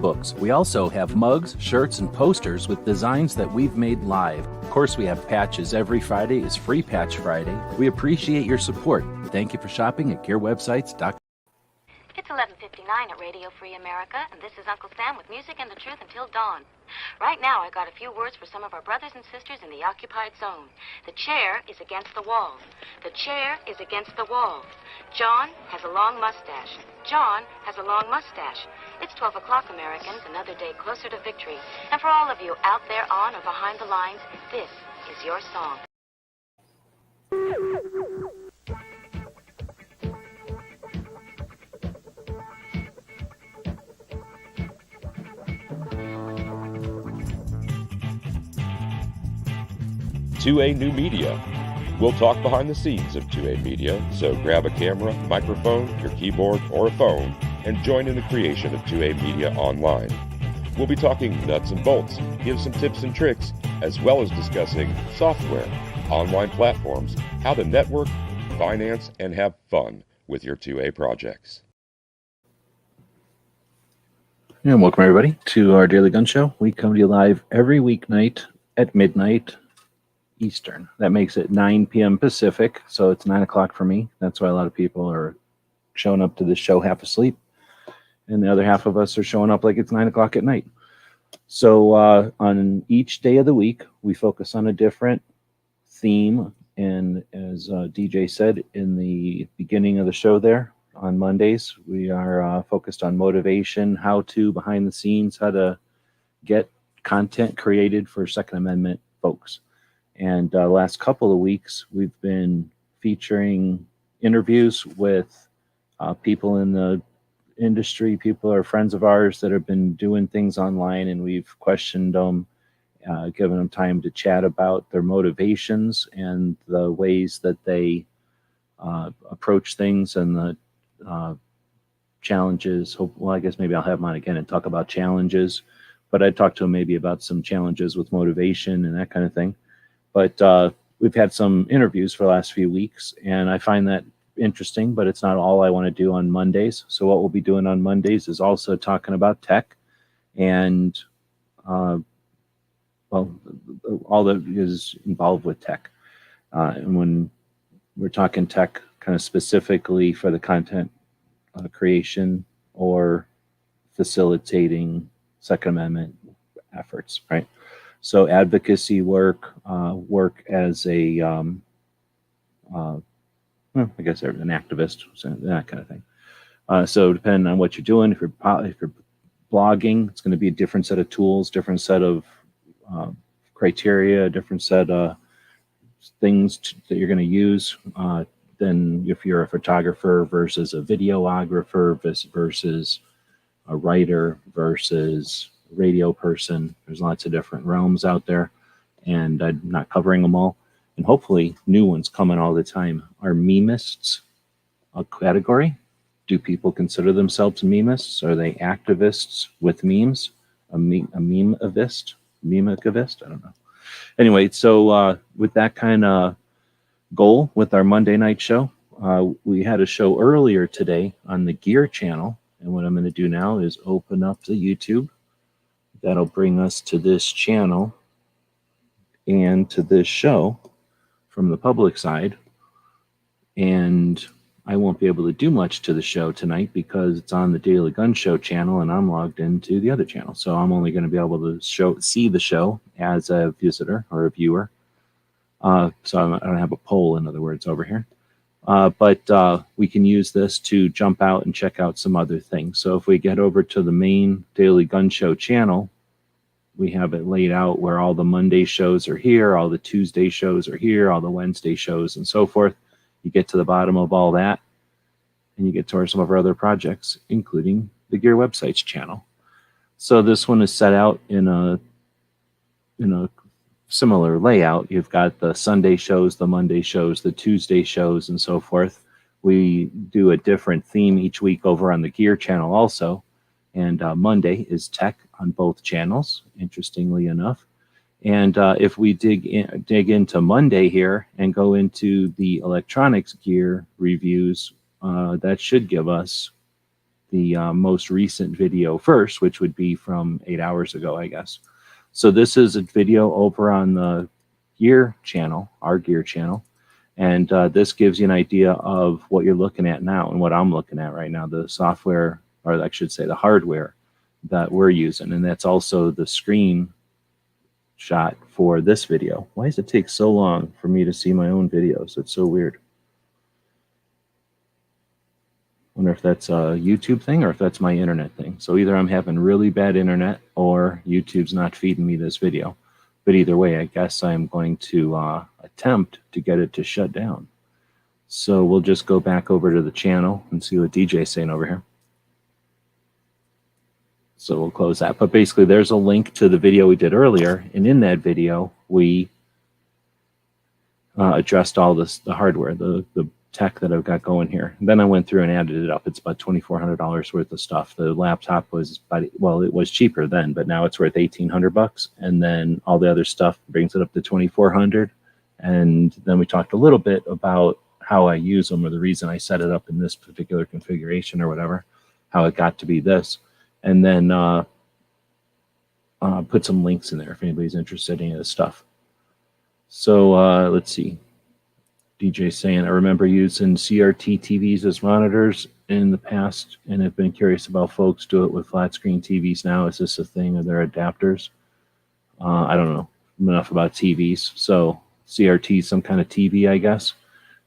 books. We also have mugs, shirts, and posters with designs that we've made live. Of course, we have patches. Every Friday is Free Patch Friday. We appreciate your support. Thank you for shopping at gearwebsites.com. It's 11:59 at Radio Free America, and this is Uncle Sam with music and the truth until dawn. Right now, I got a few words for some of our brothers and sisters in the occupied zone. The chair is against the wall. The chair is against the wall. John has a long mustache. John has a long mustache. It's 12 o'clock, Americans, another day closer to victory. And for all of you out there on or behind the lines, this is your song. 2A New Media. We'll talk behind the scenes of 2A Media, so grab a camera, microphone, your keyboard, or a phone, and join in the creation of 2A Media online. We'll be talking nuts and bolts, give some tips and tricks, as well as discussing software, online platforms, how to network, finance, and have fun with your 2A projects. And welcome everybody to our Daily Gun Show. We come to you live every weeknight at midnight Eastern. That makes it 9 p.m. Pacific, so it's 9 o'clock for me. That's why a lot of people are showing up to this show half asleep, and the other half of us are showing up like it's 9 o'clock at night. So on each day of the week, we focus on a different theme, and as DJ said in the beginning of the show there, on Mondays, we are focused on motivation, how to, behind the scenes, how to get content created for Second Amendment folks. And the last couple of weeks, we've been featuring interviews with people in the industry, people are friends of ours that have been doing things online, and we've questioned them, given them time to chat about their motivations and the ways that they approach things and the challenges. Well, I guess maybe I'll have them on again and talk about challenges, but I'd talk to them maybe about some challenges with motivation and that kind of thing. But we've had some interviews for the last few weeks, and I find that interesting, but it's not all I want to do on Mondays. So what we'll be doing on Mondays is also talking about tech and, well, all that is involved with tech. And when we're talking tech kind of specifically for the content creation or facilitating Second Amendment efforts, right? So advocacy work, work as a, well, I guess an activist, so that kind of thing. So depending on what you're doing, if you're blogging, it's going to be a different set of tools, different set of criteria, different set of things that you're going to use than if you're a photographer versus a videographer versus a writer versus radio person. There's lots of different realms out there, and I'm not covering them all, and hopefully new ones coming all the time. Are memists a category? Do people consider themselves memists? Are they activists with memes? A meme-avist? Meme-activist? I don't know. Anyway, so with that kind of goal with our Monday night show, we had a show earlier today on the Gear channel, and what I'm going to do now is open up the YouTube. That'll bring us to this channel and to this show from the public side. And I won't be able to do much to the show tonight because it's on the Daily Gun Show channel and I'm logged into the other channel. So I'm only going to be able to see the show as a visitor or a viewer. So I don't have a poll, in other words, over here. But we can use this to jump out and check out some other things. So if we get over to the main Daily Gun Show channel, we have it laid out where all the Monday shows are here, all the Tuesday shows are here, all the Wednesday shows and so forth. You get to the bottom of all that, and you get to some of our other projects, including the Gear Websites channel. So this one is set out in a similar layout. You've got the Sunday shows, the Monday shows, the Tuesday shows, and so forth. We do a different theme each week over on the Gear channel also. And Monday is tech on both channels, interestingly enough. And if we dig into Monday here and go into the electronics gear reviews, that should give us the most recent video first, which would be from 8 hours ago, I guess. So this is a video over on the gear channel, our gear channel. And this gives you an idea of what you're looking at now and what I'm looking at right now, the software, or I should say the hardware that we're using. And that's also the screen shot for this video. Why does it take so long for me to see my own videos? It's so weird. Wonder if that's a YouTube thing or if that's my internet thing. So either I'm having really bad internet or YouTube's not feeding me this video. But either way, I guess I'm going to attempt to get it to shut down. So we'll just go back over to the channel and see what DJ's saying over here. So we'll close that. But basically, there's a link to the video we did earlier. And in that video, we addressed all this, the hardware, the tech that I've got going here. And then I went through and added it up. It's about $2,400 worth of stuff. The laptop was well, it was cheaper then, but now it's worth $1,800. And then all the other stuff brings it up to $2,400. And then we talked a little bit about how I use them, or the reason I set it up in this particular configuration or whatever, how it got to be this. And then put some links in there if anybody's interested in any of this stuff. So let's see. DJ saying, I remember using CRT TVs as monitors in the past and have been curious about folks do it with flat screen TVs now. Is this a thing? Are there adapters? I don't know enough about TVs. So CRT, some kind of TV, I guess.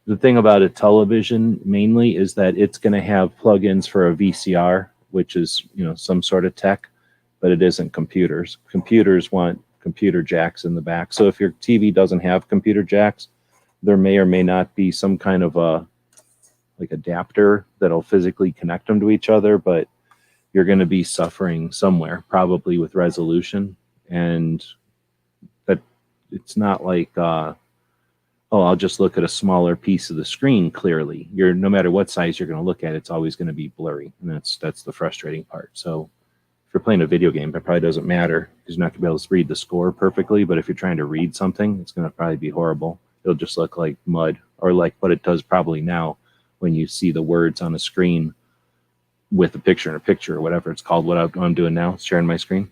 The thing about a television mainly is that it's going to have plugins for a VCR, which is, you know, some sort of tech, but it isn't computers. Computers want computer jacks in the back. So if your TV doesn't have computer jacks, there may or may not be some kind of a like adapter that'll physically connect them to each other, but you're going to be suffering somewhere, probably with resolution. And that it's not like, oh, I'll just look at a smaller piece of the screen clearly. No matter what size you're going to look at, it's always going to be blurry. And that's the frustrating part. So if you're playing a video game, it probably doesn't matter because you're not going to be able to read the score perfectly. But if you're trying to read something, it's going to probably be horrible. It'll just look like mud, or like what it does probably now when you see the words on a screen with a picture in a picture, or whatever it's called. What I'm doing now, sharing my screen.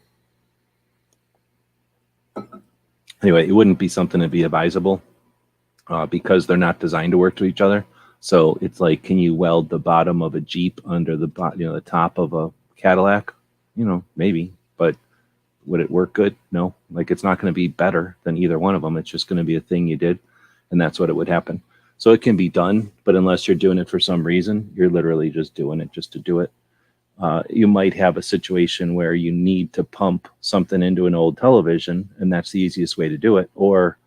Anyway, it wouldn't be something to be advisable because they're not designed to work to each other. So it's like, can you weld the bottom of a Jeep under the the top of a Cadillac? Maybe, but would it work good? No. Like, it's not going to be better than either one of them. It's just going to be a thing you did, and that's what it would happen. So it can be done, but unless you're doing it for some reason, you're literally just doing it just to do it. You might have a situation where you need to pump something into an old television, and that's the easiest way to do it. Or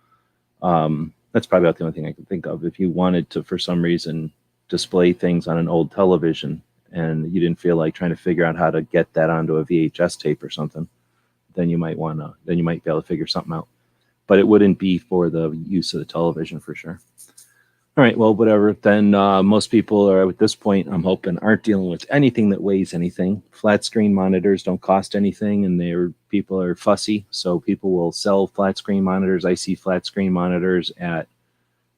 that's probably about the only thing I can think of. If you wanted to, for some reason, display things on an old television and you didn't feel like trying to figure out how to get that onto a VHS tape or something, then you might be able to figure something out. But it wouldn't be for the use of the television for sure. All right, well, whatever. Then most people are, at this point, I'm hoping, aren't dealing with anything that weighs anything. Flat screen monitors don't cost anything, and people are fussy, so people will sell flat screen monitors. I see flat screen monitors at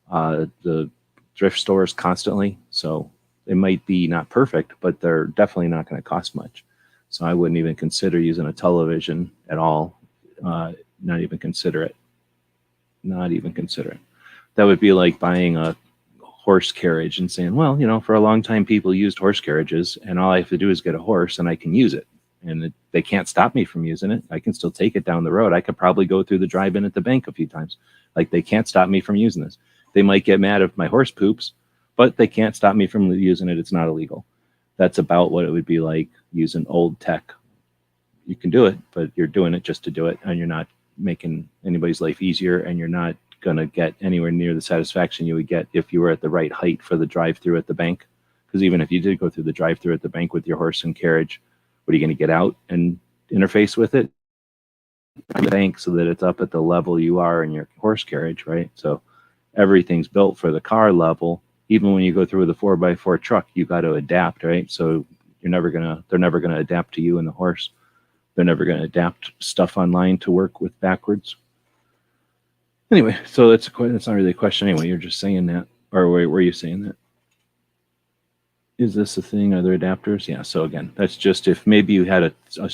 the thrift stores constantly, so it might be not perfect, but they're definitely not going to cost much. So I wouldn't even consider using a television at all. Not even consider it. Not even consider it. That would be like buying a horse carriage and saying, well, for a long time people used horse carriages, and all I have to do is get a horse and I can use it. And they can't stop me from using it. I can still take it down the road. I could probably go through the drive-in at the bank a few times. Like, they can't stop me from using this. They might get mad if my horse poops, but they can't stop me from using it. It's not illegal. That's about what it would be like using old tech. You can do it, but you're doing it just to do it, and you're not making anybody's life easier, and you're not going to get anywhere near the satisfaction you would get if you were at the right height for the drive-through at the bank. Because even if you did go through the drive-through at the bank with your horse and carriage, what are you going to get out and interface with it? The bank, so that it's up at the level you are in your horse carriage, right? So everything's built for the car level. Even when you go through with a 4x4 truck, you got to adapt, right? So they're never gonna adapt to you and the horse. They're never gonna adapt stuff online to work with backwards. Anyway, so that's not really a question anyway. You're just saying that, or were you saying that? Is this a thing? Are there adapters? Yeah. So again, that's just if maybe you had a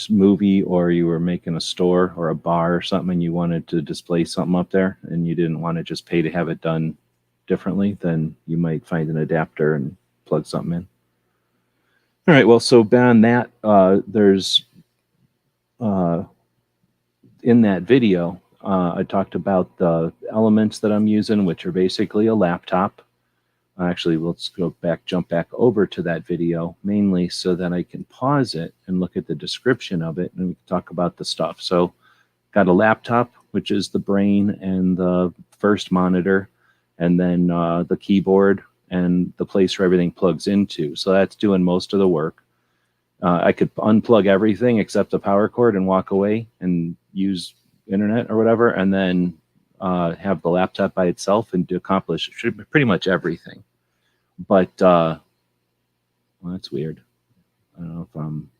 movie or you were making a store or a bar or something and you wanted to display something up there and you didn't want to just pay to have it done differently, then you might find an adapter and plug something in. All right. Well, so beyond that, there's in that video, I talked about the elements that I'm using, which are basically a laptop. Actually, let's jump back over to that video, mainly so that I can pause it and look at the description of it and we can talk about the stuff. So got a laptop, which is the brain and the first monitor, and then the keyboard and the place where everything plugs into. So that's doing most of the work. I could unplug everything except the power cord and walk away and use internet or whatever, and then have the laptop by itself and to accomplish pretty much everything. But well, that's weird. I don't know if I'm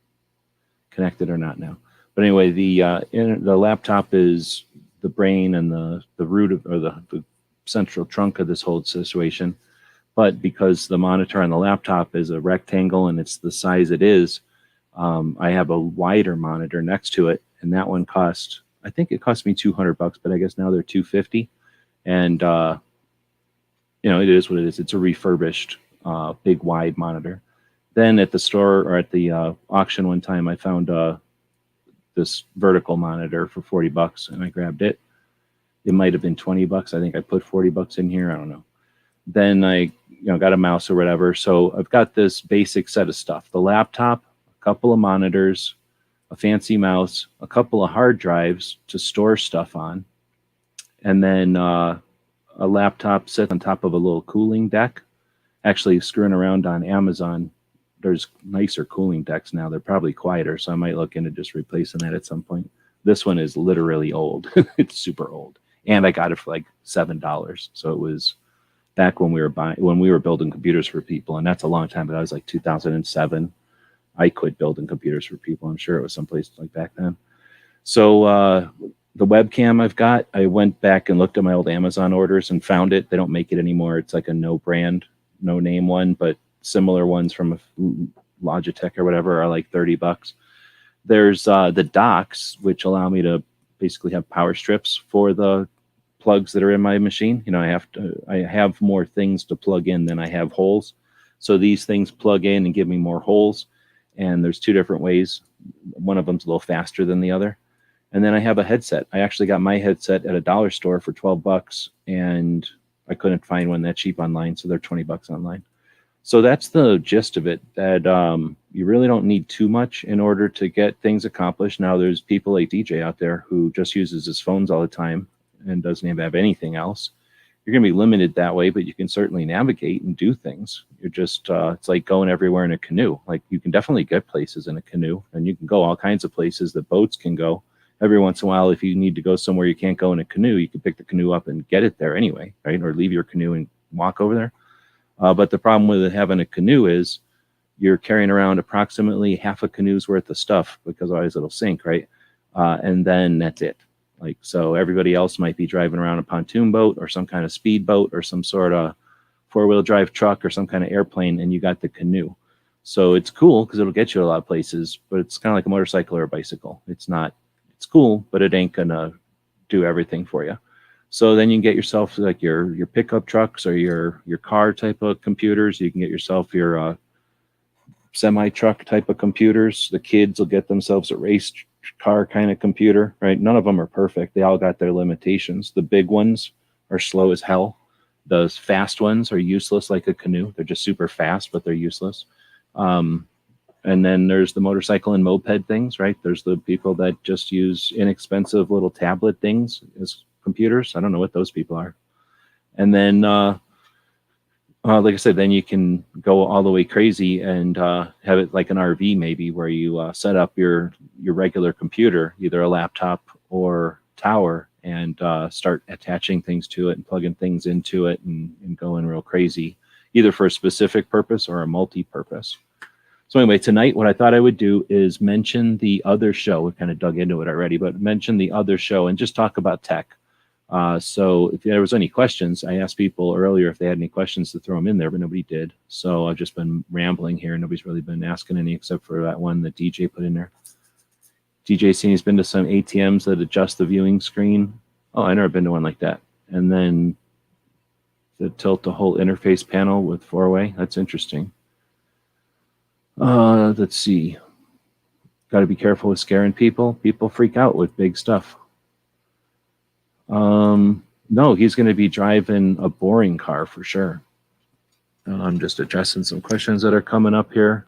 connected or not now. But anyway, the laptop is the brain and the root of, or the central trunk of this whole situation. But because the monitor on the laptop is a rectangle and it's the size it is, I have a wider monitor next to it, and that one cost, I think it cost me $200, but I guess now they're $250. And you know, it is what it is. It's a refurbished, big, wide monitor. Then at the store or at the auction one time, I found this vertical monitor for $40, and I grabbed it. It might have been $20. I think I put $40 in here. I don't know. Then I, got a mouse or whatever. So I've got this basic set of stuff: the laptop, a couple of monitors, a fancy mouse, a couple of hard drives to store stuff on, and then a laptop sits on top of a little cooling deck. Actually, screwing around on Amazon, there's nicer cooling decks now. They're probably quieter, so I might look into just replacing that at some point. This one is literally old. It's super old, and I got it for like $7. So it was back when we were building computers for people, and that's a long time ago. It was like 2007. I quit building computers for people. I'm sure it was someplace like back then. So the webcam I've got, I went back and looked at my old Amazon orders and found it. They don't make it anymore. It's like a no brand, no name one, but similar ones from Logitech or whatever are like $30. There's the docks, which allow me to basically have power strips for the plugs that are in my machine. I have more things to plug in than I have holes. So these things plug in and give me more holes. And there's two different ways. One of them's a little faster than the other. And then I have a headset. I actually got my headset at a dollar store for $12, and I couldn't find one that cheap online, so they're $20 online. So that's the gist of it, that you really don't need too much in order to get things accomplished. Now, there's people like DJ out there who just uses his phones all the time and doesn't even have anything else. You're going to be limited that way, but you can certainly navigate and do things. You're just, it's like going everywhere in a canoe. Like, you can definitely get places in a canoe, and you can go all kinds of places that boats can go. Every once in a while, if you need to go somewhere you can't go in a canoe, you can pick the canoe up and get it there anyway, right? Or leave your canoe and walk over there. But the problem with having a canoe is you're carrying around approximately half a canoe's worth of stuff, because otherwise it'll sink, right? And then that's it. Like, so everybody else might be driving around a pontoon boat or some kind of speed boat or some sort of four-wheel drive truck or some kind of airplane, and you got the canoe. So it's cool because it'll get you a lot of places, but it's kind of like a motorcycle or a bicycle. It's cool, but it ain't gonna do everything for you. So then you can get yourself like your pickup trucks or your car type of computers. You can get yourself your semi-truck type of computers. The kids will get themselves a race car kind of computer, right? None of them are perfect. They all got their limitations. The big ones are slow as hell. The fast ones are useless like a canoe. They're just super fast, but they're useless. And then there's the motorcycle and moped things, right? There's the people that just use inexpensive little tablet things as computers. I don't know what those people are. And then, like I said, then you can go all the way crazy and have it like an RV maybe, where you set up your regular computer, either a laptop or tower, and start attaching things to it and plugging things into it and going real crazy, either for a specific purpose or a multi-purpose. So anyway, tonight what I thought I would do is mention the other show. We kind of dug into it already, but mention the other show and just talk about tech. So if there was any questions, I asked people earlier if they had any questions to throw them in there, but nobody did. So I've just been rambling here. Nobody's really been asking any except for that one that DJ put in there. DJ saying he's been to some ATMs that adjust the viewing screen. Oh, I've never been to one like that. And then the tilt the whole interface panel with four-way. That's interesting. Let's see. Got to be careful with scaring people. People freak out with big stuff. No, he's going to be driving a boring car for sure. I'm just addressing some questions that are coming up here.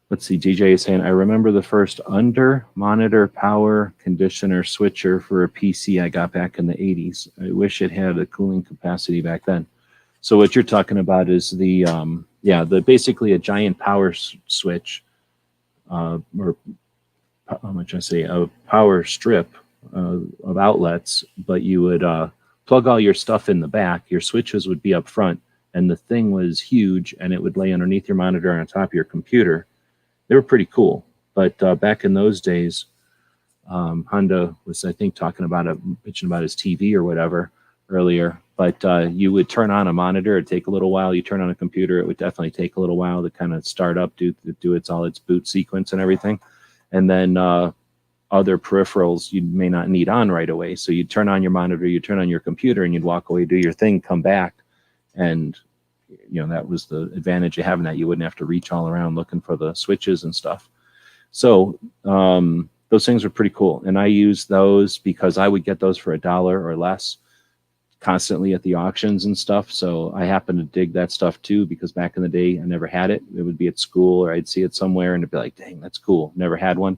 Let's see, DJ is saying, I remember the first under monitor power conditioner switcher for a PC I got back in the 80s. I wish it had a cooling capacity back then. So what you're talking about is the basically a giant power switch, or how much I say, a power strip of outlets, but you would plug all your stuff in the back. Your switches would be up front, and the thing was huge, and it would lay underneath your monitor on top of your computer. They were pretty cool, but back in those days, Honda was, I think, bitching about his TV or whatever earlier. But you would turn on a monitor, it'd take a little while. You turn on a computer, it would definitely take a little while to kind of start up, do its boot sequence and everything, and then other peripherals you may not need on right away. So you'd turn on your monitor, you turn on your computer, and you'd walk away, do your thing, come back, and that was the advantage of having that. You wouldn't have to reach all around looking for the switches and stuff. So those things are pretty cool. And I use those because I would get those for $1 or less constantly at the auctions and stuff. So I happen to dig that stuff too, because back in the day, I never had it. It would be at school or I'd see it somewhere and it'd be like, dang, that's cool. Never had one.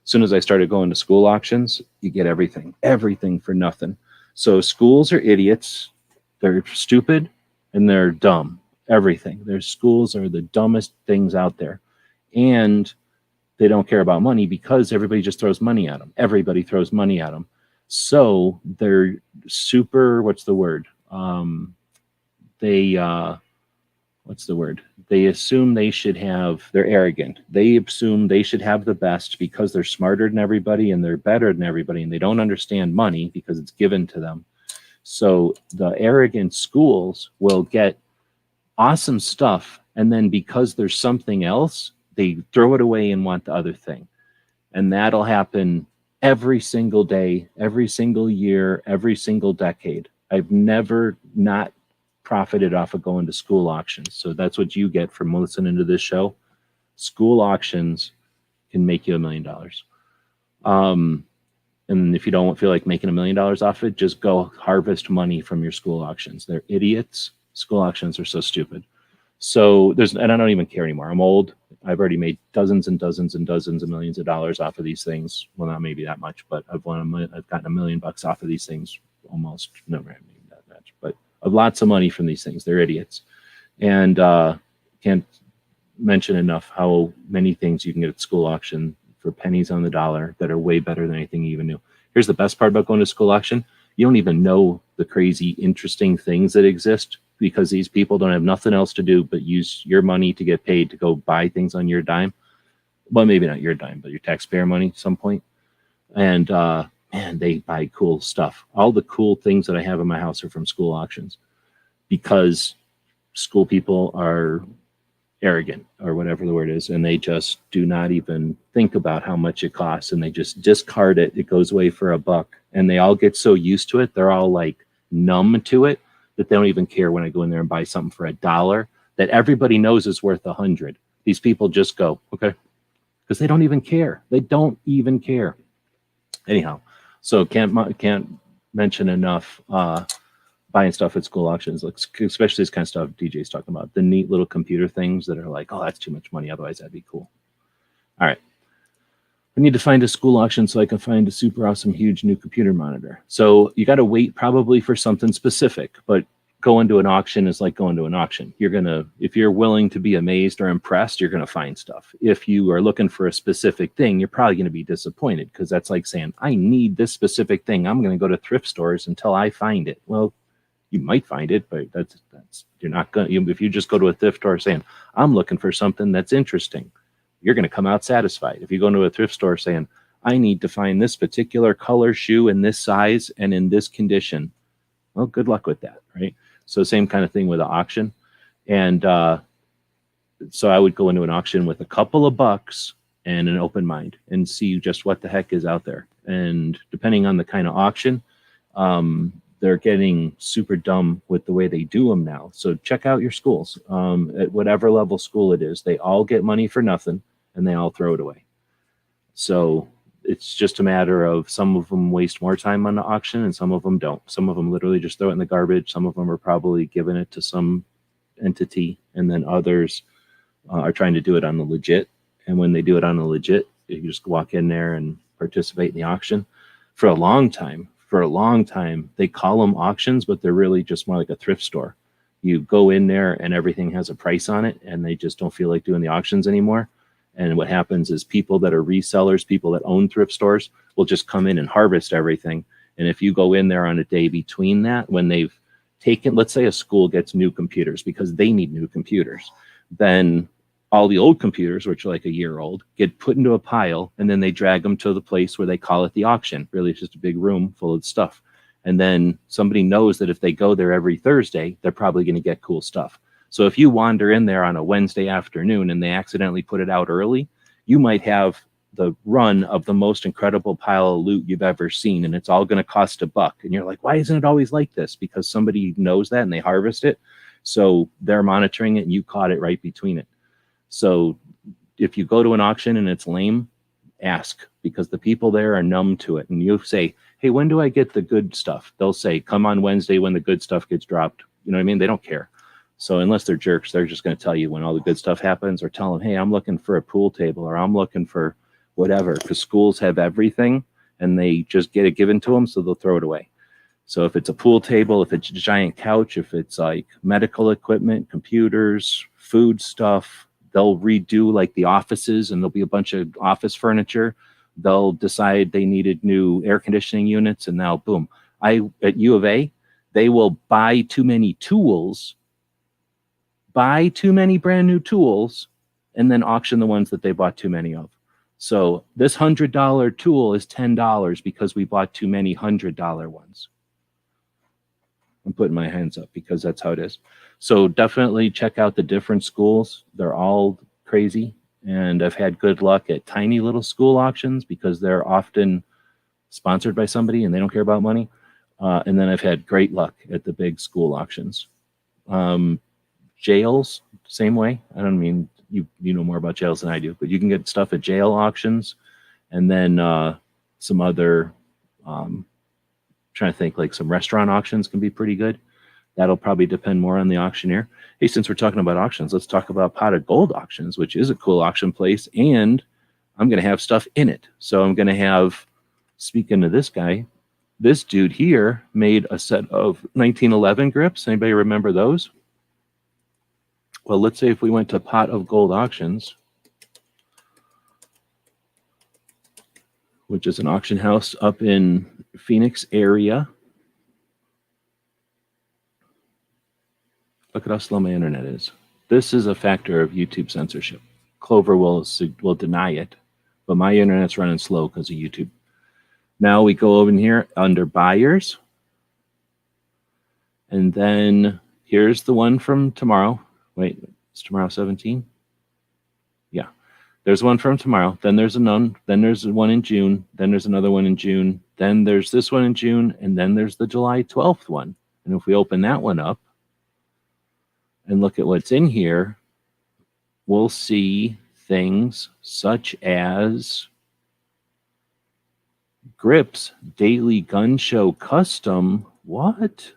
As soon as I started going to school auctions, you get everything for nothing. So schools are idiots. They're stupid. And they're dumb. Everything. Their schools are the dumbest things out there. And they don't care about money because everybody just throws money at them. Everybody throws money at them. So they're super, They assume they should have, they're arrogant. They assume they should have the best because they're smarter than everybody and they're better than everybody. And they don't understand money because it's given to them. So the arrogant schools will get awesome stuff, and then because there's something else, they throw it away and want the other thing. And that'll happen every single day, every single year, every single decade. I've never not profited off of going to school auctions. So that's what you get from listening to this show. School auctions can make you $1 million. And if you don't feel like making $1 million off it, just go harvest money from your school auctions. They're idiots. School auctions are so stupid. So and I don't even care anymore. I'm old. I've already made dozens and dozens and dozens of millions of dollars off of these things. Well, not maybe that much, but I've gotten $1 million off of these things almost. Never that much, but lots of money from these things. They're idiots. And can't mention enough how many things you can get at school auction for pennies on the dollar that are way better than anything you even knew. Here's the best part about going to school auction. You don't even know the crazy, interesting things that exist because these people don't have nothing else to do but use your money to get paid to go buy things on your dime. Well, maybe not your dime, but your taxpayer money at some point. And man, they buy cool stuff. All the cool things that I have in my house are from school auctions because school people are arrogant or whatever the word is, and they just do not even think about how much it costs, and they just discard it. It goes away for $1, and they all get so used to it, they're all like numb to it that they don't even care when I go in there and buy something for $1 that everybody knows is worth 100. These people just go, okay, because they don't even care. They don't even care. Anyhow, so can't mention enough buying stuff at school auctions, especially this kind of stuff DJ's talking about, the neat little computer things that are like, oh, that's too much money. Otherwise, that'd be cool. All right. I need to find a school auction so I can find a super awesome, huge new computer monitor. So you got to wait probably for something specific, but going to an auction is like going to an auction. If you're willing to be amazed or impressed, you're going to find stuff. If you are looking for a specific thing, you're probably going to be disappointed because that's like saying, I need this specific thing. I'm going to go to thrift stores until I find it. Well, you might find it, but you're not going to, if you just go to a thrift store saying, I'm looking for something that's interesting, you're going to come out satisfied. If you go into a thrift store saying, I need to find this particular color shoe in this size and in this condition. Well, good luck with that, right? So same kind of thing with the auction. And so I would go into an auction with a couple of bucks and an open mind and see just what the heck is out there. And depending on the kind of auction, they're getting super dumb with the way they do them now. So check out your schools. At whatever level school it is, they all get money for nothing and they all throw it away. So it's just a matter of some of them waste more time on the auction and some of them don't. Some of them literally just throw it in the garbage. Some of them are probably giving it to some entity, and then others are trying to do it on the legit. And when they do it on the legit, you just walk in there and participate in the auction. For a long time, they call them auctions, but they're really just more like a thrift store. You go in there and everything has a price on it, and they just don't feel like doing the auctions anymore. And what happens is people that are resellers, people that own thrift stores, will just come in and harvest everything. And if you go in there on a day between that, when they've taken, let's say a school gets new computers because they need new computers, then all the old computers, which are like a year old, get put into a pile, and then they drag them to the place where they call it the auction. Really, it's just a big room full of stuff. And then somebody knows that if they go there every Thursday, they're probably going to get cool stuff. So if you wander in there on a Wednesday afternoon and they accidentally put it out early, you might have the run of the most incredible pile of loot you've ever seen, and it's all going to cost $1. And you're like, why isn't it always like this? Because somebody knows that and they harvest it. So they're monitoring it and you caught it right between it. So if you go to an auction and it's lame, ask, because the people there are numb to it. And you say, hey, when do I get the good stuff? They'll say, come on Wednesday when the good stuff gets dropped. You know what I mean? They don't care. So unless they're jerks, they're just going to tell you when all the good stuff happens, or tell them, hey, I'm looking for a pool table, or I'm looking for whatever, because schools have everything and they just get it given to them, so they'll throw it away. So if it's a pool table, if it's a giant couch, if it's like medical equipment, computers, food stuff, they'll redo like the offices, and there'll be a bunch of office furniture. They'll decide they needed new air conditioning units, and now boom. At U of A, they will buy too many tools, buy too many brand new tools, and then auction the ones that they bought too many of. So this $100 tool is $10 because we bought too many $100 ones. I'm putting my hands up because that's how it is. So definitely check out the different schools. They're all crazy. And I've had good luck at tiny little school auctions because they're often sponsored by somebody and they don't care about money. And then I've had great luck at the big school auctions. Jails, same way. I don't mean you know more about jails than I do, but you can get stuff at jail auctions. And then some other, trying to think, like some restaurant auctions can be pretty good. That'll probably depend more on the auctioneer. Hey, since we're talking about auctions, let's talk about Pot of Gold auctions, which is a cool auction place. And I'm going to have stuff in it. So I'm going to have, speaking to this guy, this dude here made a set of 1911 grips. Anybody remember those? Well, let's say if we went to Pot of Gold auctions, which is an auction house up in Phoenix area. Look at how slow my internet is. This is a factor of YouTube censorship. Clover will deny it, but my internet's running slow because of YouTube. Now we go over in here under buyers. And then here's the one from tomorrow. Wait, is tomorrow 17? Yeah. There's one from tomorrow. Then there's none. Then there's one in June. Then there's another one in June. Then there's this one in June. And then there's the July 12th one. And if we open that one up and look at what's in here, we'll see things such as grips, daily gun show custom. What?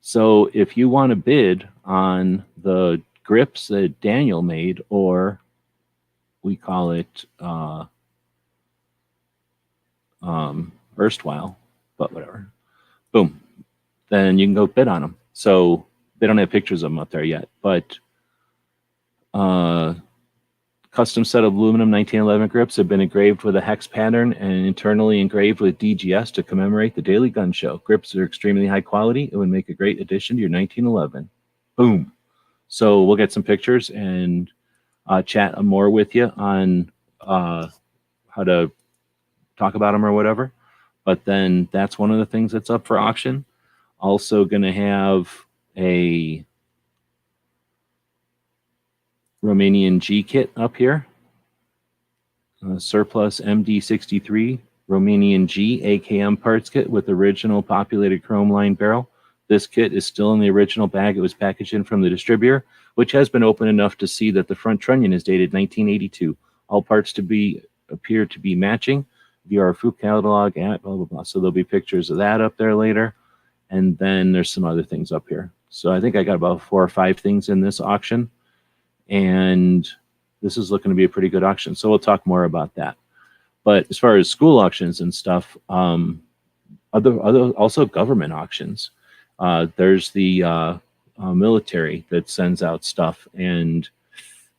So if you want to bid on the grips that Daniel made, or we call it erstwhile, but whatever, boom, then you can go bid on them. So they don't have pictures of them up there yet, but custom set of aluminum 1911 grips have been engraved with a hex pattern and internally engraved with DGS to commemorate the daily gun show. Grips are extremely high quality. It would make a great addition to your 1911. Boom. So we'll get some pictures and chat more with you on how to talk about them or whatever. But then that's one of the things that's up for auction. Also going to have a Romanian G kit up here. Surplus MD63 Romanian G AKM parts kit with original populated chrome line barrel. This kit is still in the original bag it was packaged in from the distributor, which has been open enough to see that the front trunnion is dated 1982. All parts appear to be matching via our food catalog at blah, blah, blah. So there'll be pictures of that up there later. And then there's some other things up here. So I think I got about 4 or 5 things in this auction. And this is looking to be a pretty good auction. So we'll talk more about that. But as far as school auctions and stuff, also government auctions. There's the military that sends out stuff, and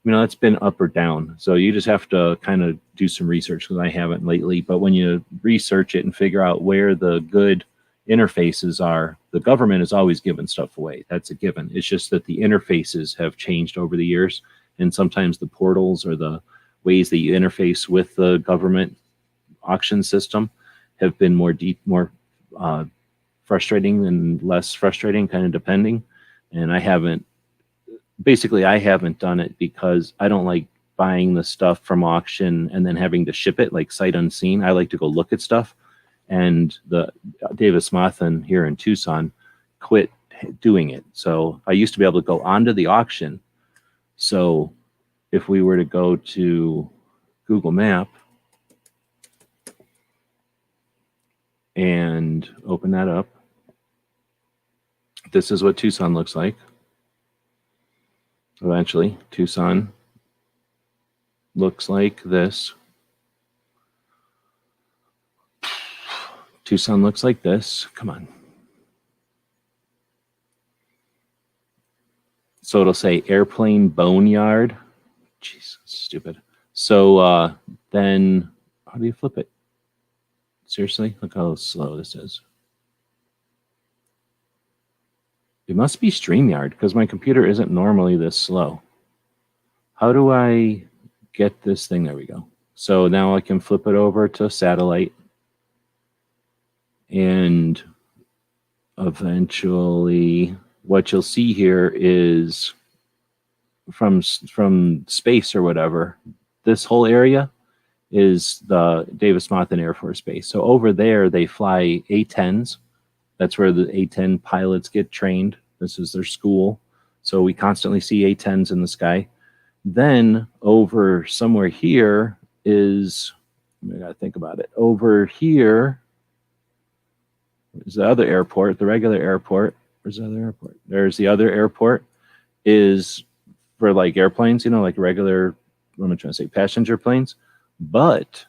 that's been up or down. So you just have to kind of do some research, because I haven't lately. But when you research it and figure out where the good interfaces are, the government is always giving stuff away. That's a given. It's just that the interfaces have changed over the years, and sometimes the portals or the ways that you interface with the government auction system have been more frustrating and less frustrating, kind of depending. And I haven't done it because I don't like buying the stuff from auction and then having to ship it like sight unseen. I like to go look at stuff. And the Davis Mothan here in Tucson quit doing it. So I used to be able to go onto the auction. So if we were to go to Google Map and open that up, this is what Tucson looks like. Eventually, Tucson looks like this. Tucson looks like this. Come on. So it'll say airplane boneyard. Jeez, stupid. So then how do you flip it? Seriously? Look how slow this is. It must be StreamYard, because my computer isn't normally this slow. How do I get this thing? There we go. So now I can flip it over to satellite. And eventually what you'll see here is from space or whatever, this whole area is the Davis Mothan Air Force Base. So over there, they fly A-10s. That's where the A-10 pilots get trained. This is their school. So we constantly see A-10s in the sky. Then over somewhere here is, I gotta think about it. Over here is the other airport, the regular airport. Where's the other airport? There's the other airport is for like airplanes, like regular, what am I trying to say, passenger planes. But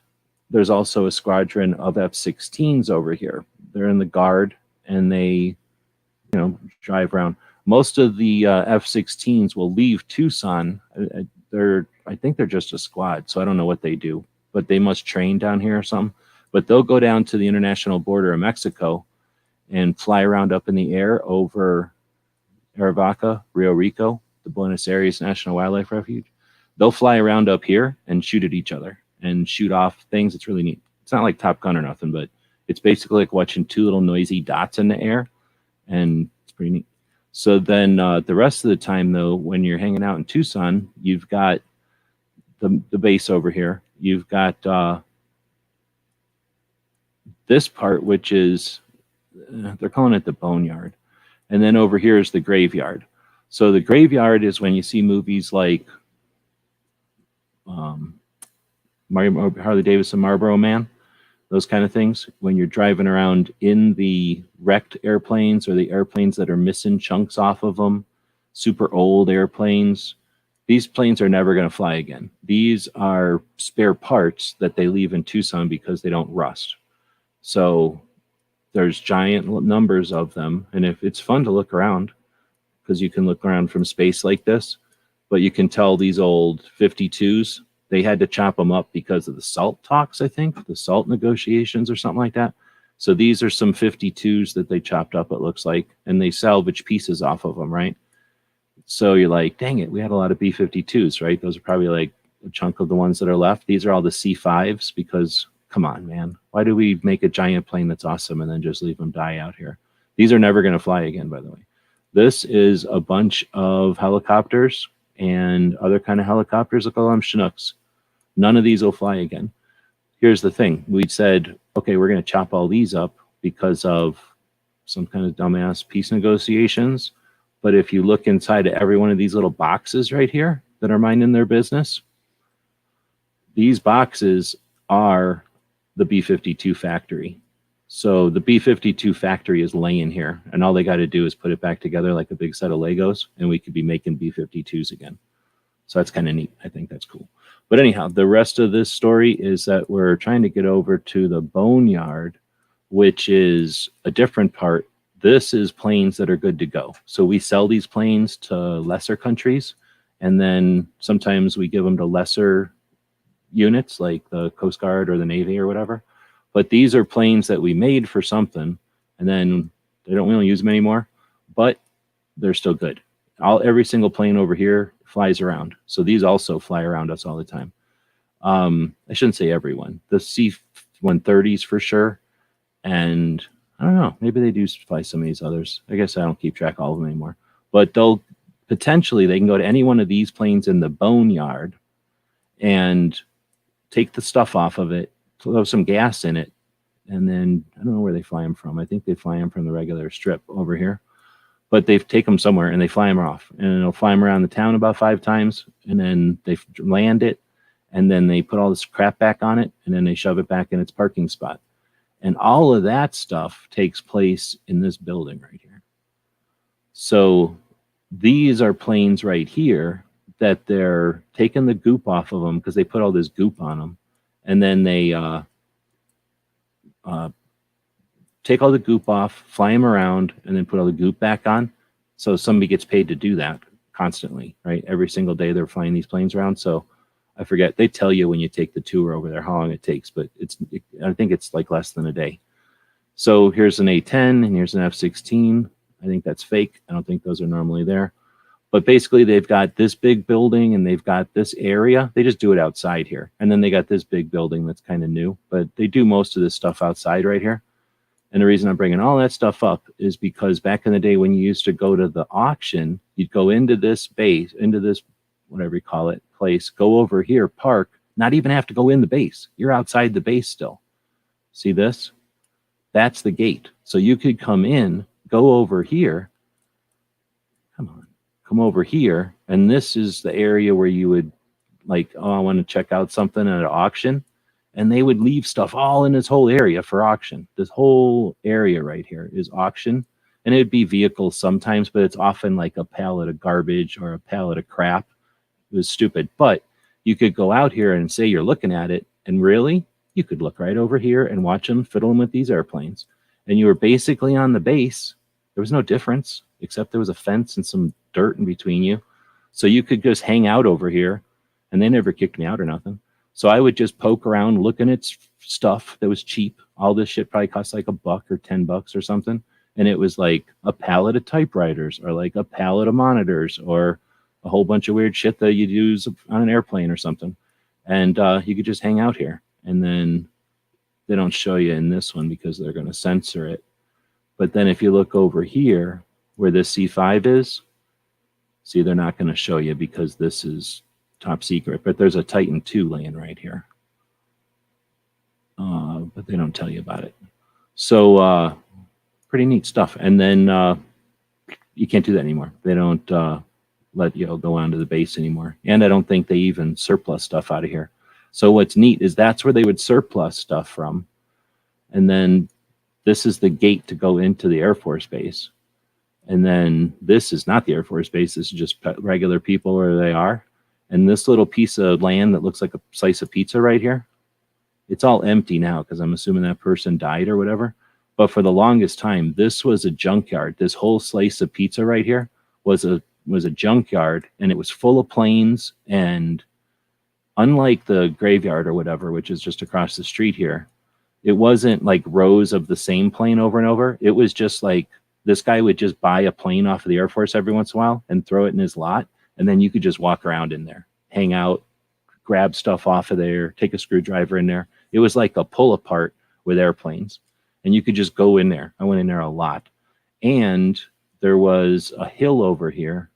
there's also a squadron of F-16s over here. They're in the guard, and they, drive around. Most of the F-16s will leave Tucson. I think they're just a squad, so I don't know what they do, but they must train down here or something. But they'll go down to the international border of Mexico and fly around up in the air over Arivaca, Rio Rico, the Buenos Aires National Wildlife Refuge. They'll fly around up here and shoot at each other and shoot off things. It's really neat. It's not like Top Gun or nothing, but it's basically like watching 2 little noisy dots in the air, and it's pretty neat. So then the rest of the time, though, when you're hanging out in Tucson, you've got the base over here. You've got this part, which is, they're calling it the boneyard. And then over here is the graveyard. So the graveyard is when you see movies like Harley Davidson Marlboro Man, those kind of things, when you're driving around in the wrecked airplanes or the airplanes that are missing chunks off of them, super old airplanes. These planes are never going to fly again. These are spare parts that they leave in Tucson because they don't rust. So there's giant numbers of them. And if it's fun to look around, because you can look around from space like this, but you can tell these old 52s, they had to chop them up because of the SALT talks, I think, the SALT negotiations or something like that. So these are some 52s that they chopped up, it looks like, and they salvage pieces off of them, right? So you're like, dang it, we had a lot of B-52s, right? Those are probably like a chunk of the ones that are left. These are all the C-5s because come on, man. Why do we make a giant plane that's awesome and then just leave them die out here? These are never going to fly again, by the way. This is a bunch of helicopters and other kind of helicopters. Look at all them Chinooks. None of these will fly again. Here's the thing. We said, okay, we're going to chop all these up because of some kind of dumbass peace negotiations. But if you look inside of every one of these little boxes right here that are minding their business, these boxes are the B-52 factory. So the B-52 factory is laying here, and all they got to do is put it back together like a big set of Legos, and we could be making B-52s again. So that's kind of neat. I think that's cool. But anyhow, the rest of this story is that we're trying to get over to the boneyard, which is a different part. This is planes that are good to go. So we sell these planes to lesser countries, and then sometimes we give them to lesser units like the Coast Guard or the Navy or whatever. But these are planes that we made for something, and then we don't use them anymore, but they're still good. Every single plane over here flies around. So these also fly around us all the time. I shouldn't say everyone. The C-130s for sure. And I don't know, maybe they do fly some of these others. I guess I don't keep track of all of them anymore. But they can go to any one of these planes in the boneyard and take the stuff off of it, throw some gas in it, and then I don't know where they fly them from. I think they fly them from the regular strip over here, but they take them somewhere and they fly them off, and they'll fly them around the town about 5 times, and then they land it, and then they put all this crap back on it, and then they shove it back in its parking spot. And all of that stuff takes place in this building right here. So these are planes right here that they're taking the goop off of them because they put all this goop on them. And then they take all the goop off, fly them around, and then put all the goop back on. So somebody gets paid to do that constantly, right? Every single day they're flying these planes around. So I forget, they tell you when you take the tour over there how long it takes, but I think it's like less than a day. So here's an A-10 and here's an F-16. I think that's fake. I don't think those are normally there. But basically, they've got this big building and they've got this area. They just do it outside here. And then they got this big building that's kind of new. But they do most of this stuff outside right here. And the reason I'm bringing all that stuff up is because back in the day when you used to go to the auction, you'd go into this base, into this, whatever you call it, place, go over here, park, not even have to go in the base. You're outside the base still. See this? That's the gate. So you could come in, go over here. Come on. Come over here, and this is the area where you would like, oh, I want to check out something at an auction, and they would leave stuff all in this whole area for auction. This whole area right here is auction, and it'd be vehicles sometimes, but it's often like a pallet of garbage or a pallet of crap. It was stupid, but you could go out here and say you're looking at it, and really, you could look right over here and watch them fiddling with these airplanes, and you were basically on the base. There was no difference, except there was a fence and some dirt in between you. So you could just hang out over here, and they never kicked me out or nothing. So I would just poke around looking at stuff that was cheap. All this shit probably cost like $1 or $10 or something. And it was like a pallet of typewriters or like a pallet of monitors or a whole bunch of weird shit that you'd use on an airplane or something. And you could just hang out here. And then they don't show you in this one because they're going to censor it. But then if you look over here where this C5 is, see, they're not going to show you because this is top secret. But there's a Titan II laying right here. But they don't tell you about it. So pretty neat stuff. And then you can't do that anymore. They don't let you go onto the base anymore. And I don't think they even surplus stuff out of here. So what's neat is that's where they would surplus stuff from. And then this is the gate to go into the Air Force Base. And then this is not the Air Force Base. This is just regular people where they are. And this little piece of land that looks like a slice of pizza right here, it's all empty now because I'm assuming that person died or whatever. But for the longest time, this was a junkyard. This whole slice of pizza right here was a junkyard, and it was full of planes. And unlike the graveyard or whatever, which is just across the street here, it wasn't like rows of the same plane over and over. It was just like this guy would just buy a plane off of the Air Force every once in a while and throw it in his lot. And then you could just walk around in there, hang out, grab stuff off of there, take a screwdriver in there, It was like a pull apart with airplanes, and you could just go in there. I went in there a lot. And there was a hill over here.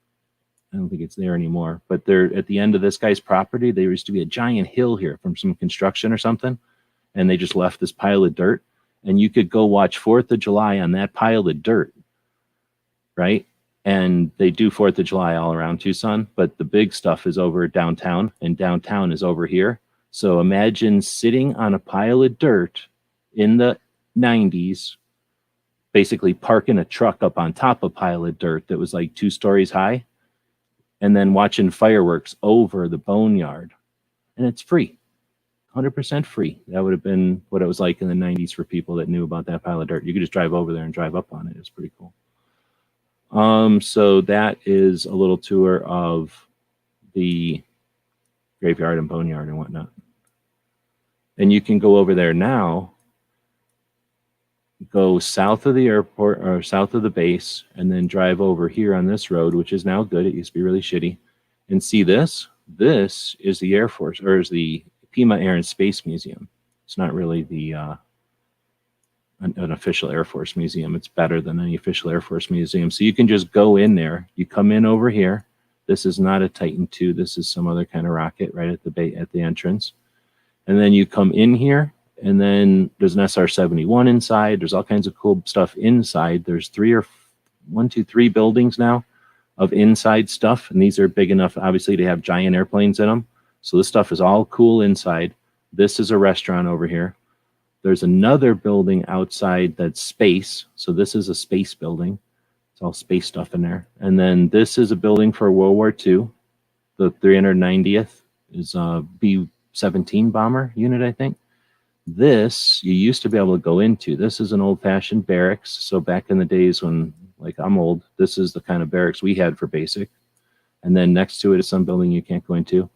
I don't think it's there anymore, but there at the end of this guy's property, there used to be a giant hill here from some construction or something, and they just left this pile of dirt, and you could go watch 4th of July on that pile of dirt, right? And they do 4th of July all around Tucson, but the big stuff is over downtown, and downtown is over here. So imagine sitting on a pile of dirt in the 90s, basically parking a truck up on top of a pile of dirt that was like 2 stories high, and then watching fireworks over the boneyard. And it's free, 100% free. That would have been what it was like in the 90s for people that knew about that pile of dirt. You could just drive over there and drive up on it. It's pretty cool. So that is a little tour of the graveyard and boneyard and whatnot. And you can go over there now, go south of the airport or south of the base, and then drive over here on this road, which is now good. It used to be really shitty. And see this? This is the Air Force, or is the Pima Air and Space Museum. It's not really the an official Air Force museum. It's better than any official Air Force museum. So you can just go in there. You come in over here. This is not a Titan II. This is some other kind of rocket right at the entrance. And then you come in here, and then there's an SR-71 inside. There's all kinds of cool stuff inside. There's 3 buildings now of inside stuff, and these are big enough, obviously, to have giant airplanes in them. So this stuff is all cool inside. This is a restaurant over here. There's another building outside that's space. So this is a space building. It's all space stuff in there. And then this is a building for World War II. The 390th is a B-17 bomber unit, I think. This, you used to be able to go into. This is an old-fashioned barracks. So back in the days when, like, I'm old, this is the kind of barracks we had for basic. And then next to it is some building you can't go into.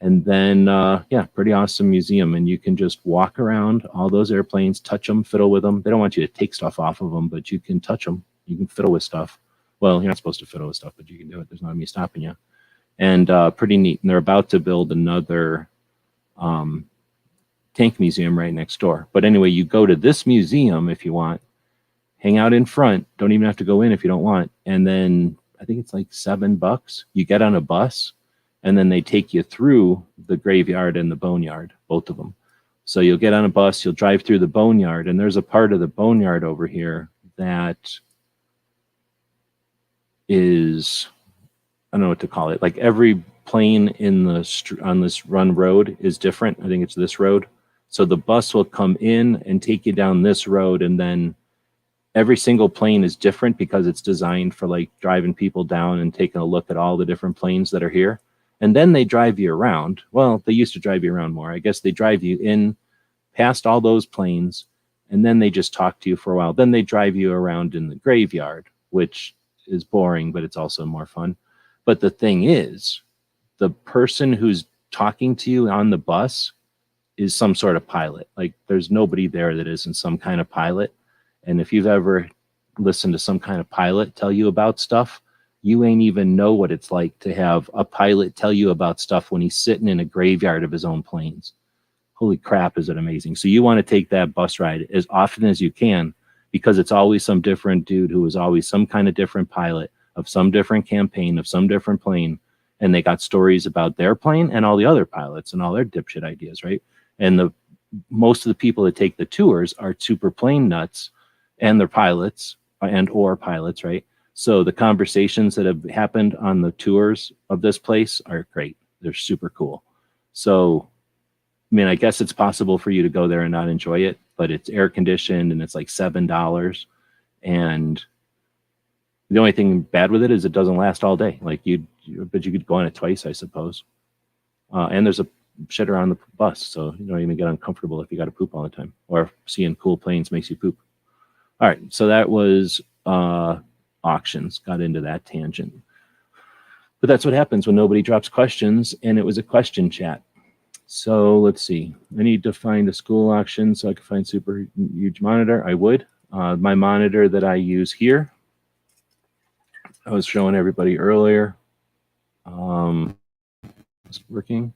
And then, yeah, pretty awesome museum. And you can just walk around all those airplanes, touch them, fiddle with them. They don't want you to take stuff off of them, but you can touch them. You can fiddle with stuff. Well, you're not supposed to fiddle with stuff, but you can do it. There's not me stopping you. And pretty neat. And they're about to build another tank museum right next door. But anyway, you go to this museum if you want, hang out in front. Don't even have to go in if you don't want. And then I think it's like $7. You get on a bus, and then they take you through the graveyard and the boneyard, both of them. So you'll get on a bus, you'll drive through the boneyard, and there's a part of the boneyard over here that is, I don't know what to call it. Like every plane in the on this run road is different. I think it's this road. So the bus will come in and take you down this road, and then every single plane is different because it's designed for like driving people down and taking a look at all the different planes that are here. And then they drive you around. Well, they used to drive you around more. I guess they drive you in past all those planes, and then they just talk to you for a while. Then they drive you around in the graveyard, which is boring, but it's also more fun. But the thing is, the person who's talking to you on the bus is some sort of pilot. Like there's nobody there that isn't some kind of pilot. And if you've ever listened to some kind of pilot tell you about stuff, you ain't even know what it's like to have a pilot tell you about stuff when he's sitting in a graveyard of his own planes. Holy crap, is it amazing. So you want to take that bus ride as often as you can, because it's always some different dude who is always some kind of different pilot of some different campaign of some different plane. And they got stories about their plane and all the other pilots and all their dipshit ideas, right? And most of the people that take the tours are super plane nuts, and they're pilots or pilots, right? So the conversations that have happened on the tours of this place are great. They're super cool. So, I mean, I guess it's possible for you to go there and not enjoy it, but it's air conditioned and it's like $7. And the only thing bad with it is it doesn't last all day. Like but you could go on it twice, I suppose. And there's a shitter on the bus, so you don't even get uncomfortable if you got to poop all the time, or if seeing cool planes makes you poop. All right, so that was auctions. Got into that tangent, but that's what happens when nobody drops questions, and it was a question chat. So let's see. I need to find a school auction so I can find super huge monitor. I would. My monitor that I use here, I was showing everybody earlier. It's working.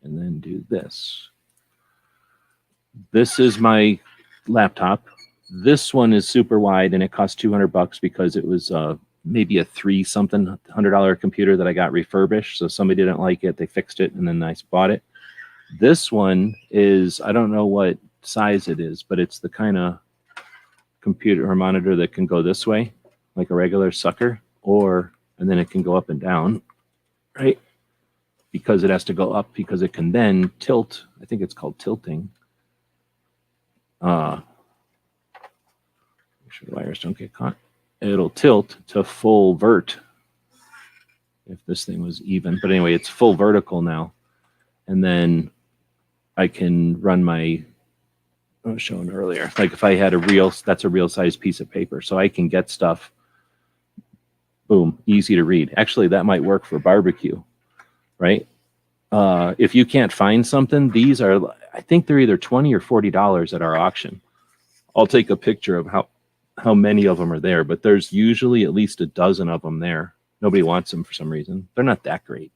And then do this. This is my laptop. This one is super wide and it cost $200 because it was maybe a $300 computer that I got refurbished. So somebody didn't like it, they fixed it, and then I bought it. This one is, I don't know what size it is, but it's the kind of computer or monitor that can go this way, like a regular sucker, and then it can go up and down, right? Because it has to go up because it can then tilt. I think it's called tilting. Make sure the wires don't get caught. It'll tilt to full vert if this thing was even. But anyway, it's full vertical now. And then I can run I was showing earlier, like if I had that's a real size piece of paper. So I can get stuff, boom, easy to read. Actually, that might work for barbecue, right? If you can't find something, these are, I think they're either $20 or $40 at our auction. I'll take a picture of how many of them are there, but there's usually at least a dozen of them there. Nobody wants them for some reason. They're not that great,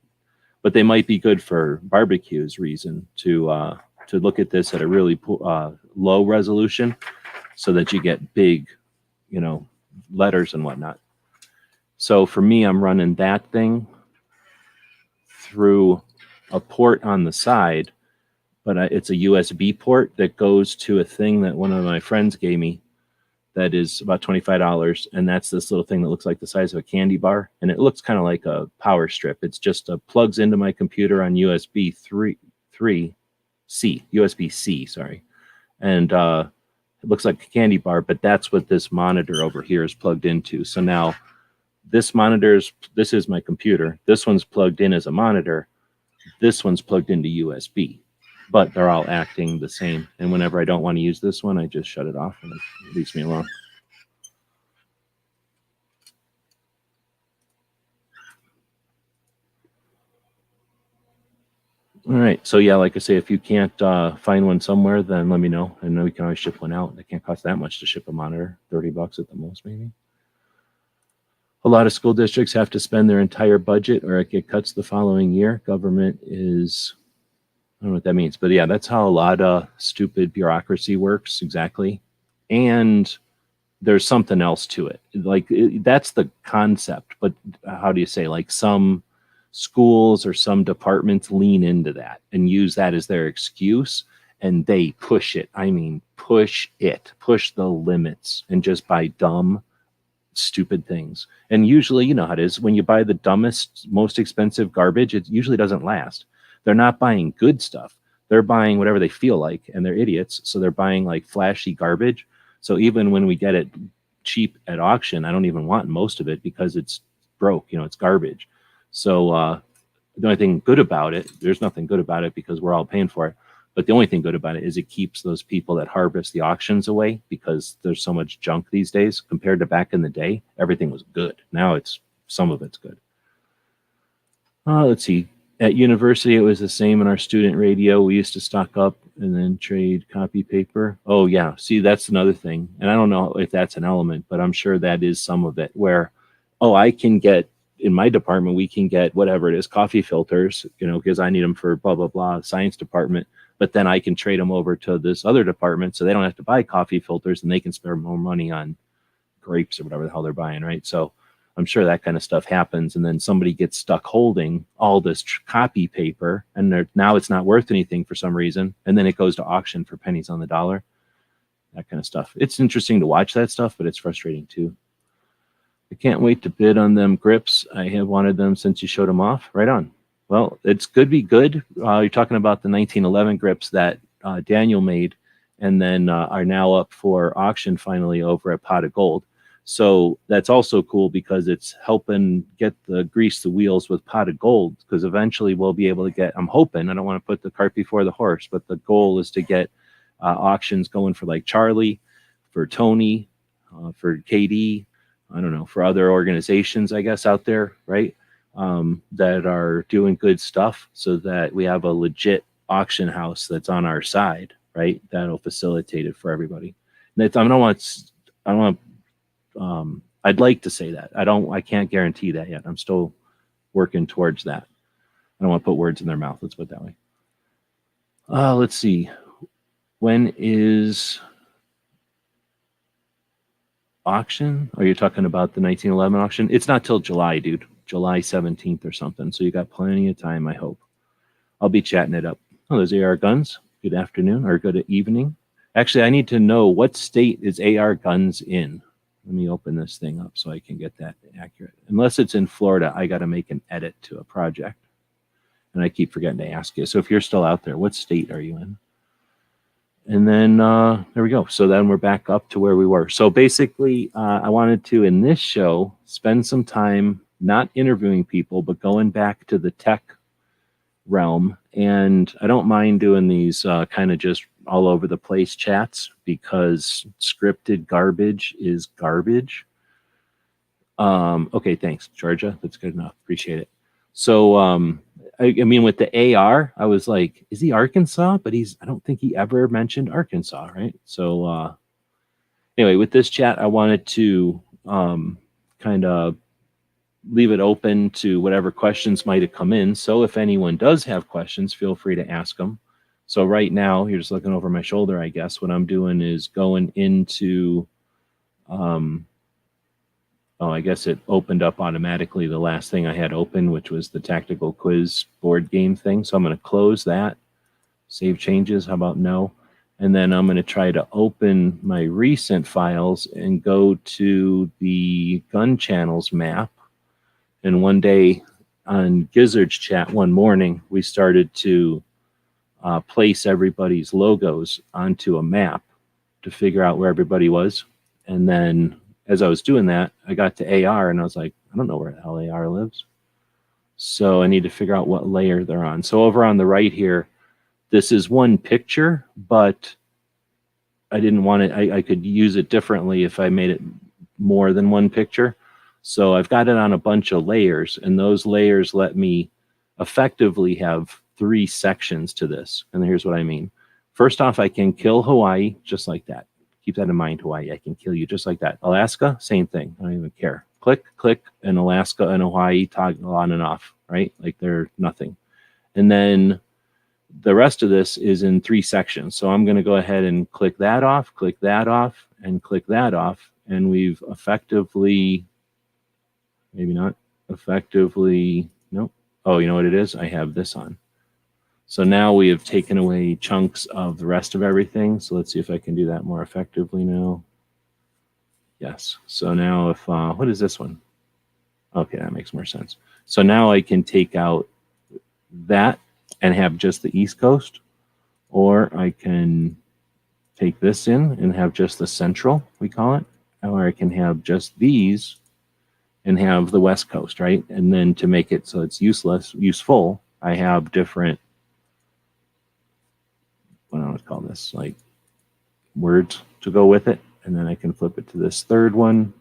but they might be good for barbecues reason to look at this at a really low resolution so that you get big, letters and whatnot. So for me, I'm running that thing through a port on the side, but it's a USB port that goes to a thing that one of my friends gave me that is about $25, and that's this little thing that looks like the size of a candy bar, and it looks kind of like a power strip. It's just plugs into my computer on USB-C, sorry, and it looks like a candy bar, but that's what this monitor over here is plugged into. So now this is my computer. This one's plugged in as a monitor. This one's plugged into USB, but they're all acting the same. And whenever I don't want to use this one, I just shut it off and it leaves me alone. All right. So yeah, like I say, if you can't find one somewhere, then let me know. And we can always ship one out. It can't cost that much to ship a monitor, $30 at the most, maybe. A lot of school districts have to spend their entire budget or it gets cuts the following year. Government is, I don't know what that means, but yeah, that's how a lot of stupid bureaucracy works, exactly. And there's something else to it. That's the concept, but how do you say, like some schools or some departments lean into that and use that as their excuse, and they push it. I mean, push the limits and just buy dumb, stupid things. And usually, you know how it is, when you buy the dumbest, most expensive garbage, it usually doesn't last. They're not buying good stuff. They're buying whatever they feel like, and they're idiots. So they're buying like flashy garbage. So even when we get it cheap at auction, I don't even want most of it because it's broke, it's garbage. So the only thing good about it, there's nothing good about it because we're all paying for it. But the only thing good about it is it keeps those people that harvest the auctions away because there's so much junk these days compared to back in the day. Everything was good. Now some of it's good. Let's see. At university, it was the same in our student radio. We used to stock up and then trade copy paper. Oh, yeah. See, that's another thing. And I don't know if that's an element, but I'm sure that is some of it where, I can get, in my department, we can get whatever it is, coffee filters, because I need them for blah, blah, blah, science department. But then I can trade them over to this other department so they don't have to buy coffee filters and they can spend more money on grapes or whatever the hell they're buying, right? So I'm sure that kind of stuff happens. And then somebody gets stuck holding all this copy paper and now it's not worth anything for some reason. And then it goes to auction for pennies on the dollar, that kind of stuff. It's interesting to watch that stuff, but it's frustrating too. I can't wait to bid on them grips. I have wanted them since you showed them off. Right on. Well, it's could be good. You're talking about the 1911 grips that Daniel made and then are now up for auction finally over at Pot of Gold. So that's also cool because it's helping grease the wheels with Pot of Gold, because eventually we'll be able to get, I'm hoping, I don't want to put the cart before the horse, but the goal is to get auctions going for like Charlie, for Tony, for KD, I don't know, for other organizations, I guess, out there, right? That are doing good stuff so that we have a legit auction house that's on our side, right? That'll facilitate it for everybody. I'd like to say that. I can't guarantee that yet. I'm still working towards that. I don't want to put words in their mouth. Let's put it that way. Let's see. When is auction? Are you talking about the 1911 auction? It's not till July, dude. July 17th or something. So you got plenty of time, I hope. I'll be chatting it up. Oh, there's AR Guns. Good afternoon or good evening. Actually, I need to know what state is AR Guns in. Let me open this thing up so I can get that accurate. Unless it's in Florida, I got to make an edit to a project. And I keep forgetting to ask you. So if you're still out there, what state are you in? And then there we go. So then we're back up to where we were. So basically, I wanted to, in this show, spend some time not interviewing people, but going back to the tech realm. And I don't mind doing these kind of just all over the place chats because scripted garbage is garbage. Okay, thanks, Georgia. That's good enough. Appreciate it. So, I mean, with the AR, I was like, is he Arkansas? But I don't think he ever mentioned Arkansas, right? So, anyway, with this chat, I wanted to kind of leave it open to whatever questions might have come in. So if anyone does have questions, feel free to ask them. So right now, you're just looking over my shoulder, I guess. What I'm doing is going into, I guess it opened up automatically the last thing I had open, which was the tactical quiz board game thing. So I'm going to close that, save changes. How about no? And then I'm going to try to open my recent files and go to the gun channels map. And one day on Gizzard's chat one morning, we started to place everybody's logos onto a map to figure out where everybody was. And then as I was doing that, I got to AR and I was like, I don't know where the hell AR lives. So I need to figure out what layer they're on. So over on the right here, this is one picture, but I didn't want it. I could use it differently if I made it more than one picture. So I've got it on a bunch of layers, and those layers let me effectively have 3 sections to this. And here's what I mean. First off, I can kill Hawaii just like that. Keep that in mind, Hawaii. I can kill you just like that. Alaska, same thing. I don't even care. Click, click, and Alaska and Hawaii toggle on and off, right? Like they're nothing. And then the rest of this is in 3 sections. So I'm going to go ahead and click that off, and click that off. And we've effectively... Maybe not effectively. Nope. Oh, you know what it is? I have this on. So now we have taken away chunks of the rest of everything. So let's see if I can do that more effectively now. Yes. So now if, what is this one? Okay, that makes more sense. So now I can take out that and have just the East Coast, or I can take this in and have just the Central, we call it, or I can have just these and have the West Coast, right? And then to make it so it's useful, I have different, what do I want to call this, like words to go with it. And then I can flip it to this third one.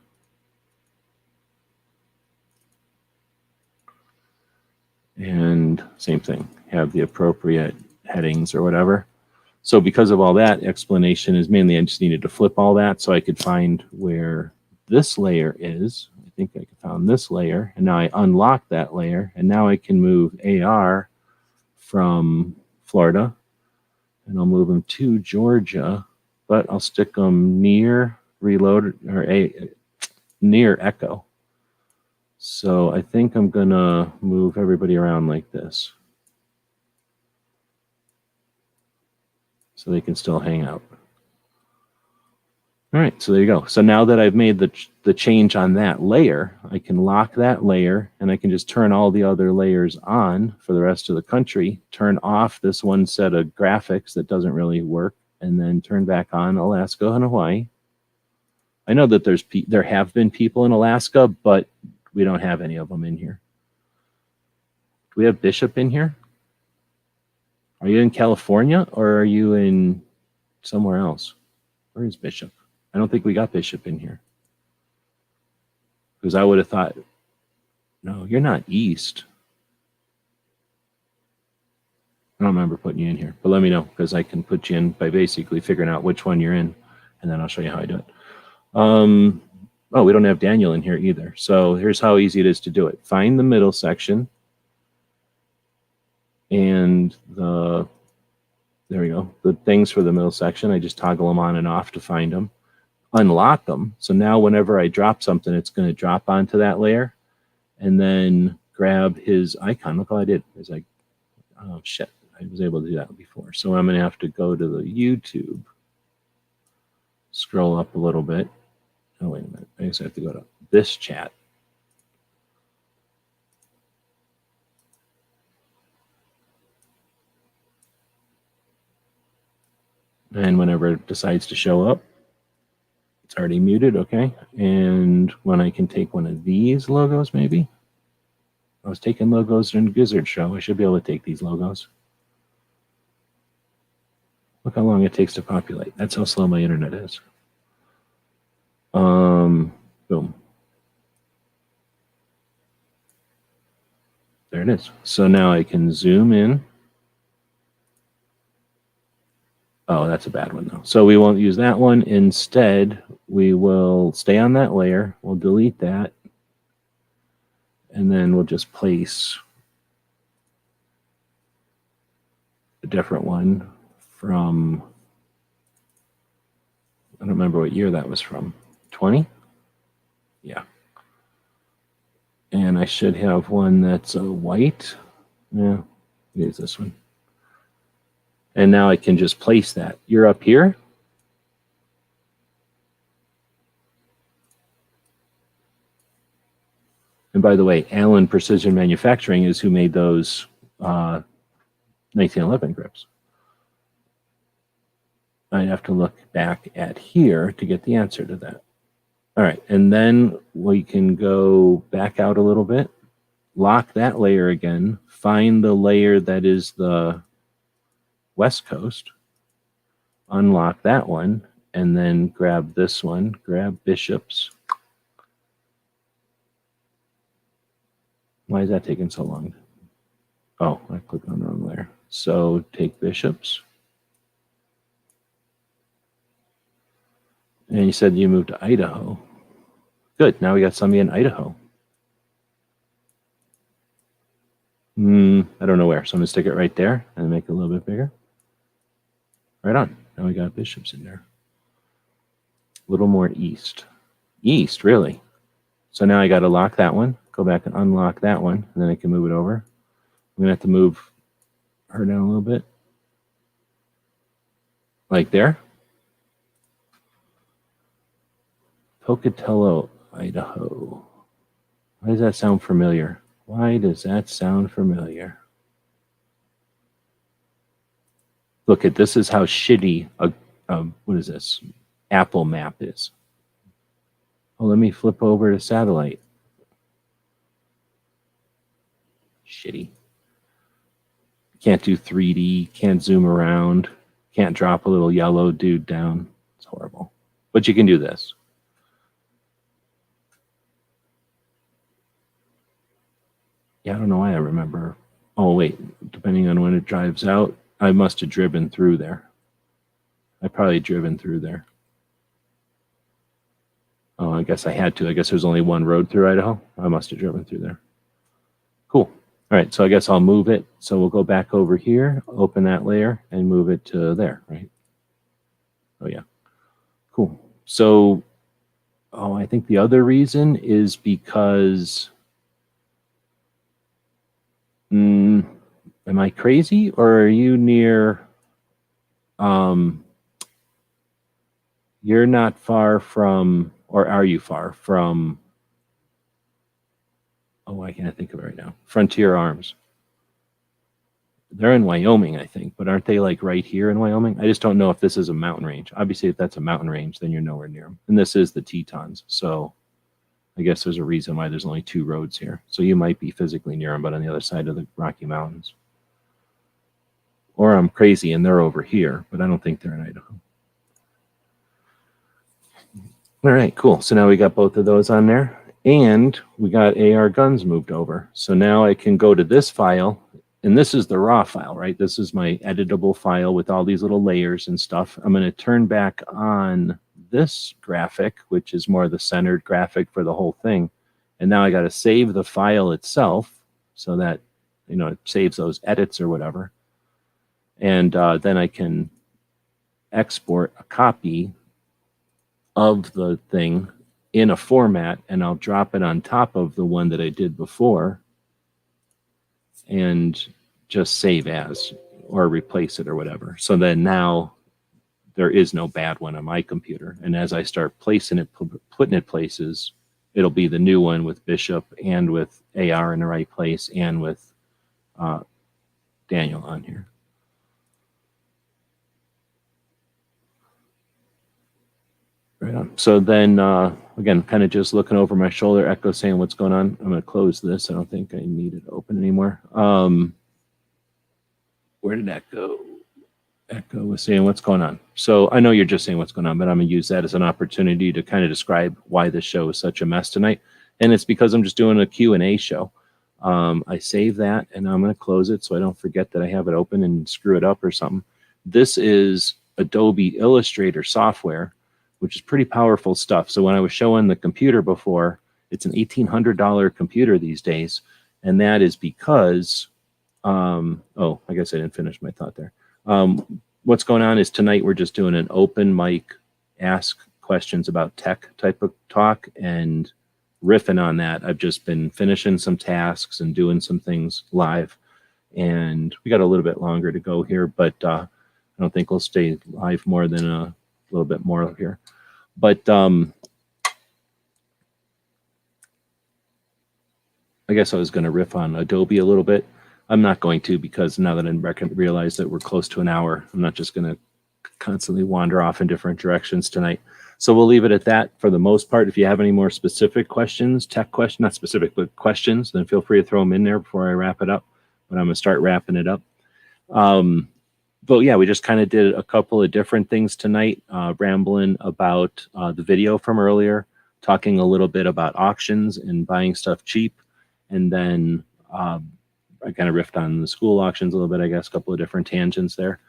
And same thing, have the appropriate headings or whatever. So because of all that, explanation is mainly I just needed to flip all that so I could find where this layer is. I think I found this layer, and now I unlock that layer, and now I can move AR from Florida, and I'll move them to Georgia, but I'll stick them near reload or near Echo. So I think I'm gonna move everybody around like this, so they can still hang out. All right, so there you go. So now that I've made the change on that layer, I can lock that layer, and I can just turn all the other layers on for the rest of the country, turn off this one set of graphics that doesn't really work, and then turn back on Alaska and Hawaii. I know that there have been people in Alaska, but we don't have any of them in here. Do we have Bishop in here? Are you in California, or are you in somewhere else? Where is Bishop? I don't think we got Bishop in here. Because I would have thought, no, you're not East. I don't remember putting you in here, but let me know, because I can put you in by basically figuring out which one you're in, and then I'll show you how I do it. Oh, we don't have Daniel in here either. So here's how easy it is to do it. Find the middle section and the There we go. The things for the middle section, I just toggle them on and off to find them. Unlock them. So now whenever I drop something, it's going to drop onto that layer and then grab his icon. Look all I did. It's like, oh shit, I was able to do that before. So I'm going to have to go to the YouTube, scroll up a little bit. Oh, wait a minute. I guess I have to go to this chat. And whenever it decides to show up, it's already muted, okay. And when I can take one of these logos, maybe. I was taking logos during the Gizzard show. I should be able to take these logos. Look how long it takes to populate. That's how slow my internet is. Boom. There it is. So now I can zoom in. Oh, that's a bad one though. So we won't use that one. Instead, we will stay on that layer. We'll delete that. And then we'll just place a different one from, I don't remember what year that was from. 20? Yeah. And I should have one that's a white. Yeah, it is this one. And now I can just place that. You're up here. And by the way, Allen Precision Manufacturing is who made those 1911 grips. I'd have to look back at here to get the answer to that. All right, and then we can go back out a little bit, lock that layer again, find the layer that is the West Coast, unlock that one, and then grab this one, grab Bishops. Why is that taking so long? Oh, I clicked on the wrong layer. So take Bishops. And you said you moved to Idaho. Good, now we got somebody in Idaho. I don't know where, so I'm gonna stick it right there and make it a little bit bigger. Right on, now we got Bishops in there. A little more east. East, really? So now I gotta lock that one, go back and unlock that one, and then I can move it over. I'm gonna have to move her down a little bit. Like there. Pocatello, Idaho. Why does that sound familiar? Why does that sound familiar? Look at this is how shitty what is this? Apple map is. Oh, let me flip over to satellite. Shitty. Can't do 3D, can't zoom around, can't drop a little yellow dude down. It's horrible. But you can do this. Yeah, I don't know why I remember. Oh, wait, depending on when it drives out, I must have driven through there. I probably driven through there. Oh, I guess I had to. I guess there's only one road through Idaho. I must have driven through there. Cool. All right, so I guess I'll move it. So we'll go back over here, open that layer, and move it to there, right? Oh, yeah. Cool. So, I think the other reason is because... am I crazy, or are you near... you're not far from... Or are you far from... Oh, why can't I think of it right now? Frontier Arms. They're in Wyoming, I think, but aren't they like right here in Wyoming? I just don't know if this is a mountain range. Obviously, if that's a mountain range, then you're nowhere near them. And this is the Tetons, so I guess there's a reason why there's only two roads here. So you might be physically near them, but on the other side of the Rocky Mountains. Or I'm crazy and they're over here, but I don't think they're in Idaho. All right, cool. So now we got both of those on there. And we got AR guns moved over. So now I can go to this file, and this is the raw file, right? This is my editable file with all these little layers and stuff. I'm going to turn back on this graphic, which is more the centered graphic for the whole thing. And now I got to save the file itself so that, it saves those edits or whatever. And then I can export a copy of the thing in a format, and I'll drop it on top of the one that I did before and just save as or replace it or whatever. So then now there is no bad one on my computer. And as I start placing it, putting it places, it'll be the new one with Bishop and with AR in the right place and with Daniel on here. Right on. So then, again, kind of just looking over my shoulder, Echo saying what's going on. I'm going to close this. I don't think I need it open anymore. Where did that go? Echo was saying what's going on. So I know you're just saying what's going on, but I'm going to use that as an opportunity to kind of describe why this show is such a mess tonight. And it's because I'm just doing a Q&A show. I save that, and I'm going to close it so I don't forget that I have it open and screw it up or something. This is Adobe Illustrator software, which is pretty powerful stuff. So when I was showing the computer before, it's an $1,800 computer these days. And that is because, oh, I guess I didn't finish my thought there. What's going on is tonight we're just doing an open mic, ask questions about tech type of talk, and riffing on that. I've just been finishing some tasks and doing some things live. And we got a little bit longer to go here, but I don't think we'll stay live more than a little bit more here. But I guess I was going to riff on Adobe a little bit. I'm not going to, because now that I realize that we're close to an hour, I'm not just going to constantly wander off in different directions tonight. So we'll leave it at that for the most part. If you have any more specific questions, tech questions, not specific, but questions, then feel free to throw them in there before I wrap it up. But I'm going to start wrapping it up. But yeah, we just kind of did a couple of different things tonight, rambling about the video from earlier, talking a little bit about auctions and buying stuff cheap. And then I kind of riffed on the school auctions a little bit, I guess, a couple of different tangents there.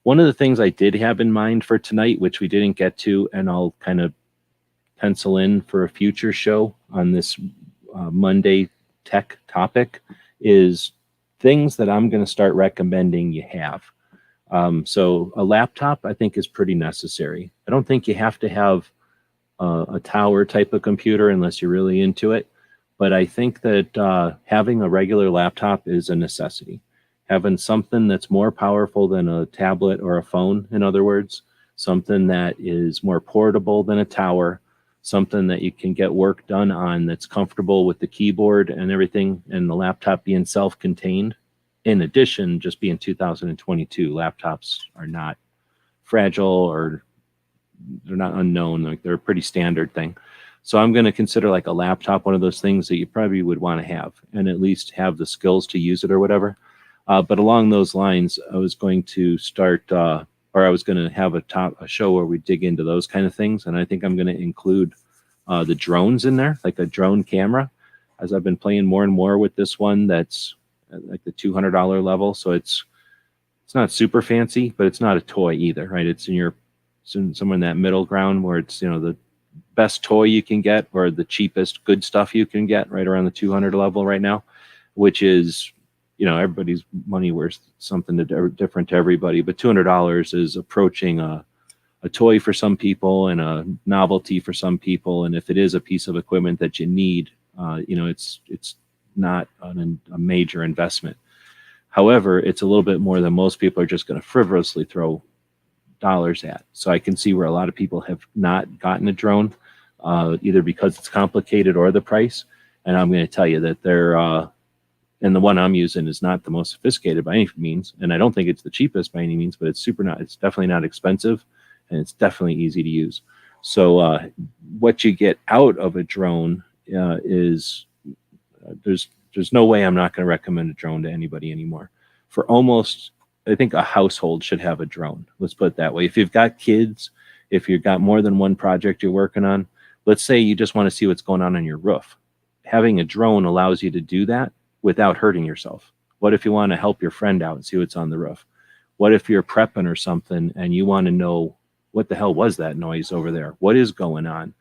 One of the things I did have in mind for tonight, which we didn't get to, and I'll kind of pencil in for a future show on this Monday tech topic, is things that I'm going to start recommending you have. So a laptop, I think, is pretty necessary. I don't think you have to have a tower type of computer unless you're really into it. But I think that having a regular laptop is a necessity. Having something that's more powerful than a tablet or a phone, in other words, something that is more portable than a tower, something that you can get work done on that's comfortable with the keyboard and everything, and the laptop being self-contained. In addition, just being 2022, laptops are not fragile or they're not unknown. Like, they're a pretty standard thing. So I'm going to consider like a laptop one of those things that you probably would want to have and at least have the skills to use it or whatever. But along those lines, I was going to start, or I was going to have a show where we dig into those kind of things. And I think I'm going to include the drones in there, like a drone camera, as I've been playing more and more with this one that's at like the $200 level. So it's not super fancy, but it's not a toy either, right? It's somewhere in that middle ground where it's, the best toy you can get or the cheapest good stuff you can get, right around the 200 level right now, which is, everybody's money worth something different to everybody. But $200 is approaching a toy for some people and a novelty for some people. And if it is a piece of equipment that you need, it's not a major investment. However, it's a little bit more than most people are just going to frivolously throw dollars at. So I can see where a lot of people have not gotten a drone, either because it's complicated or the price. And I'm going to tell you that they're, and the one I'm using is not the most sophisticated by any means. And I don't think it's the cheapest by any means, but it's definitely not expensive, and it's definitely easy to use. So what you get out of a drone is there's no way I'm not going to recommend a drone to anybody anymore. For almost, I think a household should have a drone. Let's put it that way. If you've got kids, if you've got more than one project you're working on, let's say you just want to see what's going on your roof. Having a drone allows you to do that without hurting yourself. What if you want to help your friend out and see what's on the roof? What if you're prepping or something and you want to know what the hell was that noise over there? What is going on?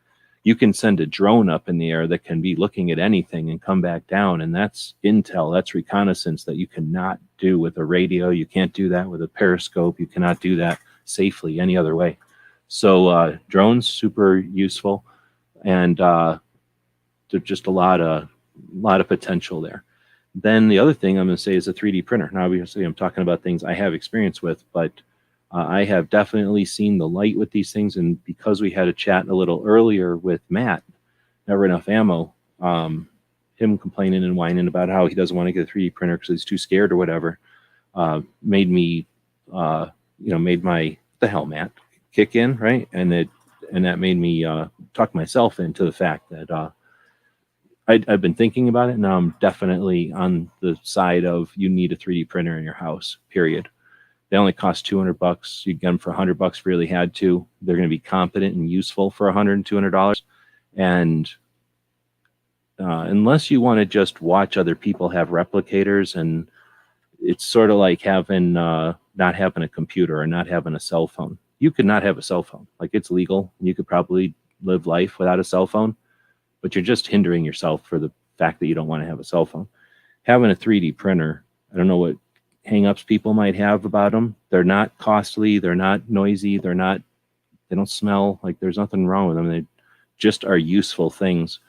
You can send a drone up in the air that can be looking at anything and come back down, and that's intel, that's reconnaissance that you cannot do with a radio. You can't do that with a periscope. You cannot do that safely any other way. So drones, super useful, and there's just a lot of potential there. Then the other thing I'm going to say is a 3D printer. Now, obviously, I'm talking about things I have experience with, but I have definitely seen the light with these things. And because we had a chat a little earlier with Matt, Never Enough Ammo, him complaining and whining about how he doesn't want to get a 3D printer because he's too scared or whatever, made me, made my, the hell, Matt, kick in, right? And that made me talk myself into the fact that I've been thinking about it. Now I'm definitely on the side of you need a 3D printer in your house, period. They only cost $200. You get them for $100 if you really had to. They're going to be competent and useful for $100 and $200. And unless you want to just watch other people have replicators, and it's sort of like having not having a computer or not having a cell phone. You could not have a cell phone. Like, it's legal. You could probably live life without a cell phone, but you're just hindering yourself for the fact that you don't want to have a cell phone. Having a 3D printer, I don't know what hang-ups people might have about them. They're not costly. They're not noisy. They don't smell. Like, there's nothing wrong with them. They just are useful things.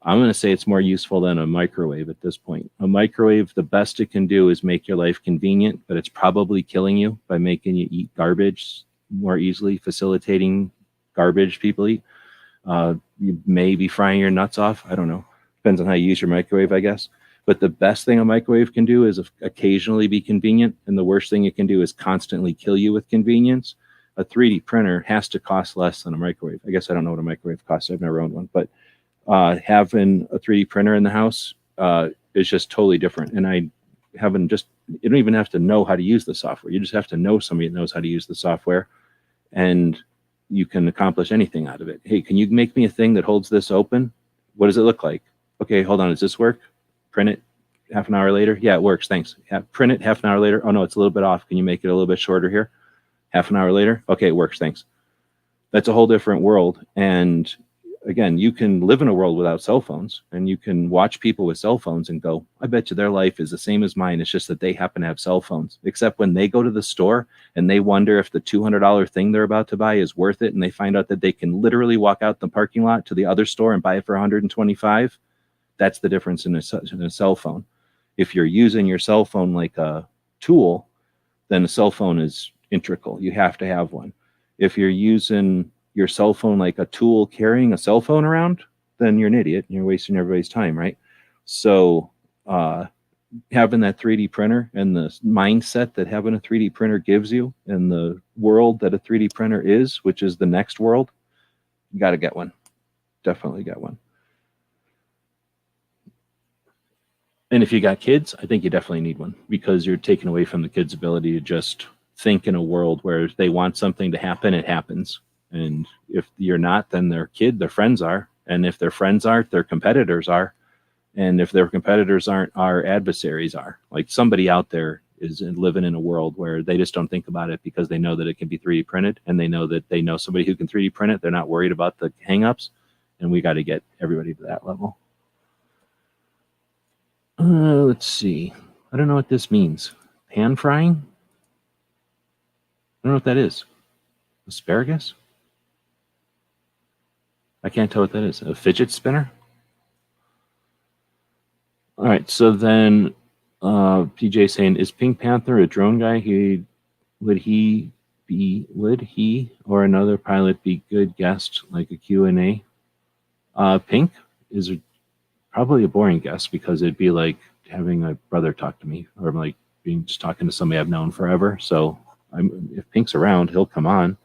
I'm going to say it's more useful than a microwave at this point. A microwave, the best it can do is make your life convenient, but it's probably killing you by making you eat garbage more easily, facilitating garbage people eat. You may be frying your nuts off. I don't know. Depends on how you use your microwave, I guess. But the best thing a microwave can do is occasionally be convenient, and the worst thing it can do is constantly kill you with convenience. A 3D printer has to cost less than a microwave. I guess I don't know what a microwave costs. I've never owned one. But having a 3D printer in the house is just totally different. And you don't even have to know how to use the software. You just have to know somebody that knows how to use the software, and you can accomplish anything out of it. Hey, can you make me a thing that holds this open? What does it look like? Okay, hold on. Does this work? Print it half an hour later. Yeah, it works. Thanks. Print it half an hour later. Oh, no, it's a little bit off. Can you make it a little bit shorter here? Half an hour later. Okay, it works. Thanks. That's a whole different world. And again, you can live in a world without cell phones, and you can watch people with cell phones and go, I bet you their life is the same as mine. It's just that they happen to have cell phones. Except when they go to the store and they wonder if the $200 thing they're about to buy is worth it, and they find out that they can literally walk out the parking lot to the other store and buy it for $125. That's the difference in a cell phone. If you're using your cell phone like a tool, then a cell phone is integral. You have to have one. If you're using your cell phone like a tool carrying a cell phone around, then you're an idiot and you're wasting everybody's time, right? So having that 3D printer and the mindset that having a 3D printer gives you, and the world that a 3D printer is, which is the next world, you got to get one. Definitely get one. And if you got kids, I think you definitely need one, because you're taking away from the kids' ability to just think in a world where if they want something to happen, it happens. And if you're not, then their friends are. And if their friends aren't, their competitors are. And if their competitors aren't, our adversaries are. Like, somebody out there is living in a world where they just don't think about it because they know that it can be 3D printed, and they know somebody who can 3D print it. They're not worried about the hangups, and we got to get everybody to that level. Let's see. I don't know what this means. Pan frying? I don't know what that is. Asparagus? I can't tell what that is. A fidget spinner? All right, so then PJ saying, is Pink Panther a drone guy? Would he or another pilot be good guest, like a Q&A? Pink is probably a boring guest, because it'd be like having a brother talk to me, or like just talking to somebody I've known forever. So if Pink's around, he'll come on.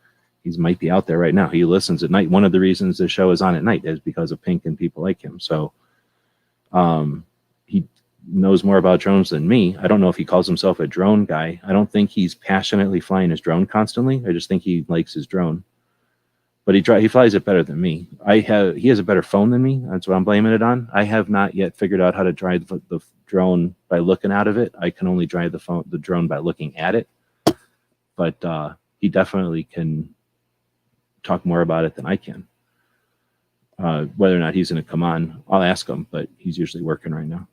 He might be out there right now. He listens at night. One of the reasons the show is on at night is because of Pink and people like him. So he knows more about drones than me. I don't know if he calls himself a drone guy. I don't think he's passionately flying his drone constantly. I just think he likes his drone. But he flies it better than me. He has a better phone than me. That's what I'm blaming it on. I have not yet figured out how to drive the drone by looking out of it. I can only drive the drone by looking at it. But he definitely can talk more about it than I can. Whether or not he's going to come on, I'll ask him, but he's usually working right now.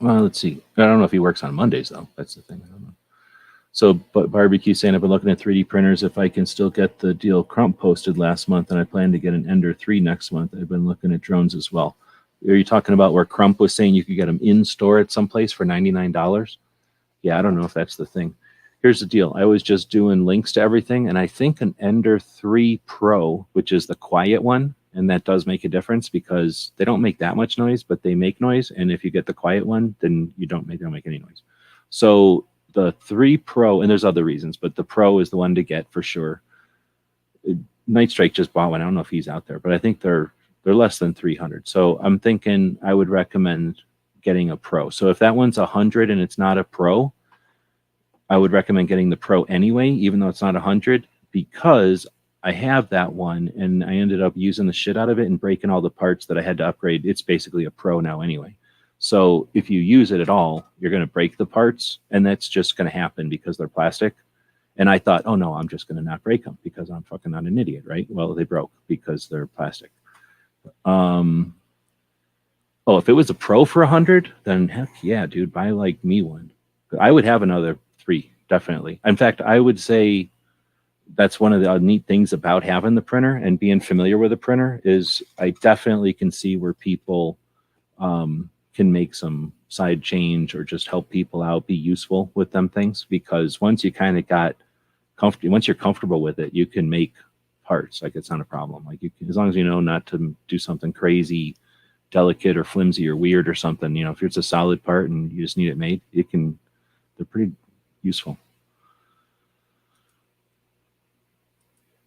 Well, let's see. I don't know if he works on Mondays, though. That's the thing. I don't know. So, but Barbecue saying, I've been looking at 3D printers. If I can still get the deal Crump posted last month, and I plan to get an Ender 3 next month. I've been looking at drones as well. Are you talking about where Crump was saying you could get them in store at some place for $99? Yeah, I don't know if that's the thing. Here's the deal. I was just doing links to everything, and I think an Ender 3 Pro, which is the quiet one, and that does make a difference because they don't make that much noise, but they make noise. And if you get the quiet one, then they don't make any noise. So the 3 Pro, and there's other reasons, but the Pro is the one to get for sure. Night Strike just bought one. I don't know if he's out there, but I think they're less than 300. So I'm thinking I would recommend getting a Pro. So if that one's 100 and it's not a Pro, I would recommend getting the Pro anyway, even though it's not 100, because I have that one and I ended up using the shit out of it and breaking all the parts that I had to upgrade. It's basically a Pro now anyway. So if you use it at all, you're going to break the parts, and that's just going to happen because they're plastic. And I thought, oh no, I'm just going to not break them because I'm fucking not an idiot, right? Well, they broke because they're plastic. Oh, if it was a Pro for 100, then heck yeah, dude, buy like me one. I would have another 3, definitely. In fact, I would say that's one of the neat things about having the printer and being familiar with the printer is I definitely can see where people can make some side change or just help people out, be useful with them things, because once you kind of got comfortable, once you're comfortable with it, you can make parts. Like, it's not a problem. Like, you can, as long as you know not to do something crazy, delicate or flimsy or weird or something, you know, if it's a solid part and you just need it made, they're pretty useful.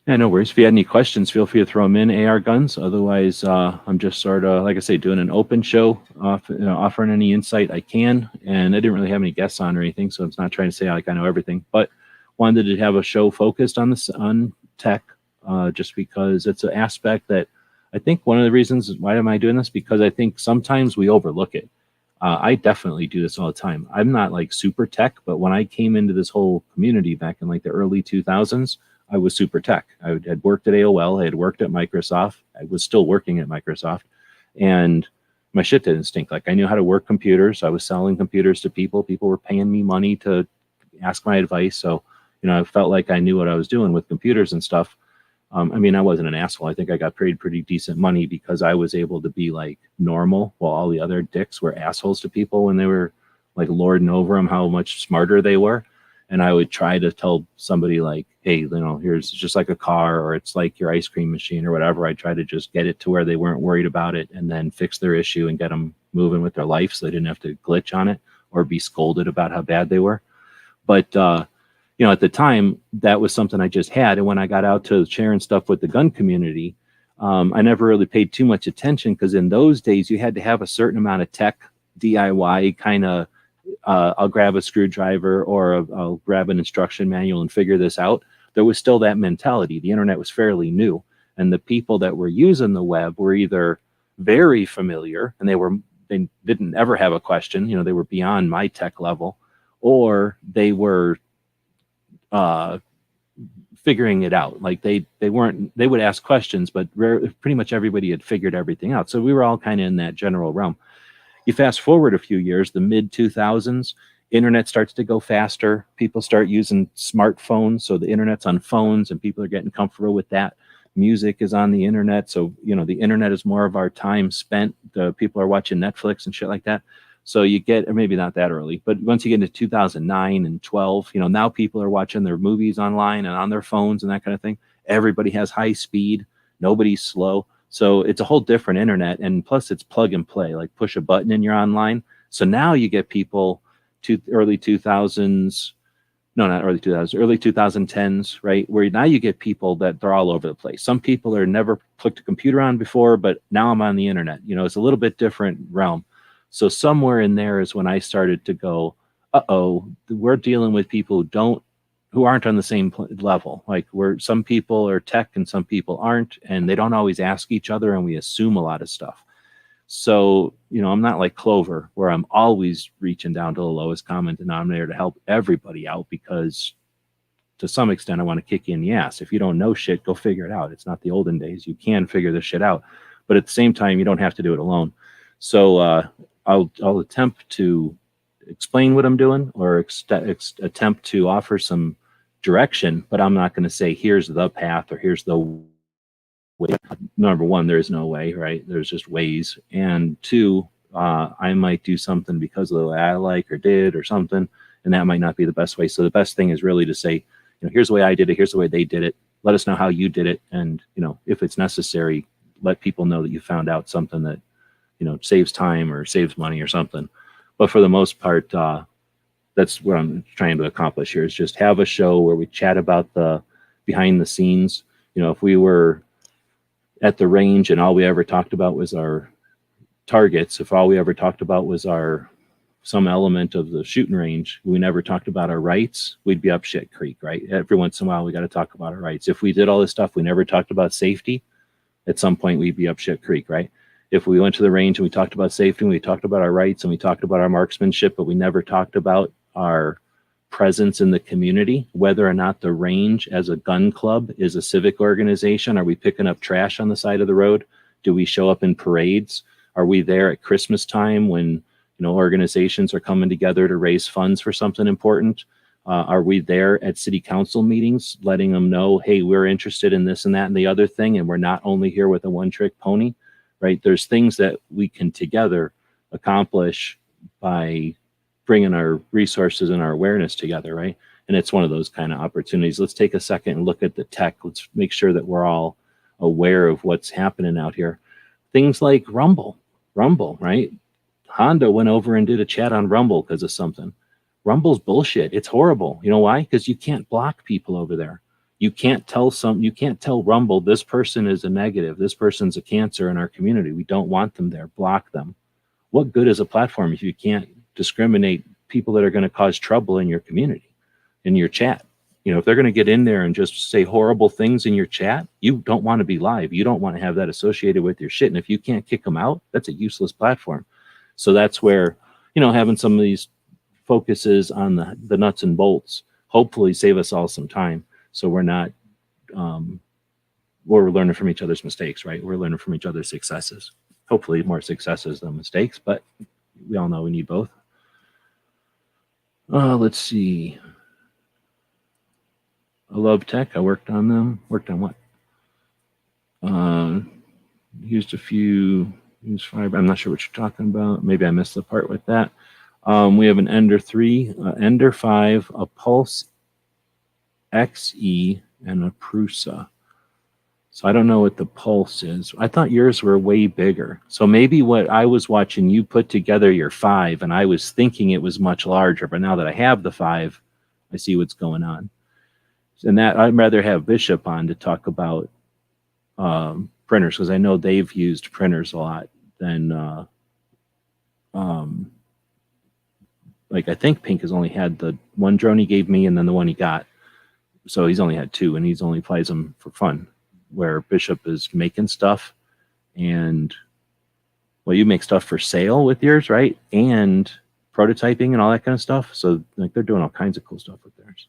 Yeah, no worries. If you had any questions, feel free to throw them in, AR Guns. Otherwise, I'm just sort of, like I say, doing an open show, offering any insight I can. And I didn't really have any guests on or anything, so it's not trying to say like I know everything. But wanted to have a show focused on this, on tech, just because it's an aspect that I think one of the reasons why am I doing this, because I think sometimes we overlook it. I definitely do this all the time. I'm not like super tech, but when I came into this whole community back in like the early 2000s, I was super tech. I had worked at AOL. I had worked at Microsoft. I was still working at Microsoft, and my shit didn't stink. Like, I knew how to work computers. I was selling computers to people. People were paying me money to ask my advice. So, you know, I felt like I knew what I was doing with computers and stuff. I mean, I wasn't an asshole. I think I got paid pretty decent money because I was able to be like normal, while all the other dicks were assholes to people when they were like lording over them how much smarter they were. And I would try to tell somebody like, hey, you know, here's just like a car, or it's like your ice cream machine or whatever. I try to just get it to where they weren't worried about it and then fix their issue and get them moving with their life so they didn't have to glitch on it or be scolded about how bad they were. But, you know, at the time, that was something I just had. And when I got out to sharing stuff with the gun community, I never really paid too much attention, because in those days, you had to have a certain amount of tech, DIY kind of, I'll grab a screwdriver or I'll grab an instruction manual and figure this out. There was still that mentality. The internet was fairly new, and the people that were using the web were either very familiar and they didn't ever have a question, you know, they were beyond my tech level, or they were figuring it out. Like they would ask questions, but pretty much everybody had figured everything out. So we were all kind of in that general realm. You fast forward a few years, the mid 2000s, internet starts to go faster. People start using smartphones. So the internet's on phones and people are getting comfortable with that. Music is on the internet. So, you know, the internet is more of our time spent. People are watching Netflix and shit like that. So you get, or maybe not that early, but once you get into 2009 and 12, you know, now people are watching their movies online and on their phones and that kind of thing. Everybody has high speed. Nobody's slow. So it's a whole different internet, and plus it's plug and play, like push a button and you're online. So now you get people early 2000s, no, not early 2000s, early 2010s, right? Where now you get people that they're all over the place. Some people are never clicked a computer on before, but now I'm on the internet. You know, it's a little bit different realm. So somewhere in there is when I started to go, we're dealing with people who aren't on the same level. Like, some people are tech and some people aren't, and they don't always ask each other, and we assume a lot of stuff. So, you know, I'm not like Clover, where I'm always reaching down to the lowest common denominator to help everybody out, because to some extent, I want to kick you in the ass. If you don't know shit, go figure it out. It's not the olden days. You can figure this shit out. But at the same time, you don't have to do it alone. So I'll attempt to explain what I'm doing, or attempt to offer some direction, but I'm not going to say here's the path or here's the way. Number one, there is no way, right? There's just ways. And two, I might do something because of the way I like or did or something, and that might not be the best way. So the best thing is really to say, here's the way I did it, here's the way they did it. Let us know how you did it, and if it's necessary, let people know that you found out something that saves time or saves money or something. But for the most part, that's what I'm trying to accomplish here, is just have a show where we chat about the behind the scenes. If we were at the range and all we ever talked about was our targets, if all we ever talked about was some element of the shooting range, we never talked about our rights, we'd be up shit creek, right? Every once in a while, we got to talk about our rights. If we did all this stuff, we never talked about safety, at some point we'd be up shit creek, right? If we went to the range and we talked about safety and we talked about our rights and we talked about our marksmanship, but we never talked about our presence in the community, whether or not the range as a gun club is a civic organization. Are we picking up trash on the side of the road? Do we show up in parades? Are we there at Christmas time when organizations are coming together to raise funds for something important? Are we there at city council meetings letting them know, hey, we're interested in this and that and the other thing, and we're not only here with a one-trick pony? Right? There's things that we can together accomplish by bringing our resources and our awareness together, right? And it's one of those kind of opportunities. Let's take a second and look at the tech. Let's make sure that we're all aware of what's happening out here. Things like Rumble, right? Honda went over and did a chat on Rumble because of something. Rumble's bullshit. It's horrible. You know why? Because you can't block people over there. You can't tell Rumble, this person is a negative, this person's a cancer in our community, we don't want them there, block them. What good is a platform if you can't discriminate people that are going to cause trouble in your community, in your chat? If they're going to get in there and just say horrible things in your chat, you don't want to be live. You don't want to have that associated with your shit. And if you can't kick them out, that's a useless platform. So that's where, having some of these focuses on the nuts and bolts hopefully save us all some time. So we're not, we're learning from each other's mistakes, right? We're learning from each other's successes. Hopefully more successes than mistakes, but we all know we need both. Let's see. I love tech. I worked on them. Worked on what? Used fiber. I'm not sure what you're talking about. Maybe I missed the part with that. We have an Ender 3, Ender 5, a Pulse XE, and a Prusa. So I don't know what the Pulse is. I thought yours were way bigger. So maybe what I was watching, you put together your 5, and I was thinking it was much larger. But now that I have the 5, I see what's going on. And that I'd rather have Bishop on to talk about printers, because I know they've used printers a lot than like I think Pink has only had the one drone he gave me and then the one he got. So he's only had 2, and he's only plays them for fun, where Bishop is making stuff. And well, you make stuff for sale with yours, right? And prototyping and all that kind of stuff. So like they're doing all kinds of cool stuff with theirs.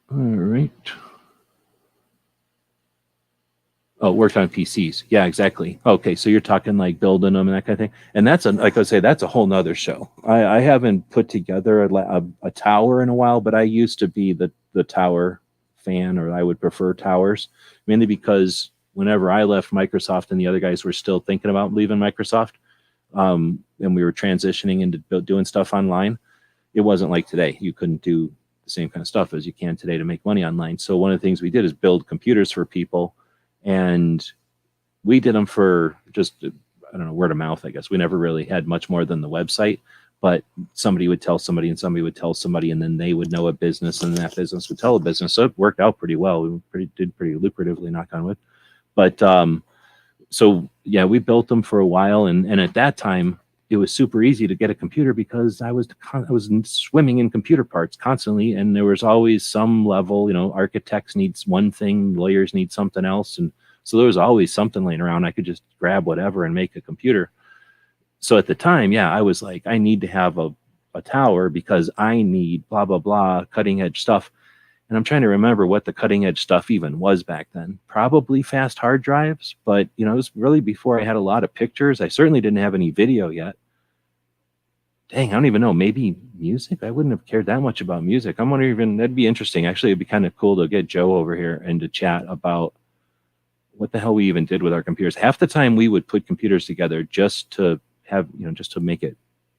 All right. Oh, worked on PCs. Yeah, exactly. Okay, so you're talking like building them and that kind of thing. And that's like I say, that's a whole nother show. I haven't put together a tower in a while, but I used to be the tower fan, or I would prefer towers, mainly because whenever I left Microsoft and the other guys were still thinking about leaving Microsoft, and we were transitioning into doing stuff online, it wasn't like today. You couldn't do the same kind of stuff as you can today to make money online. So one of the things we did is build computers for people. And we did them for just, I don't know, word of mouth, I guess. We never really had much more than the website, but somebody would tell somebody and somebody would tell somebody, and then they would know a business and that business would tell a business. So it worked out pretty well. We did pretty lucratively, knock on wood. But so yeah, we built them for a while. And at that time, it was super easy to get a computer because I was swimming in computer parts constantly, and there was always some level, architects needs one thing, lawyers need something else, and so there was always something laying around. I could just grab whatever and make a computer. So at the time, yeah, I was like, I need to have a tower because I need blah, blah, blah, cutting edge stuff. And I'm trying to remember what the cutting edge stuff even was back then. Probably fast hard drives, but it was really before I had a lot of pictures. I certainly didn't have any video yet. Dang, I don't even know. Maybe music? I wouldn't have cared that much about music. I'm wondering even, that'd be interesting. Actually, it'd be kind of cool to get Joe over here and to chat about what the hell we even did with our computers. Half the time we would put computers together just to have, just to make it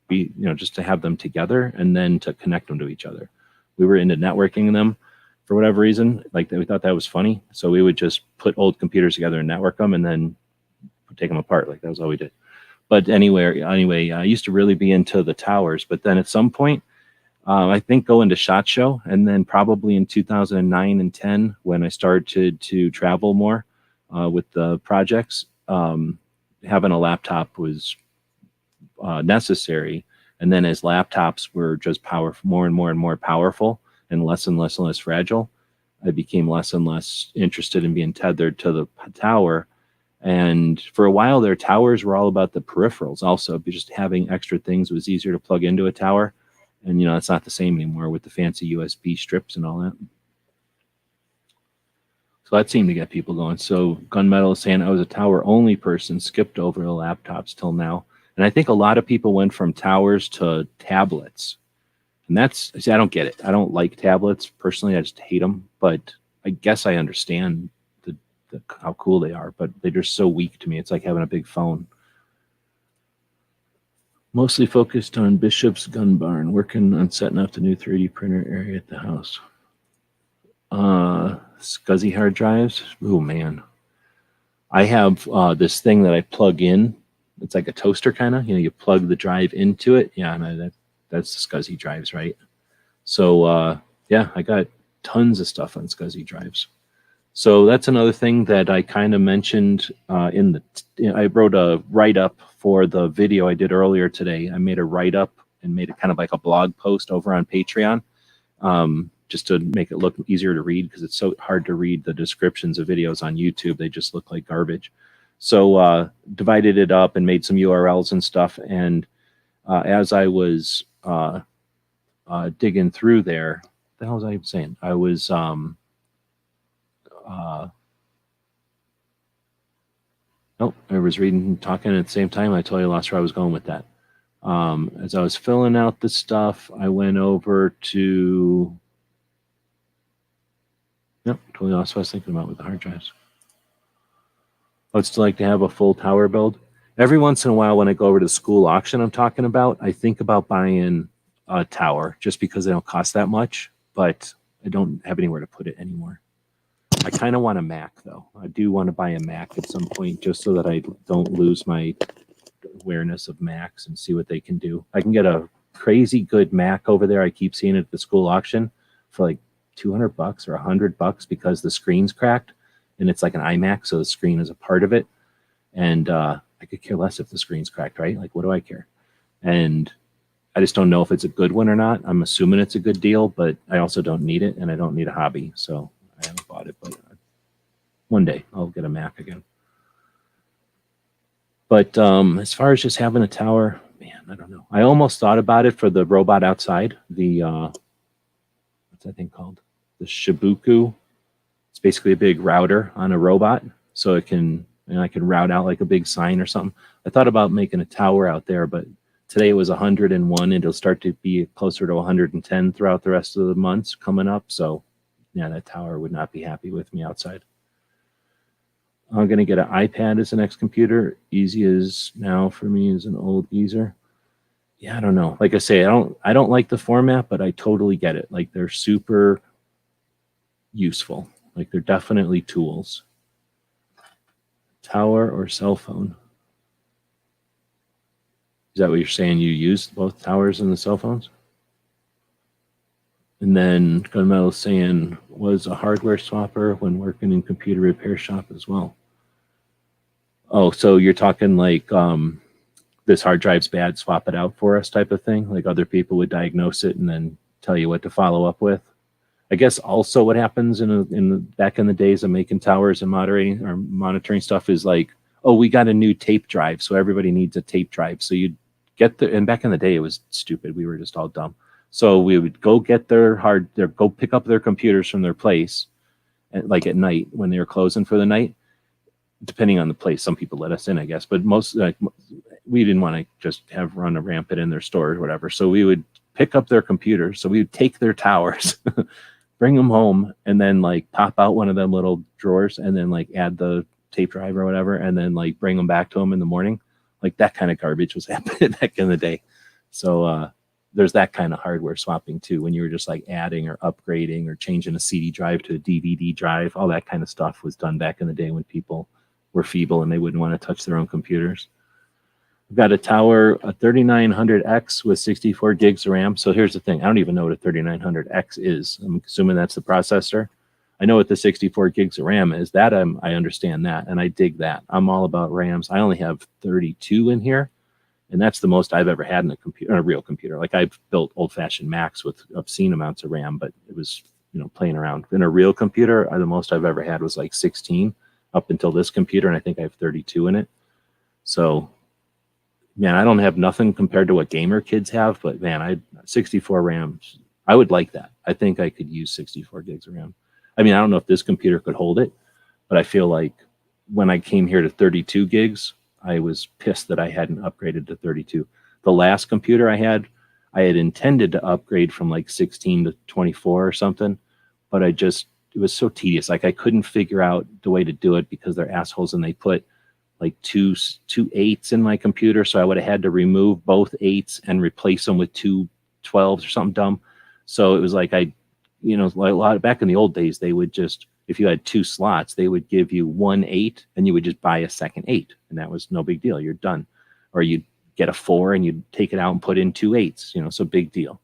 be, just to have them together and then to connect them to each other. We were into networking them for whatever reason. Like we thought that was funny. So we would just put old computers together and network them and then take them apart. Like that was all we did. But anyway, I used to really be into the towers. But then at some point, I think go into SHOT Show, and then probably in 2009 and 10, when I started to travel more with the projects, having a laptop was necessary. And then as laptops were just more and more powerful and less and less fragile, I became less and less interested in being tethered to the tower. And for a while there, towers were all about the peripherals also. Just having extra things was easier to plug into a tower. And, it's not the same anymore with the fancy USB strips and all that. So that seemed to get people going. So Gunmetal is saying I was a tower-only person, skipped over the laptops till now. And I think a lot of people went from towers to tablets. And I don't get it. I don't like tablets. Personally, I just hate them. But I guess I understand how cool they are. But they're just so weak to me. It's like having a big phone. Mostly focused on Bishop's Gun Barn, working on setting up the new 3D printer area at the house. SCSI hard drives. Oh, man. I have this thing that I plug in. It's like a toaster kind of. You plug the drive into it. Yeah, no, that's the SCSI drives, right? So, yeah, I got tons of stuff on SCSI drives. So that's another thing that I kind of mentioned I wrote a write-up for the video I did earlier today. I made a write-up and made it kind of like a blog post over on Patreon, just to make it look easier to read, because it's so hard to read the descriptions of videos on YouTube. They just look like garbage. So divided it up and made some URLs and stuff. And as I was digging through there, what the hell was I saying? I was I was reading and talking at the same time. I totally lost where I was going with that. As I was filling out the stuff, I went over to... Nope, totally lost what I was thinking about with the hard drives. I would still like to have a full tower build. Every once in a while when I go over to the school auction I'm talking about, I think about buying a tower just because they don't cost that much, but I don't have anywhere to put it anymore. I kind of want a Mac, though. I do want to buy a Mac at some point just so that I don't lose my awareness of Macs and see what they can do. I can get a crazy good Mac over there. I keep seeing it at the school auction for like $200 or $100 because the screen's cracked and it's like an iMac, so the screen is a part of it. And I could care less if the screen's cracked, right? Like, what do I care? And I just don't know if it's a good one or not. I'm assuming it's a good deal, but I also don't need it, and I don't need a hobby, so I haven't bought it. But one day I'll get a Mac again. But as far as just having a tower, man, I don't know. I almost thought about it for the robot outside. The what's that thing called? The Shibuku. It's basically a big router on a robot, so it can, I can route out like a big sign or something. I thought about making a tower out there, but today it was 101, and it'll start to be closer to 110 throughout the rest of the months coming up. So, yeah, that tower would not be happy with me outside. I'm going to get an iPad as the next computer. Easy as now for me as an old geezer. Yeah, I don't know. Like I say, I don't like the format, but I totally get it. Like, they're super useful. Like, they're definitely tools. Tower or cell phone? Is that what you're saying? You use both towers and the cell phones? And then Gunmetal saying was a hardware swapper when working in computer repair shop as well. Oh, so you're talking like this hard drive's bad, swap it out for us type of thing? Like other people would diagnose it and then tell you what to follow up with? I guess also what happens back in the days of making towers and monitoring stuff is like, oh, we got a new tape drive, so everybody needs a tape drive. So you'd get the, and back in the day, it was stupid. We were just all dumb. So we would go get go pick up their computers from their place, like at night when they were closing for the night, depending on the place. Some people let us in, I guess, but most, like, we didn't want to just run a rampant in their store or whatever. So we would pick up their computers. So we would take their towers, bring them home, and then like pop out one of them little drawers and then like add the tape drive or whatever, and then like bring them back to them in the morning. Like that kind of garbage was happening back in the day. So there's that kind of hardware swapping too, when you were just like adding or upgrading or changing a CD drive to a DVD drive. All that kind of stuff was done back in the day when people were feeble and they wouldn't want to touch their own computers. We've got a tower, a 3900X with 64 gigs of RAM. So here's the thing. I don't even know what a 3900X is. I'm assuming that's the processor. I know what the 64 gigs of RAM is. That I understand that, and I dig that. I'm all about RAMs. I only have 32 in here, and that's the most I've ever had in a computer, a real computer. Like I've built old-fashioned Macs with obscene amounts of RAM, but it was, you know, playing around. In a real computer, the most I've ever had was like 16 up until this computer, and I think I have 32 in it. So, man, I don't have nothing compared to what gamer kids have, but man, 64 RAMs, I would like that. I think I could use 64 gigs of RAM. I mean, I don't know if this computer could hold it, but I feel like when I came here to 32 gigs, I was pissed that I hadn't upgraded to 32. The last computer I had intended to upgrade from like 16 to 24 or something, but it was so tedious. Like I couldn't figure out the way to do it because they're assholes and they put like two 8s in my computer. So I would have had to remove both 8s and replace them with two 12s or something dumb. So it was like you know, like a lot back in the old days, they would just, if you had 2 slots, they would give you 1 8 and you would just buy a second 8. And that was no big deal. You're done. Or you'd get a 4 and you'd take it out and put in 2 8s, you know, so big deal.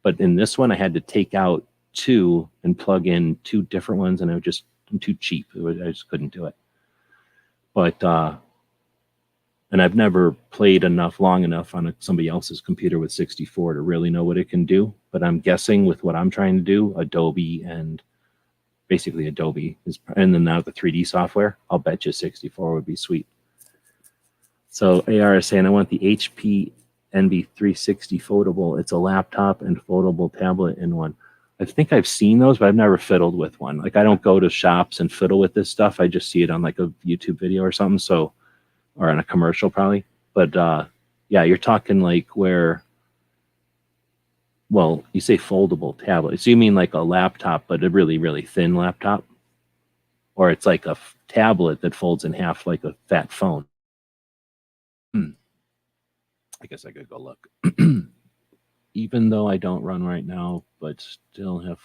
But in this one, I had to take out 2 and plug in 2 different ones, and I'm too cheap. I just couldn't do it. But, and I've never played long enough on somebody else's computer with 64 to really know what it can do. But I'm guessing with what I'm trying to do, Adobe and basically Adobe and then now the 3D software, I'll bet you 64 would be sweet. So AR is saying, I want the HP NV360 foldable. It's a laptop and foldable tablet in one. I think I've seen those, but I've never fiddled with one. Like I don't go to shops and fiddle with this stuff. I just see it on like a YouTube video or something. So, or on a commercial probably. But yeah, you're talking like where, well, you say foldable tablet. So you mean like a laptop, but a really, really thin laptop? Or it's like a tablet that folds in half like a fat phone? I guess I could go look. Even though I don't run right now, but still have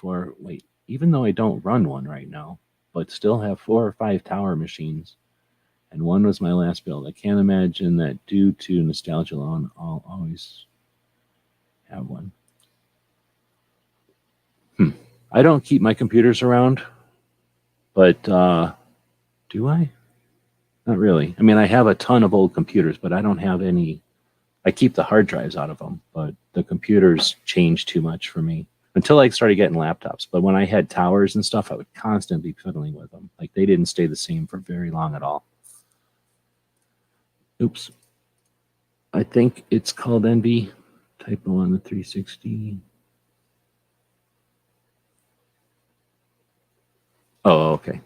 even though I don't run one right now, but still have 4 or 5 tower machines, and one was my last build. I can't imagine that due to nostalgia alone, I'll always have one. I don't keep my computers around, but do I? Not really. I mean, I have a ton of old computers, but I don't have any. I keep the hard drives out of them, but the computers changed too much for me until I started getting laptops. But when I had towers and stuff, I would constantly be fiddling with them. Like they didn't stay the same for very long at all. Oops. I think it's called NV. Typo on the 360. Oh, okay.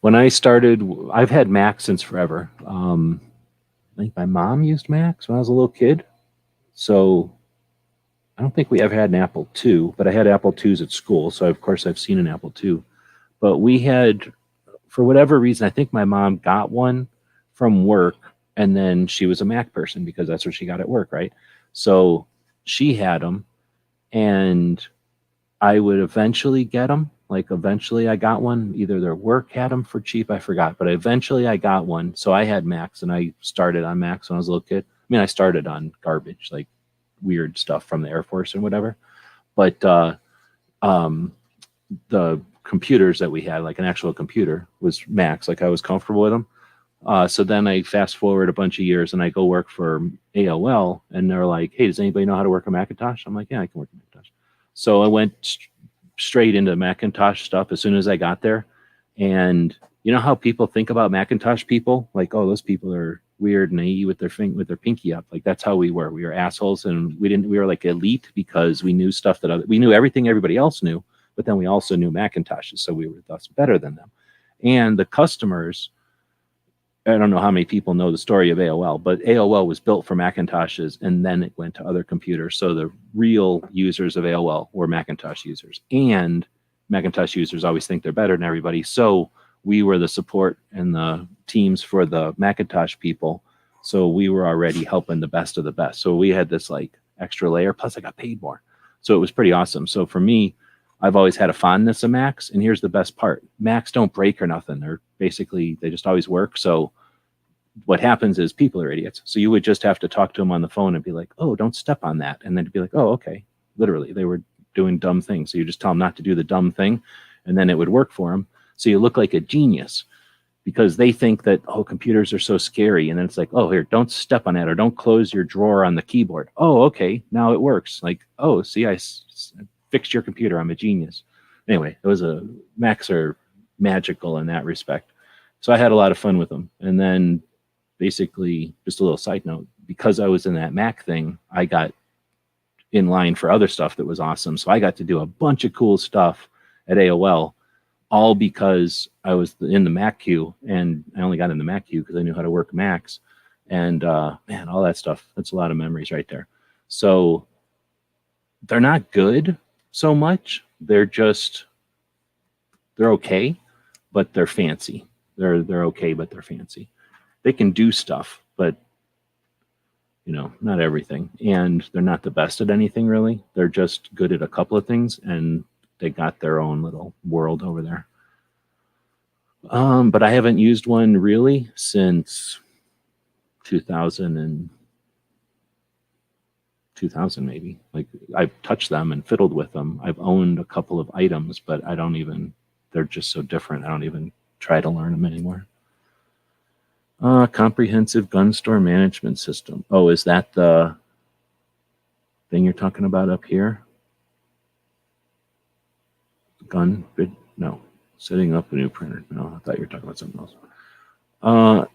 When I started, I've had Macs since forever. I think my mom used Macs when I was a little kid. So I don't think we ever had an Apple II, but I had Apple IIs at school. So of course I've seen an Apple II. But we had, for whatever reason, I think my mom got one from work, and then she was a Mac person because that's what she got at work, right? So she had them, and I would eventually get them. Like eventually I got one. Either their work had them for cheap, I forgot. But eventually I got one. So I had Macs, and I started on Macs when I was a little kid. I mean, I started on garbage, like weird stuff from the Air Force and whatever. But the computers that we had, like an actual computer, was Macs. Like I was comfortable with them. So then I fast forward a bunch of years, and I go work for AOL, and they're like, hey, does anybody know how to work a Macintosh? I'm like, yeah, I can work a Macintosh. So I went straight into Macintosh stuff as soon as I got there. And you know how people think about Macintosh people? Like, oh, those people are weird and naive with their pinky up. Like, that's how we were. We were assholes, and we were like elite because we knew stuff we knew everything everybody else knew, but then we also knew Macintoshes, so we were thus better than them. And the customers, I don't know how many people know the story of AOL, but AOL was built for Macintoshes, and then it went to other computers. So the real users of AOL were Macintosh users, and Macintosh users always think they're better than everybody. So we were the support and the teams for the Macintosh people. So we were already helping the best of the best. So we had this like extra layer, plus I got paid more. So it was pretty awesome. So for me, I've always had a fondness of Macs, and here's the best part. Macs don't break or nothing. They just always work. So what happens is people are idiots. So you would just have to talk to them on the phone and be like, oh, don't step on that. And then to be like, oh, okay. Literally, they were doing dumb things. So you just tell them not to do the dumb thing, and then it would work for them. So you look like a genius because they think that, oh, computers are so scary. And then it's like, oh, here, don't step on that, or don't close your drawer on the keyboard. Oh, okay, now it works. Like, oh, see, I fixed your computer. I'm a genius. Anyway, Macs are magical in that respect. So I had a lot of fun with them. And then basically, just a little side note, because I was in that Mac thing, I got in line for other stuff that was awesome. So I got to do a bunch of cool stuff at AOL, all because I was in the Mac queue, and I only got in the Mac queue because I knew how to work Macs. And man, all that stuff, that's a lot of memories right there. So they're not good so much. They're okay, but they're fancy. They're okay, but they're fancy. They can do stuff, but not everything. And they're not the best at anything, really. They're just good at a couple of things, and they got their own little world over there. But I haven't used one really since 2000 maybe. Like, I've touched them and fiddled with them. I've owned a couple of items, but they're just so different. I don't even try to learn them anymore. Comprehensive gun store management system. Oh, is that the thing you're talking about up here? No. Setting up a new printer. No, I thought you were talking about something else.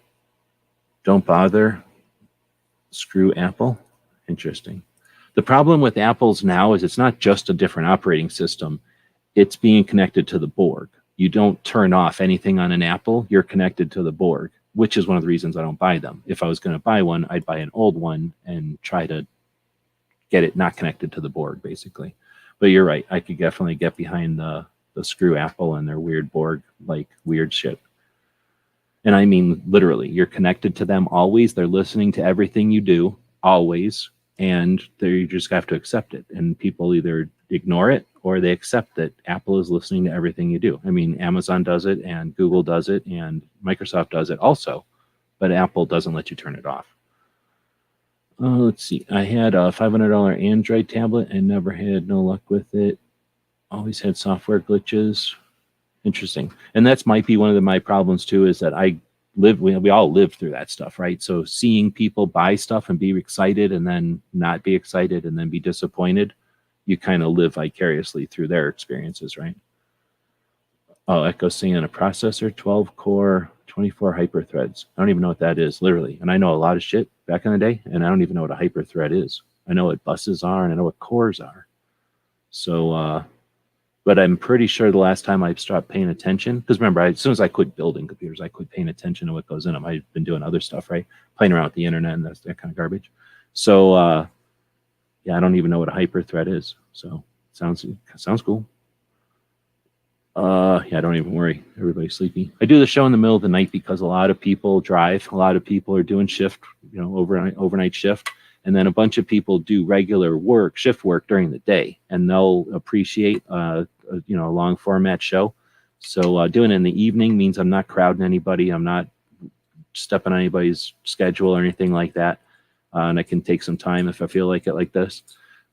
Don't bother. Screw Apple. Interesting. The problem with Apple's now is it's not just a different operating system. It's being connected to the board. You don't turn off anything on an Apple. You're connected to the board, which is one of the reasons I don't buy them. If I was going to buy one, I'd buy an old one and try to get it not connected to the board, basically. But you're right. I could definitely get behind the screw Apple and their weird board, like weird shit. And I mean, literally, you're connected to them always. They're listening to everything you do, always. And you just have to accept it. And people either ignore it or they accept that Apple is listening to everything you do. I mean, Amazon does it, and Google does it, and Microsoft does it also. But Apple doesn't let you turn it off. Let's see. I had a $500 Android tablet and never had no luck with it. Always had software glitches. Interesting. And that's might be one of my problems too, is that we all lived through that stuff, right? So seeing people buy stuff and be excited and then not be excited and then be disappointed, you kind of live vicariously through their experiences, right? Oh, Echo saying on a processor, 12 core, 24 hyperthreads. I don't even know what that is, literally. And I know a lot of shit back in the day, and I don't even know what a hyperthread is. I know what buses are, and I know what cores are. So, but I'm pretty sure the last time I stopped paying attention, because remember, as soon as I quit building computers, I quit paying attention to what goes in them. I've been doing other stuff, right? Playing around with the internet and that kind of garbage. So, yeah, I don't even know what a hyperthread is. So, sounds cool. Yeah, don't even worry. Everybody's sleepy. I do the show in the middle of the night because a lot of people drive. A lot of people are doing shift, overnight shift. And then a bunch of people do regular shift work during the day, and they'll appreciate a long format show. So doing it in the evening means I'm not crowding anybody. I'm not stepping on anybody's schedule or anything like that. And I can take some time if I feel like it like this.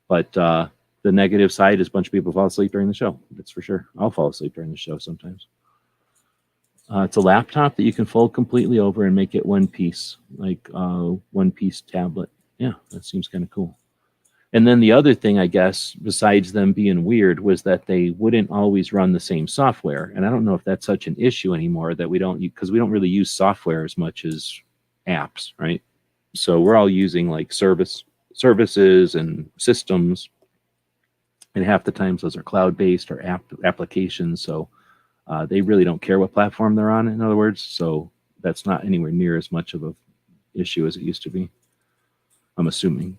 But the negative side is a bunch of people fall asleep during the show. That's for sure. I'll fall asleep during the show sometimes. It's a laptop that you can fold completely over and make it one piece, like one piece tablet. Yeah, that seems kind of cool. And then the other thing, I guess, besides them being weird, was that they wouldn't always run the same software. And I don't know if that's such an issue anymore, that we don't, because we don't really use software as much as apps, right? So we're all using like services and systems, and half the times those are cloud-based or applications. So they really don't care what platform they're on, in other words. So that's not anywhere near as much of a issue as it used to be, I'm assuming.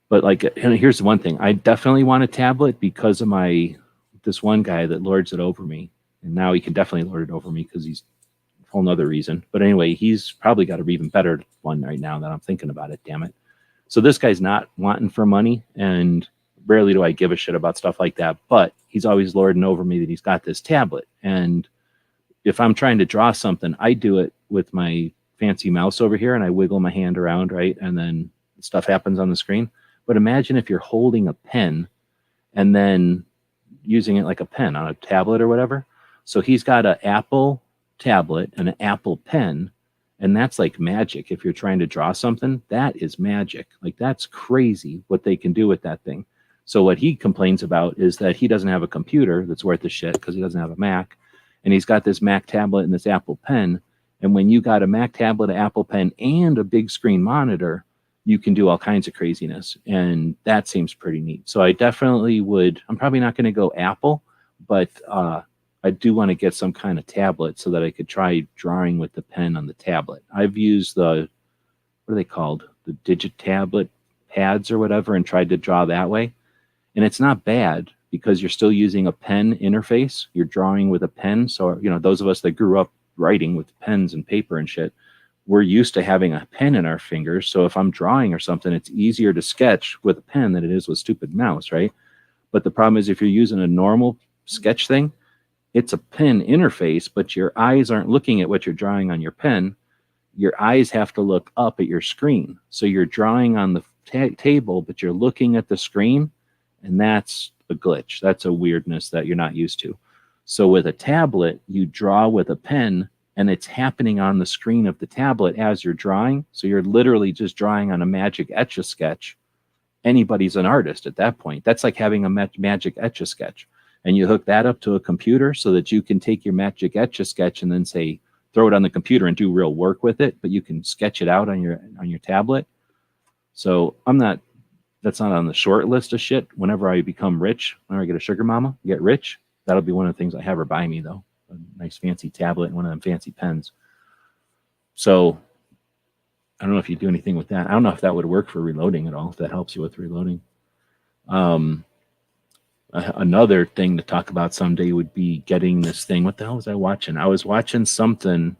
But like, and here's the one thing, I definitely want a tablet because of this one guy that lords it over me. And now he can definitely lord it over me because he's a whole nother reason. But anyway, he's probably got an even better one right now that I'm thinking about it, damn it. So this guy's not wanting for money, and rarely do I give a shit about stuff like that, but he's always lording over me that he's got this tablet. And if I'm trying to draw something, I do it with my fancy mouse over here and I wiggle my hand around, right? And then stuff happens on the screen. But imagine if you're holding a pen and then using it like a pen on a tablet or whatever. So he's got an Apple tablet and an Apple pen, and that's like magic. If you're trying to draw something, that is magic. Like, that's crazy what they can do with that thing. So what he complains about is that he doesn't have a computer that's worth a shit because he doesn't have a Mac, and he's got this Mac tablet and this Apple pen. And when you got a Mac tablet, an Apple pen, and a big screen monitor, you can do all kinds of craziness. And that seems pretty neat. So I definitely would, I'm probably not going to go Apple, but I do want to get some kind of tablet so that I could try drawing with the pen on the tablet. I've used what are they called? The Digit tablet pads or whatever, and tried to draw that way. And it's not bad because you're still using a pen interface. You're drawing with a pen. So, you know, those of us that grew up writing with pens and paper and shit, we're used to having a pen in our fingers. So if I'm drawing or something, it's easier to sketch with a pen than it is with stupid mouse, right? But the problem is if you're using a normal sketch thing, it's a pen interface, but your eyes aren't looking at what you're drawing on your pen. Your eyes have to look up at your screen. So you're drawing on the table, but you're looking at the screen, and that's a glitch. That's a weirdness that you're not used to. So with a tablet, you draw with a pen, and it's happening on the screen of the tablet as you're drawing. So you're literally just drawing on a magic Etch-a-Sketch. Anybody's an artist at that point. That's like having a magic Etch-a-Sketch. And you hook that up to a computer so that you can take your magic Etch-a-Sketch and then say, throw it on the computer and do real work with it, but you can sketch it out on your tablet. So that's not on the short list of shit. Whenever I become rich, whenever I get a sugar mama, get rich, that'll be one of the things I have her buy me, though. A nice fancy tablet and one of them fancy pens. So I don't know if you do anything with that. I don't know if that would work for reloading at all, if that helps you with reloading. Another thing to talk about someday would be getting this thing. What the hell was I watching? I was watching something.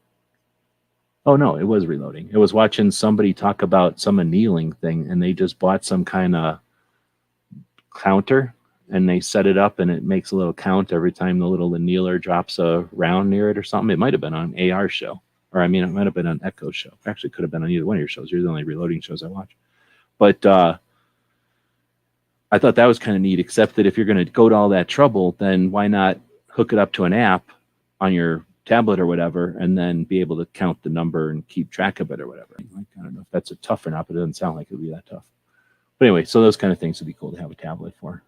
Oh, no, it was reloading. It was watching somebody talk about some annealing thing, and they just bought some kind of counter, and they set it up, and it makes a little count every time the little annealer drops a round near it or something. It might have been on an AR show, or I mean, it might have been on Echo show. Actually, could have been on either one of your shows. You're the only reloading shows I watch. But I thought that was kind of neat, except that if you're going to go to all that trouble, then why not hook it up to an app on your tablet or whatever, and then be able to count the number and keep track of it or whatever. Like, I don't know if that's a tough or not, but it doesn't sound like it would be that tough. But anyway, so those kind of things would be cool to have a tablet for.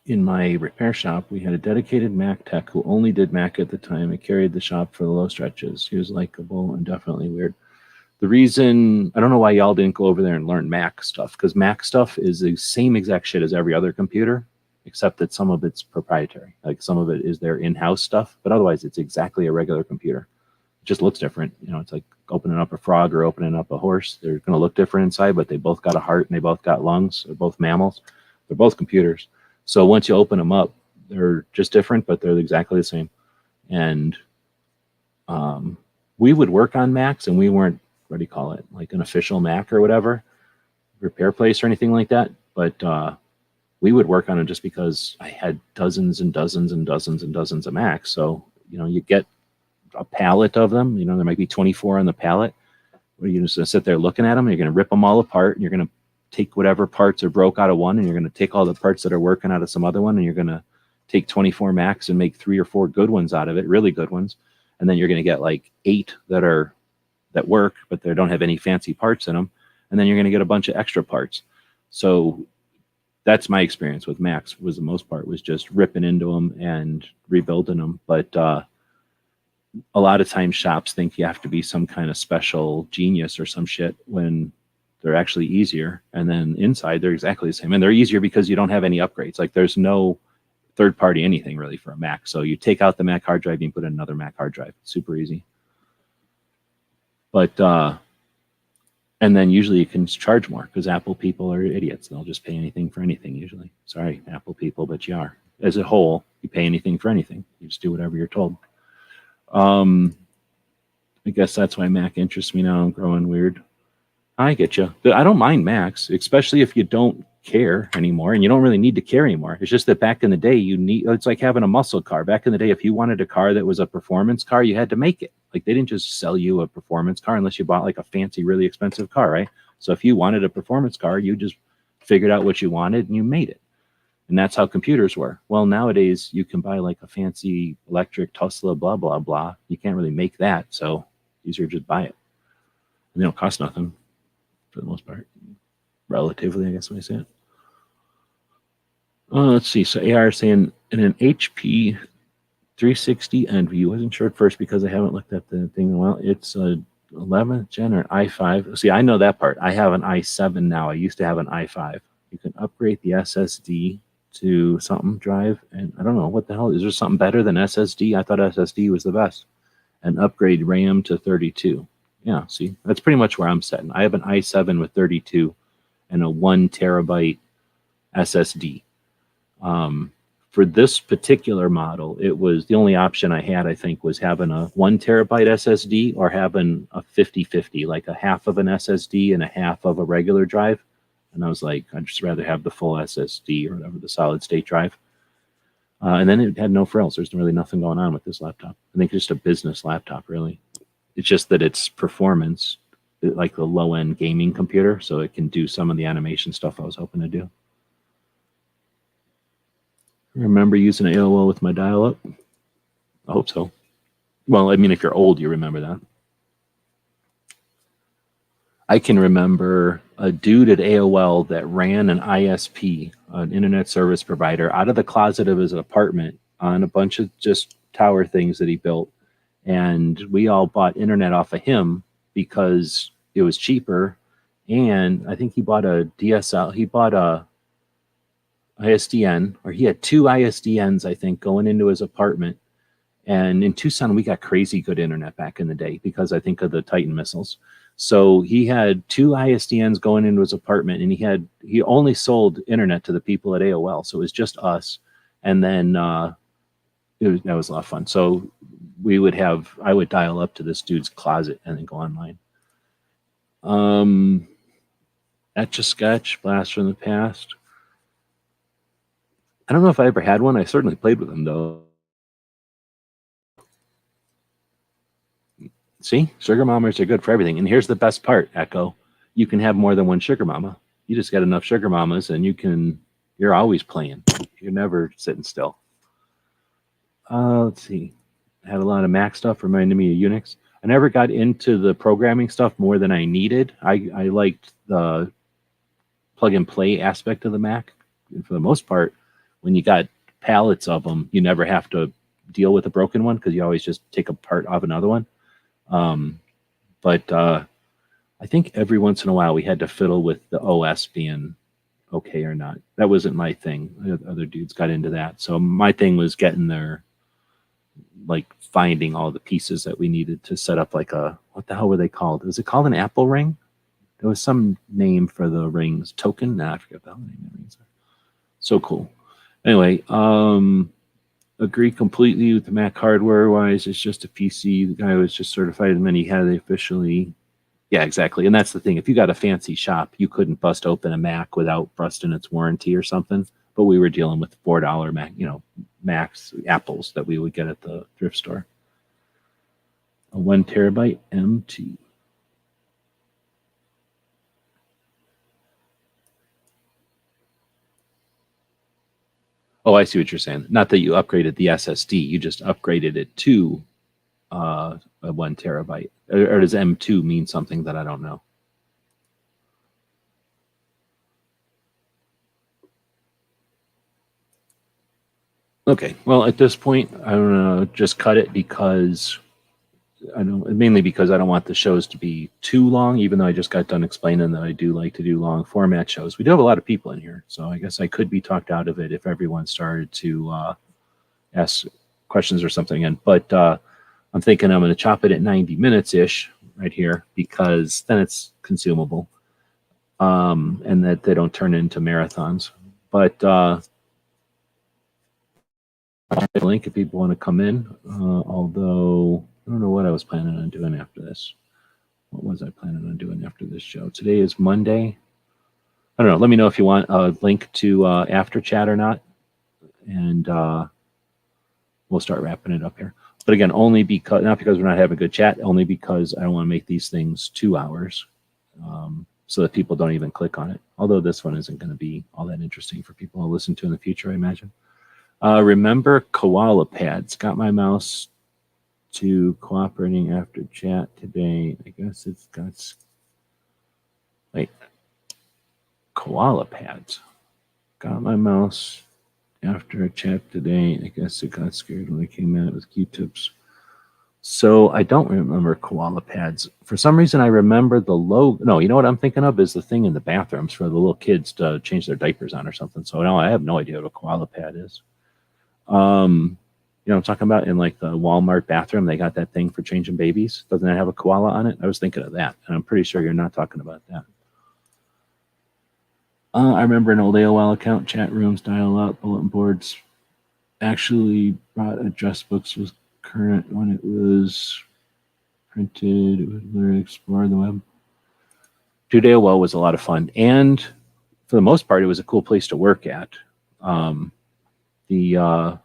In my repair shop, we had a dedicated Mac tech who only did Mac at the time and carried the shop for the low stretches. He was likable and definitely weird. The reason, I don't know why y'all didn't go over there and learn Mac stuff, because Mac stuff is the same exact shit as every other computer, except that some of it's proprietary. Like some of it is their in-house stuff, but otherwise it's exactly a regular computer. It just looks different. You know, it's like opening up a frog or opening up a horse. They're going to look different inside, but they both got a heart and they both got lungs. They're both mammals. They're both computers. So once you open them up, they're just different, but they're exactly the same. And we would work on Macs, and we weren't, what do you call it, like an official Mac or whatever, repair place or anything like that. But we would work on it just because I had dozens and dozens and dozens and dozens of Macs. So, you know, you get a pallet of them. You know, there might be 24 on the pallet. Where you're just going to sit there looking at them, and you're going to rip them all apart, and you're going to take whatever parts are broke out of one, and you're going to take all the parts that are working out of some other one, and you're going to take 24 Macs and make 3 or 4 good ones out of it, really good ones. And then you're going to get like 8 that work, but they don't have any fancy parts in them. and then you're going to get a bunch of extra parts. So that's my experience with Macs. Was the most part was just ripping into them and rebuilding them. But a lot of times shops think you have to be some kind of special genius or some shit when they're actually easier. And then inside they're exactly the same. And they're easier because you don't have any upgrades. Like there's no third party anything really for a Mac. So you take out the Mac hard drive, you put in another Mac hard drive. Super easy. But and then usually you can charge more because Apple people are idiots. They'll just pay anything for anything usually. Sorry, Apple people, but you are. As a whole, you pay anything for anything. You just do whatever you're told. I guess that's why Mac interests me now. I'm growing weird. I get you. I don't mind Macs, especially if you don't care anymore, and you don't really need to care anymore. It's just that back in the day, it's like having a muscle car. Back in the day, if you wanted a car that was a performance car, you had to make it. Like they didn't just sell you a performance car unless you bought like a fancy, really expensive car, right? So if you wanted a performance car, you just figured out what you wanted and you made it. And that's how computers were. Well, nowadays you can buy like a fancy electric Tesla, blah, blah, blah. You can't really make that. So easier to just buy it. And they don't cost nothing for the most part. Relatively, I guess when I say it. Let's see. So AR is saying in an HP 360 Envy, wasn't sure at first because I haven't looked at the thing in a while. It's a 11th gen or an i5. See, I know that part. I have an i7 now. I used to have an i5. You can upgrade the SSD to something drive, and I don't know what the hell is there something better than SSD? I thought SSD was the best. And upgrade RAM to 32. Yeah, see, that's pretty much where I'm setting. I have an i7 with 32 and a 1 terabyte SSD. For this particular model, it was the only option I had, I think, was having a 1 terabyte SSD or having a 50-50, like a half of an SSD and a half of a regular drive. And I was like, I'd just rather have the full SSD or whatever, the solid state drive. And then it had no frills. There's really nothing going on with this laptop. I think it's just a business laptop, really. It's just that it's performance, like the low-end gaming computer, so it can do some of the animation stuff I was hoping to do. Remember using AOL with my dial-up? I hope so. Well, I mean, if you're old, you remember that. I can remember a dude at AOL that ran an ISP, an internet service provider, out of the closet of his apartment on a bunch of just tower things that he built. And we all bought internet off of him because it was cheaper. And I think he bought a DSL. He bought a ISDN, or he had 2 ISDNs, I think, going into his apartment. And in Tucson, we got crazy good internet back in the day because I think of the Titan missiles. So he had 2 ISDNs going into his apartment, and he only sold internet to the people at AOL. So it was just us. And then that was a lot of fun. So I would dial up to this dude's closet and then go online. Etch-a-Sketch, Blast from the Past. I don't know if I ever had one. I certainly played with them, though. See, sugar mamas are good for everything. And here's the best part, Echo. You can have more than one sugar mama. You just got enough sugar mamas, and you're always playing. You're never sitting still. Let's see. I had a lot of Mac stuff, reminded me of Unix. I never got into the programming stuff more than I needed. I liked the plug-and-play aspect of the Mac. And for the most part, when you got pallets of them, you never have to deal with a broken one because you always just take a part off another one. But I think every once in a while we had to fiddle with the OS being okay or not. That wasn't my thing. Other dudes got into that. So my thing was getting there, like finding all the pieces that we needed to set up like what the hell were they called? Was it called an Apple ring? There was some name for the rings. Token? Nah, I forget the name of the rings. So cool. Anyway, agree completely with the Mac hardware-wise. It's just a PC. The guy was just certified, and then he had it officially. Yeah, exactly. And that's the thing. If you got a fancy shop, you couldn't bust open a Mac without busting its warranty or something. But we were dealing with $4 Mac, Macs, Apples that we would get at the thrift store. A 1 terabyte M2. Oh, I see what you're saying. Not that you upgraded the SSD, you just upgraded it to a 1 terabyte. Or does M2 mean something that I don't know? Okay. Well, at this point, I'm gonna just cut it because mainly because I don't want the shows to be too long. Even though I just got done explaining that I do like to do long format shows. We do have a lot of people in here, so I guess I could be talked out of it if everyone started to ask questions or something. But I'm thinking I'm going to chop it at 90 minutes ish right here because then it's consumable, and that they don't turn into marathons. But link if people want to come in. Although I don't know what I was planning on doing after this. What was I planning on doing after this show? Today is Monday. I don't know. Let me know if you want a link to after chat or not, and we'll start wrapping it up here. But again, only because not because we're not having a good chat, only because I don't want to make these things 2 hours, so that people don't even click on it. Although this one isn't going to be all that interesting for people to listen to in the future, I imagine. Remember koala pads. Got my mouse to cooperating after chat today. I guess it's got like koala pads. Got my mouse after a chat today. I guess it got scared when I came at it with Q-tips. So I don't remember koala pads. For some reason, I remember the logo. No, you know what I'm thinking of is the thing in the bathrooms for the little kids to change their diapers on or something. So no, I have no idea what a koala pad is. You know what I'm talking about? In like the Walmart bathroom, they got that thing for changing babies. Doesn't it have a koala on it? I was thinking of that, and I'm pretty sure you're not talking about that. I remember an old AOL account, chat rooms, dial-up, bulletin boards. Actually brought address books was current when it was printed. It would literally explore the web. Dude, AOL was a lot of fun, and for the most part, it was a cool place to work at. The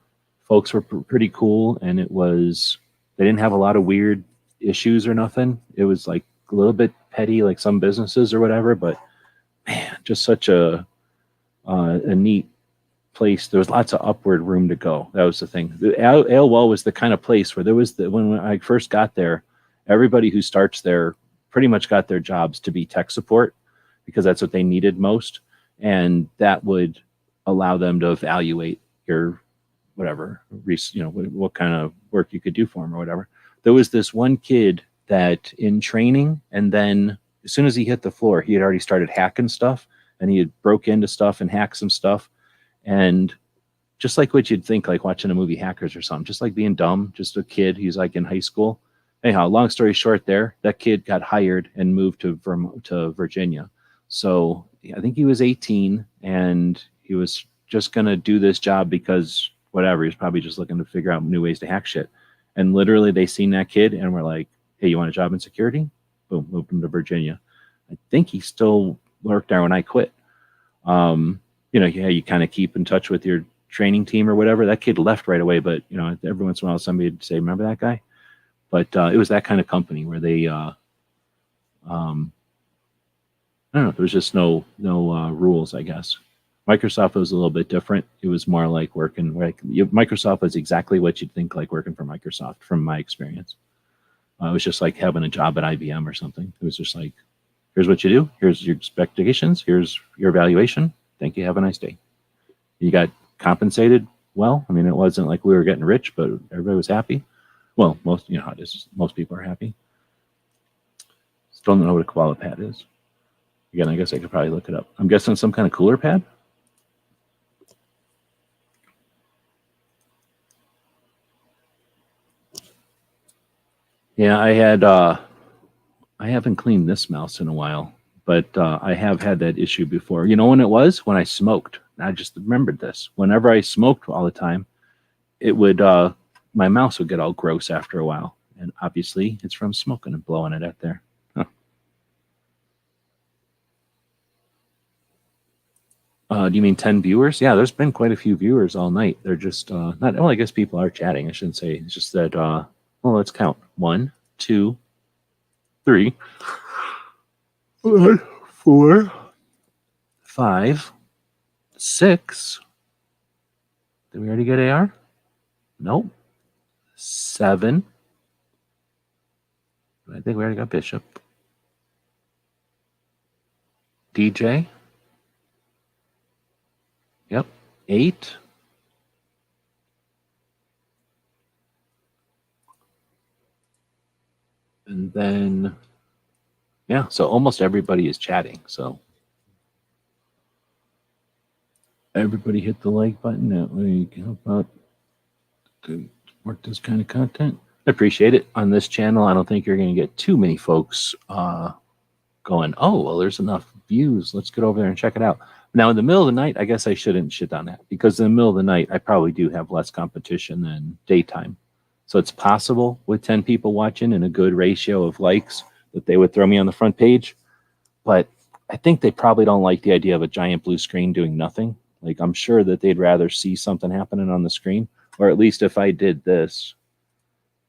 folks were pretty cool, and they didn't have a lot of weird issues or nothing. It was like a little bit petty, like some businesses or whatever, but man, just such a neat place. There was lots of upward room to go. That was the thing. The AOL was the kind of place where when I first got there, everybody who starts there pretty much got their jobs to be tech support because that's what they needed most, and that would allow them to evaluate your whatever, what kind of work you could do for them or whatever. There was this one kid that in training, and then as soon as he hit the floor, he had already started hacking stuff, and he had broke into stuff and hacked some stuff. And just like what you'd think, like watching a movie Hackers or something, just like being dumb, just a kid. He's like in high school. Anyhow, long story short, that kid got hired and moved to Virginia. So I think he was 18, and he was just gonna do this job because whatever. He's probably just looking to figure out new ways to hack shit. And literally, they seen that kid and were like, "Hey, you want a job in security?" Boom, moved him to Virginia. I think he still worked there when I quit. You kind of keep in touch with your training team or whatever. That kid left right away, but every once in a while somebody would say, "Remember that guy?" But it was that kind of company where they, I don't know, there was just no rules, I guess. Microsoft was a little bit different. It was more like working Microsoft was exactly what you'd think like working for Microsoft from my experience. It was just like having a job at IBM or something. It was just like, here's what you do. Here's your expectations. Here's your evaluation. Thank you. Have a nice day. You got compensated well. I mean, it wasn't like we were getting rich, but everybody was happy. Well, most, how it is. Most people are happy. Still don't know what a koala pad is. Again, I guess I could probably look it up. I'm guessing some kind of cooler pad. Yeah, I haven't cleaned this mouse in a while, but I have had that issue before. You know when it was? When I smoked. I just remembered this. Whenever I smoked all the time, it would my mouse would get all gross after a while, and obviously it's from smoking and blowing it out there. Huh. Do you mean 10 viewers? Yeah, there's been quite a few viewers all night. They're just not. Well, I guess people are chatting. I shouldn't say. It's just that. Well, let's count. 1, 2, 3, 4, 5, 6. Did we already get AR? Nope. 7. I think we already got Bishop. DJ. Yep. 8. And then, yeah, so almost everybody is chatting. So everybody hit the like button. That way, help out to work this kind of content. I appreciate it. On this channel, I don't think you're going to get too many folks going, oh, well, there's enough views. Let's get over there and check it out. Now, in the middle of the night, I guess I shouldn't shit on that, because in the middle of the night, I probably do have less competition than daytime. So it's possible with 10 people watching and a good ratio of likes that they would throw me on the front page. But I think they probably don't like the idea of a giant blue screen doing nothing. Like, I'm sure that they'd rather see something happening on the screen, or at least if I did this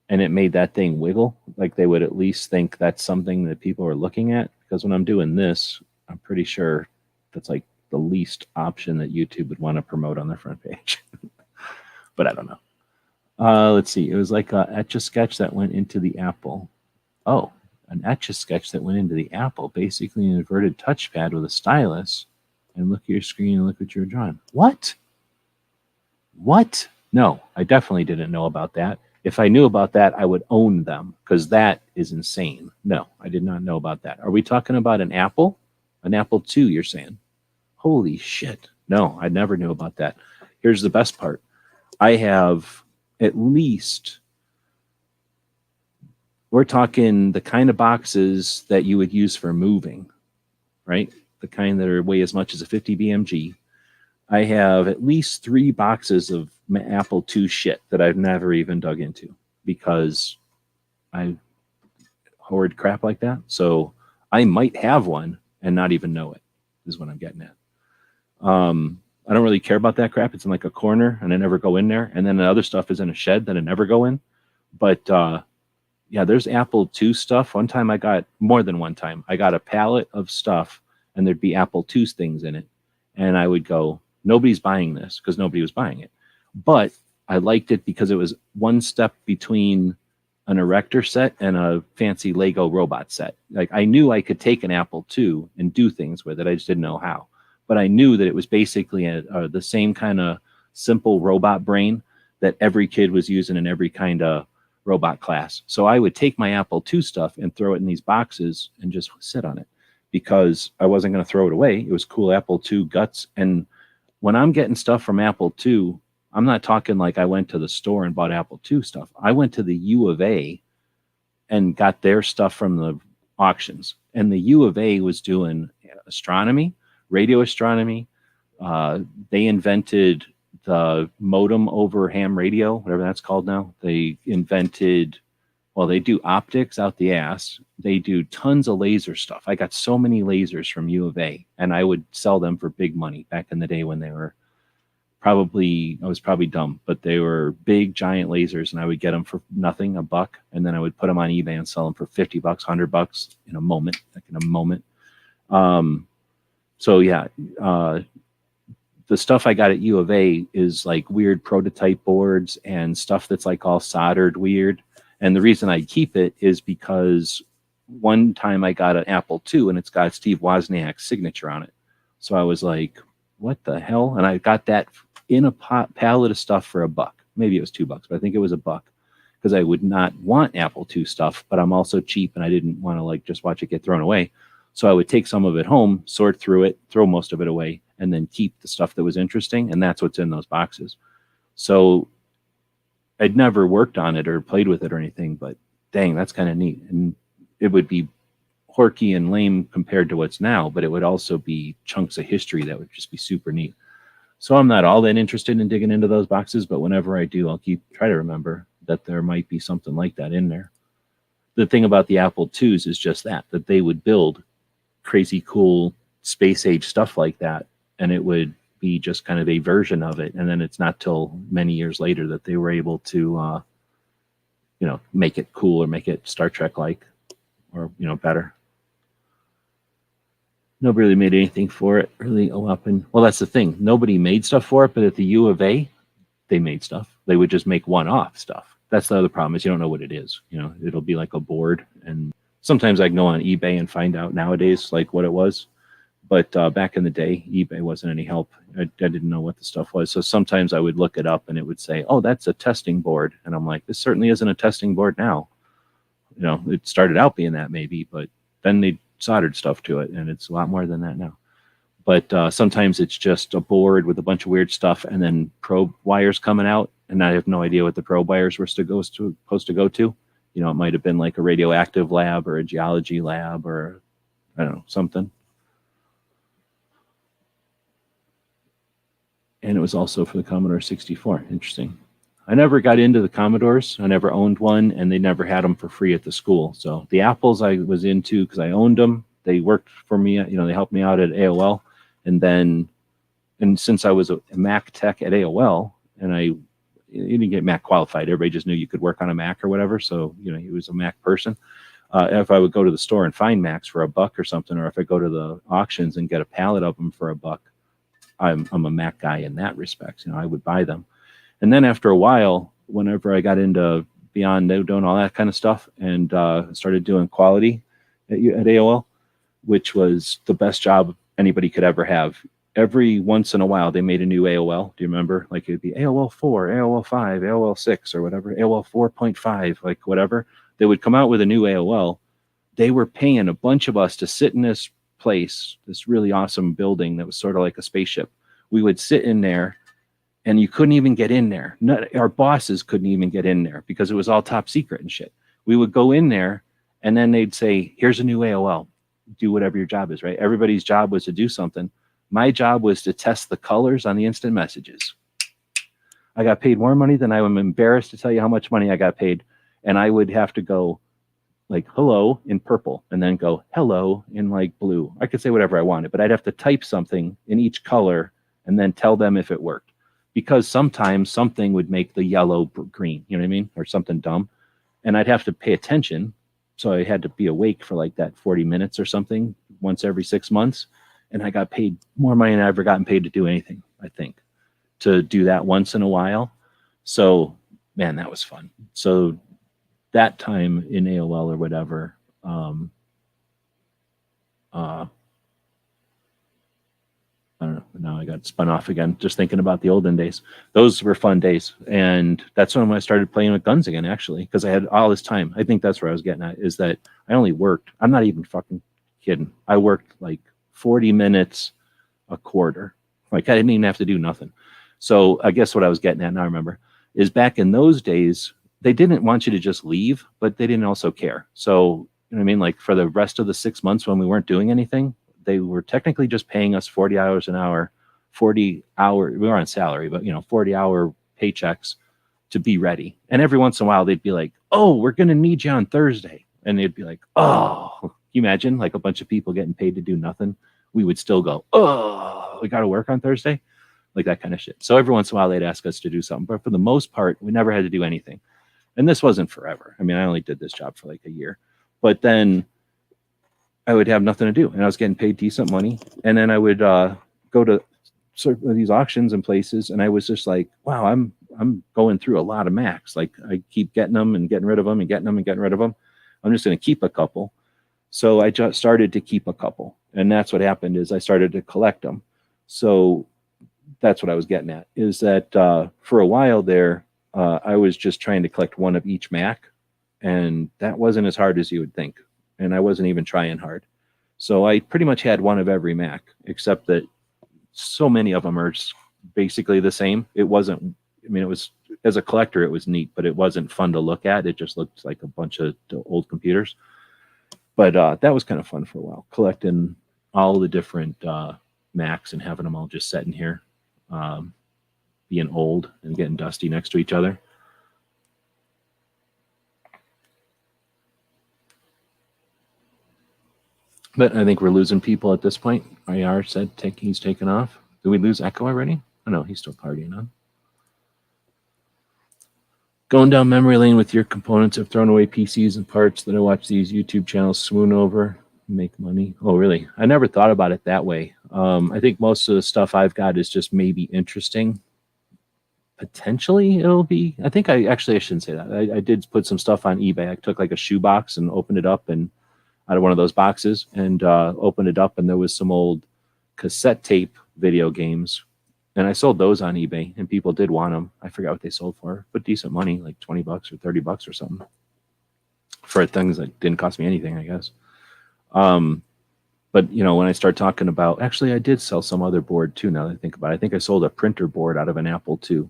and it made that thing wiggle, like they would at least think that's something that people are looking at. Because when I'm doing this, I'm pretty sure that's like the least option that YouTube would want to promote on their front page. But I don't know. Let's see. It was like a Etch-a-Sketch that went into the Apple. Oh, an Etch-a-Sketch that went into the Apple. Basically an inverted touchpad with a stylus. And look at your screen and look what you're drawing. What? What? No, I definitely didn't know about that. If I knew about that, I would own them, because that is insane. No, I did not know about that. Are we talking about an Apple? An Apple II, you're saying? Holy shit. No, I never knew about that. Here's the best part. I have at least, we're talking the kind of boxes that you would use for moving, right? The kind that weigh as much as a 50 BMG. I have at least 3 boxes of Apple II shit that I've never even dug into, because I hoard crap like that. So I might have one and not even know it, is what I'm getting at. I don't really care about that crap. It's in like a corner and I never go in there. And then the other stuff is in a shed that I never go in. But yeah, there's Apple II stuff. One time more than one time, I got a pallet of stuff and there'd be Apple II things in it. And I would go, nobody's buying this, because nobody was buying it. But I liked it because it was one step between an erector set and a fancy Lego robot set. Like, I knew I could take an Apple II and do things with it. I just didn't know how. But I knew that it was basically the same kind of simple robot brain that every kid was using in every kind of robot class. So I would take my Apple II stuff and throw it in these boxes and just sit on it, because I wasn't going to throw it away. It was cool Apple II guts. And when I'm getting stuff from Apple II, I'm not talking like I went to the store and bought Apple II stuff. I went to the U of A and got their stuff from the auctions. And the U of A was doing astronomy, radio astronomy. They invented the modem over ham radio, whatever that's called now. They invented, well, they do optics out the ass. They do tons of laser stuff. I got so many lasers from U of A, and I would sell them for big money back in the day when they were I was probably dumb, but they were big, giant lasers, and I would get them for nothing, $1, and then I would put them on eBay and sell them for $50, $100 in a moment, So yeah, the stuff I got at U of A is like weird prototype boards and stuff that's like all soldered weird. And the reason I keep it is because one time I got an Apple II and it's got Steve Wozniak's signature on it. So I was like, what the hell? And I got that in a pallet of stuff for $1. Maybe it was $2, but I think it was $1, because I would not want Apple II stuff, but I'm also cheap and I didn't want to like just watch it get thrown away. So I would take some of it home, sort through it, throw most of it away, and then keep the stuff that was interesting. And that's what's in those boxes. So I'd never worked on it or played with it or anything, but dang, that's kind of neat. And it would be quirky and lame compared to what's now, but it would also be chunks of history that would just be super neat. So I'm not all that interested in digging into those boxes, but whenever I do, I'll try to remember that there might be something like that in there. The thing about the Apple IIs is just that they would build crazy cool space age stuff like that, and it would be just kind of a version of it. And then it's not till many years later that they were able to, make it cool or make it Star Trek like, or, better. Nobody really made anything for it, really. Well, that's the thing. Nobody made stuff for it, but at the U of A, they made stuff. They would just make one-off stuff. That's the other problem, is you don't know what it is. It'll be like a board, and sometimes I can go on eBay and find out nowadays like what it was. But back in the day, eBay wasn't any help. I didn't know what the stuff was. So sometimes I would look it up and it would say, oh, that's a testing board. And I'm like, this certainly isn't a testing board now. You know, it started out being that maybe, but then they soldered stuff to it, and it's a lot more than that now. But sometimes it's just a board with a bunch of weird stuff, and then probe wires coming out, and I have no idea what the probe wires were supposed to go to. You know, it might have been like a radioactive lab or a geology lab or I don't know, something. And it was also for the Commodore 64. Interesting. I never got into the Commodores. I never owned one, and they never had them for free at the school. So the Apples I was into because I owned them. They worked for me. You know, they helped me out at AOL. And since I was a Mac tech at AOL, and you didn't get Mac qualified, everybody just knew you could work on a Mac or whatever. So, you know, he was a Mac person. If I would go to the store and find Macs for $1 or something, or if I go to the auctions and get a pallet of them for $1, I'm a Mac guy in that respect. You know, I would buy them. And then after a while, whenever I got into Beyond doing all that kind of stuff and started doing quality at AOL, which was the best job anybody could ever have. Every once in a while, they made a new AOL. Do you remember? Like it'd be AOL 4, AOL 5, AOL 6, or whatever, AOL 4.5, like whatever. They would come out with a new AOL. They were paying a bunch of us to sit in this place, this really awesome building that was sort of like a spaceship. We would sit in there, and you couldn't even get in there. Our bosses couldn't even get in there because it was all top secret and shit. We would go in there, and then they'd say, here's a new AOL. Do whatever your job is, right? Everybody's job was to do something. My job was to test the colors on the instant messages. I got paid more money than I am embarrassed to tell you how much money I got paid. And I would have to go like hello in purple and then go hello in like blue. I could say whatever I wanted, but I'd have to type something in each color and then tell them if it worked. Because sometimes something would make the yellow green, you know what I mean? Or something dumb. And I'd have to pay attention. So I had to be awake for like that 40 minutes or something once every 6 months. And I got paid more money than I've ever gotten paid to do anything, I think, to do that once in a while. So, man, that was fun. So that time in AOL or whatever, I don't know. Now I got spun off again, just thinking about the olden days. Those were fun days. And that's when I started playing with guns again, actually, because I had all this time. I think that's where I was getting at, is that I only worked. I'm not even fucking kidding. I worked like 40 minutes a quarter. Like I didn't even have to do nothing. So I guess what I was getting at, now I remember, is back in those days, they didn't want you to just leave, but they didn't also care. So, you know what I mean? Like for the rest of the 6 months when we weren't doing anything, they were technically just paying us 40 hours an hour, 40 hour, we were on salary, but 40-hour paychecks to be ready. And every once in a while they'd be like, oh, we're going to need you on Thursday. And they'd be like, oh, can you imagine like a bunch of people getting paid to do nothing? We would still go, oh, we got to work on Thursday. Like that kind of shit. So every once in a while they'd ask us to do something, but for the most part, we never had to do anything. And this wasn't forever. I mean, I only did this job for like a year, but then I would have nothing to do, and I was getting paid decent money. And then I would go to sort of these auctions and places, and I was just like, wow, I'm going through a lot of Macs. Like I keep getting them and getting rid of them and getting them and getting rid of them. I'm just going to keep a couple. So I just started to keep a couple, and that's what happened is I started to collect them. So that's what I was getting at, is that for a while there, I was just trying to collect one of each Mac, and that wasn't as hard as you would think. And I wasn't even trying hard. So I pretty much had one of every Mac, except that so many of them are basically the same. It wasn't, I mean, it was, as a collector, it was neat, but it wasn't fun to look at. It just looked like a bunch of old computers. But that was kind of fun for a while, collecting all the different Macs and having them all just sitting here, being old and getting dusty next to each other. But I think we're losing people at this point. IR said he's taken off. Did we lose Echo already? Oh, no, he's still partying on. Going down memory lane with your components of thrown away PCs and parts that I watch these YouTube channels swoon over, make money. Oh, really? I never thought about it that way. I think most of the stuff I've got is just maybe interesting. Potentially it'll be, I think I shouldn't say that. I did put some stuff on eBay. I took like a shoebox and opened it up and out of one of those boxes and opened it up, and there was some old cassette tape video games, and I sold those on eBay, and people did want them. I forgot what they sold for, but decent money, like $20 or $30 or something. for things that didn't cost me anything, I guess. But when I start talking about, actually, I did sell some other board too. Now that I think about it, I think I sold a printer board out of an Apple II.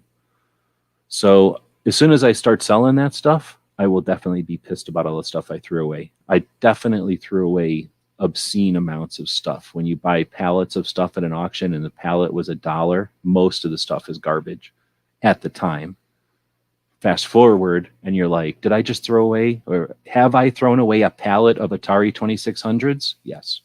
So as soon as I start selling that stuff, I will definitely be pissed about all the stuff I threw away. I definitely threw away obscene amounts of stuff. When you buy pallets of stuff at an auction and the pallet was $1, most of the stuff is garbage at the time. Fast forward and you're like, did I just throw away, or have I thrown away a pallet of Atari 2600s? Yes.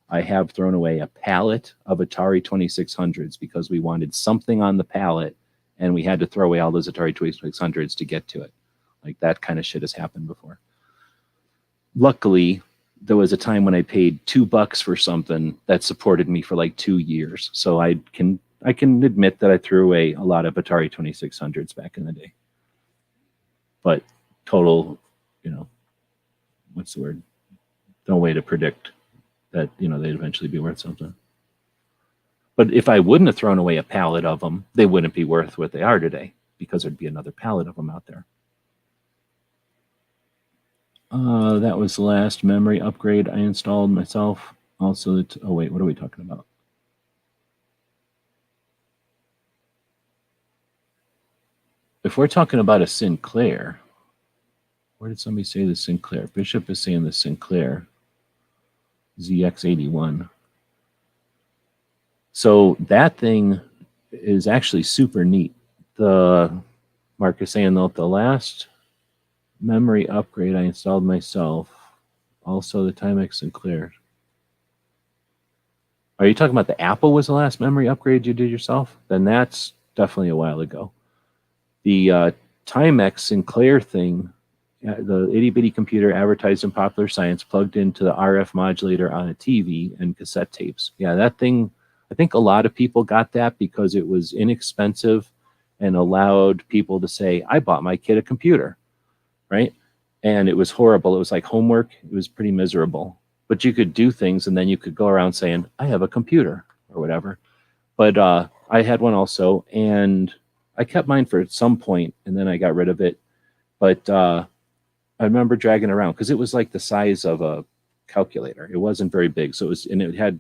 I have thrown away a pallet of Atari 2600s because we wanted something on the pallet and we had to throw away all those Atari 2600s to get to it. Like, that kind of shit has happened before. Luckily, there was a time when I paid $2 for something that supported me for like 2 years. So I can admit that I threw away a lot of Atari 2600s back in the day. But total, what's the word? No way to predict that, they'd eventually be worth something. But if I wouldn't have thrown away a pallet of them, they wouldn't be worth what they are today, because there'd be another pallet of them out there. That was the last memory upgrade I installed myself. Also, oh wait, what are we talking about? If we're talking about a Sinclair, where did somebody say the Sinclair? Bishop is saying the Sinclair ZX81. So that thing is actually super neat. Mark is saying though, the last memory upgrade I installed myself, also the Timex Sinclair. Are you talking about the Apple was the last memory upgrade you did yourself? Then that's definitely a while ago. The Timex Sinclair thing, the itty-bitty computer advertised in Popular Science, plugged into the RF modulator on a TV and cassette tapes. Yeah, that thing, I think a lot of people got that because it was inexpensive and allowed people to say, I bought my kid a computer, right? And it was horrible. It was like homework. It was pretty miserable. But you could do things, and then you could go around saying, I have a computer, or whatever. But I had one also, and I kept mine for some point, and then I got rid of it. But I remember dragging it around because it was like the size of a calculator. It wasn't very big. So it was, and it had,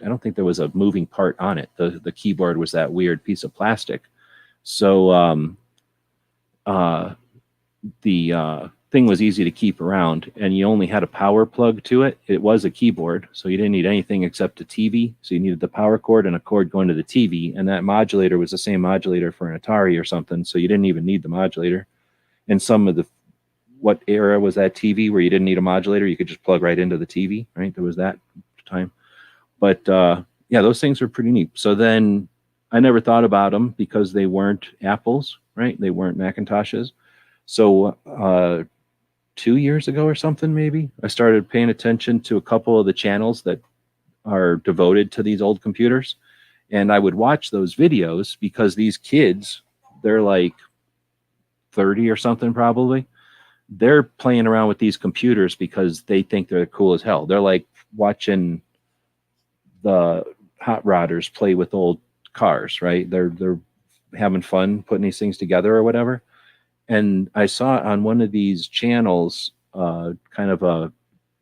I don't think there was a moving part on it. The keyboard was that weird piece of plastic. So the thing was easy to keep around, and you only had a power plug to it. It was a keyboard, so you didn't need anything except a TV. So you needed the power cord and a cord going to the TV, and that modulator was the same modulator for an Atari or something, so you didn't even need the modulator. And some of the, what era was that TV where you didn't need a modulator? You could just plug right into the TV, right? There was that time. But yeah, those things were pretty neat. So then I never thought about them because they weren't Apples, right? They weren't Macintoshes. So 2 years ago or something, maybe, I started paying attention to a couple of the channels that are devoted to these old computers. And I would watch those videos because these kids, they're like 30 or something probably. They're playing around with these computers because they think they're cool as hell. They're like watching the hot rodders play with old cars, right? They're having fun putting these things together or whatever. And I saw on one of these channels kind of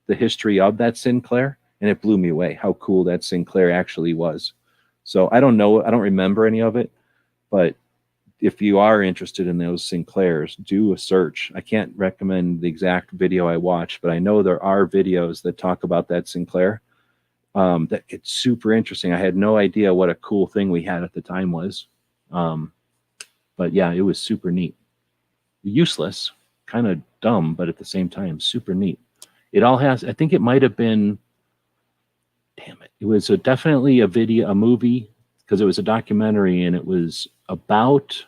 the history of that Sinclair, and it blew me away how cool that Sinclair actually was. So I don't know, I don't remember any of it, but if you are interested in those Sinclairs, do a search. I can't recommend the exact video I watched, but I know there are videos that talk about that Sinclair. That it's super interesting. I had no idea what a cool thing we had at the time was. But yeah, it was super neat. Useless, kind of dumb, but at the same time, super neat. It all has, I think it might have been, damn it, it was definitely a movie, because it was a documentary, and it was about,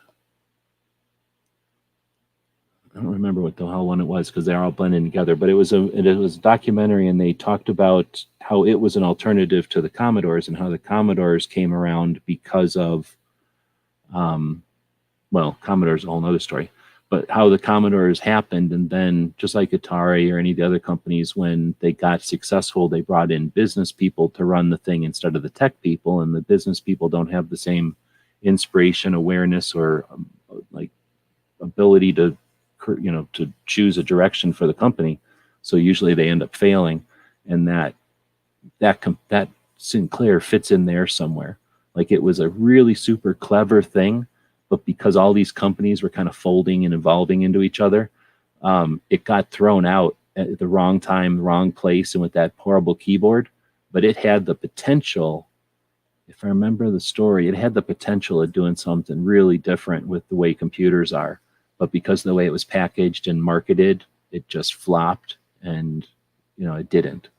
I don't remember what the hell one it was because they're all blending together, but it was a documentary, and they talked about how it was an alternative to the Commodores and how the Commodores came around because of, well, Commodore's a whole nother story, but how the Commodores happened. And then just like Atari or any of the other companies, when they got successful, they brought in business people to run the thing instead of the tech people. And the business people don't have the same inspiration, awareness, or like ability to to choose a direction for the company. So usually they end up failing, and that Sinclair fits in there somewhere. Like, it was a really super clever thing, but because all these companies were kind of folding and evolving into each other, it got thrown out at the wrong time, wrong place, and with that horrible keyboard. But it had the potential, if I remember the story, it had the potential of doing something really different with the way computers are. But because of the way it was packaged and marketed, it just flopped, and it didn't.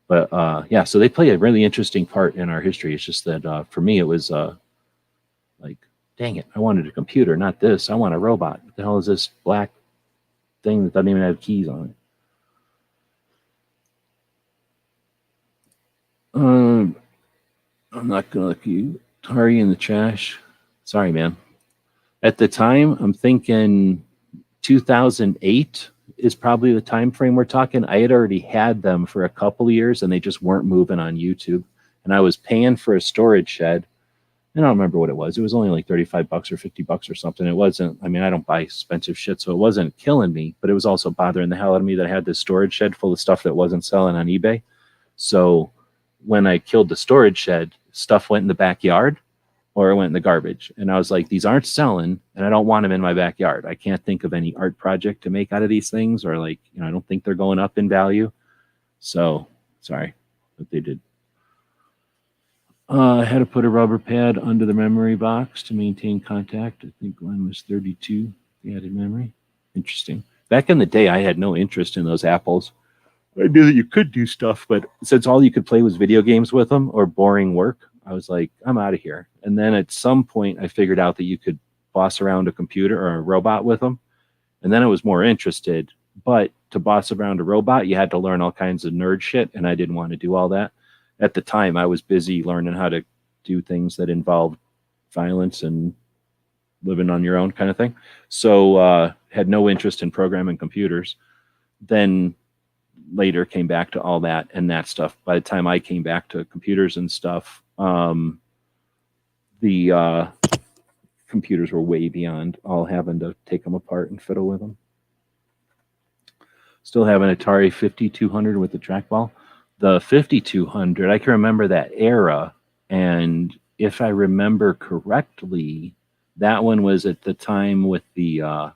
But yeah, so they play a really interesting part in our history. It's just that for me, it was like, dang it, I wanted a computer, not this. I want a robot. What the hell is this black thing that doesn't even have keys on it? I'm not going to look you, Tari, in the trash. Sorry, man. At the time, I'm thinking 2008 is probably the time frame we're talking. I had already had them for a couple of years, and they just weren't moving on YouTube. And I was paying for a storage shed. I don't remember what it was. It was only like $35 or $50 or something. It wasn't, I mean, I don't buy expensive shit, so it wasn't killing me, but it was also bothering the hell out of me that I had this storage shed full of stuff that wasn't selling on eBay. So when I killed the storage shed, stuff went in the backyard or it went in the garbage. And I was like, these aren't selling, and I don't want them in my backyard. I can't think of any art project to make out of these things, or like, I don't think they're going up in value. So sorry, but they did. I had to put a rubber pad under the memory box to maintain contact. I think Glenn was 32, the added memory. Interesting. Back in the day, I had no interest in those apples. I knew that you could do stuff, but since all you could play was video games with them or boring work, I was like, I'm out of here. And then at some point, I figured out that you could boss around a computer or a robot with them. And then I was more interested. But to boss around a robot, you had to learn all kinds of nerd shit, and I didn't want to do all that. At the time, I was busy learning how to do things that involved violence and living on your own kind of thing. So had no interest in programming computers. Then later came back to all that and that stuff. By the time I came back to computers and stuff, the computers were way beyond all having to take them apart and fiddle with them. Still have an Atari 5200 with the trackball. The 5200, I can remember that era, and if I remember correctly, that one was at the time with the what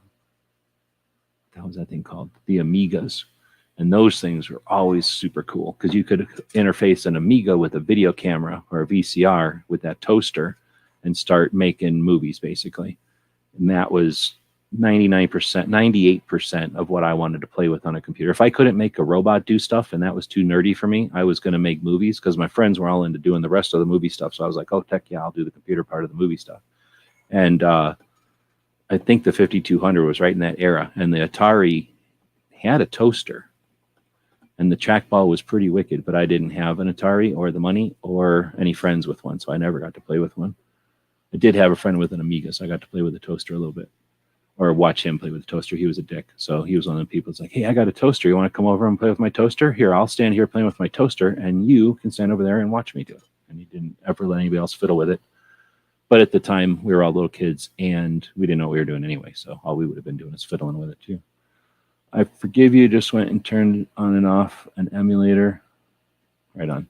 was that thing called? The Amigas. And those things were always super cool because you could interface an Amiga with a video camera or a VCR with that toaster and start making movies, basically. And that was 99%, 98% of what I wanted to play with on a computer. If I couldn't make a robot do stuff and that was too nerdy for me, I was going to make movies because my friends were all into doing the rest of the movie stuff. So I was like, oh, heck yeah, I'll do the computer part of the movie stuff. And I think the 5200 was right in that era. And the Atari had a toaster. And the trackball was pretty wicked, but I didn't have an Atari or the money or any friends with one, so I never got to play with one. I did have a friend with an Amiga, so I got to play with the toaster a little bit. Or watch him play with the toaster. He was a dick. So he was one of the people that's like, hey, I got a toaster. You want to come over and play with my toaster? Here, I'll stand here playing with my toaster, and you can stand over there and watch me do it. And he didn't ever let anybody else fiddle with it. But at the time, we were all little kids, and we didn't know what we were doing anyway, so all we would have been doing is fiddling with it, too. I Forgive You just went and turned on and off an emulator. Right on.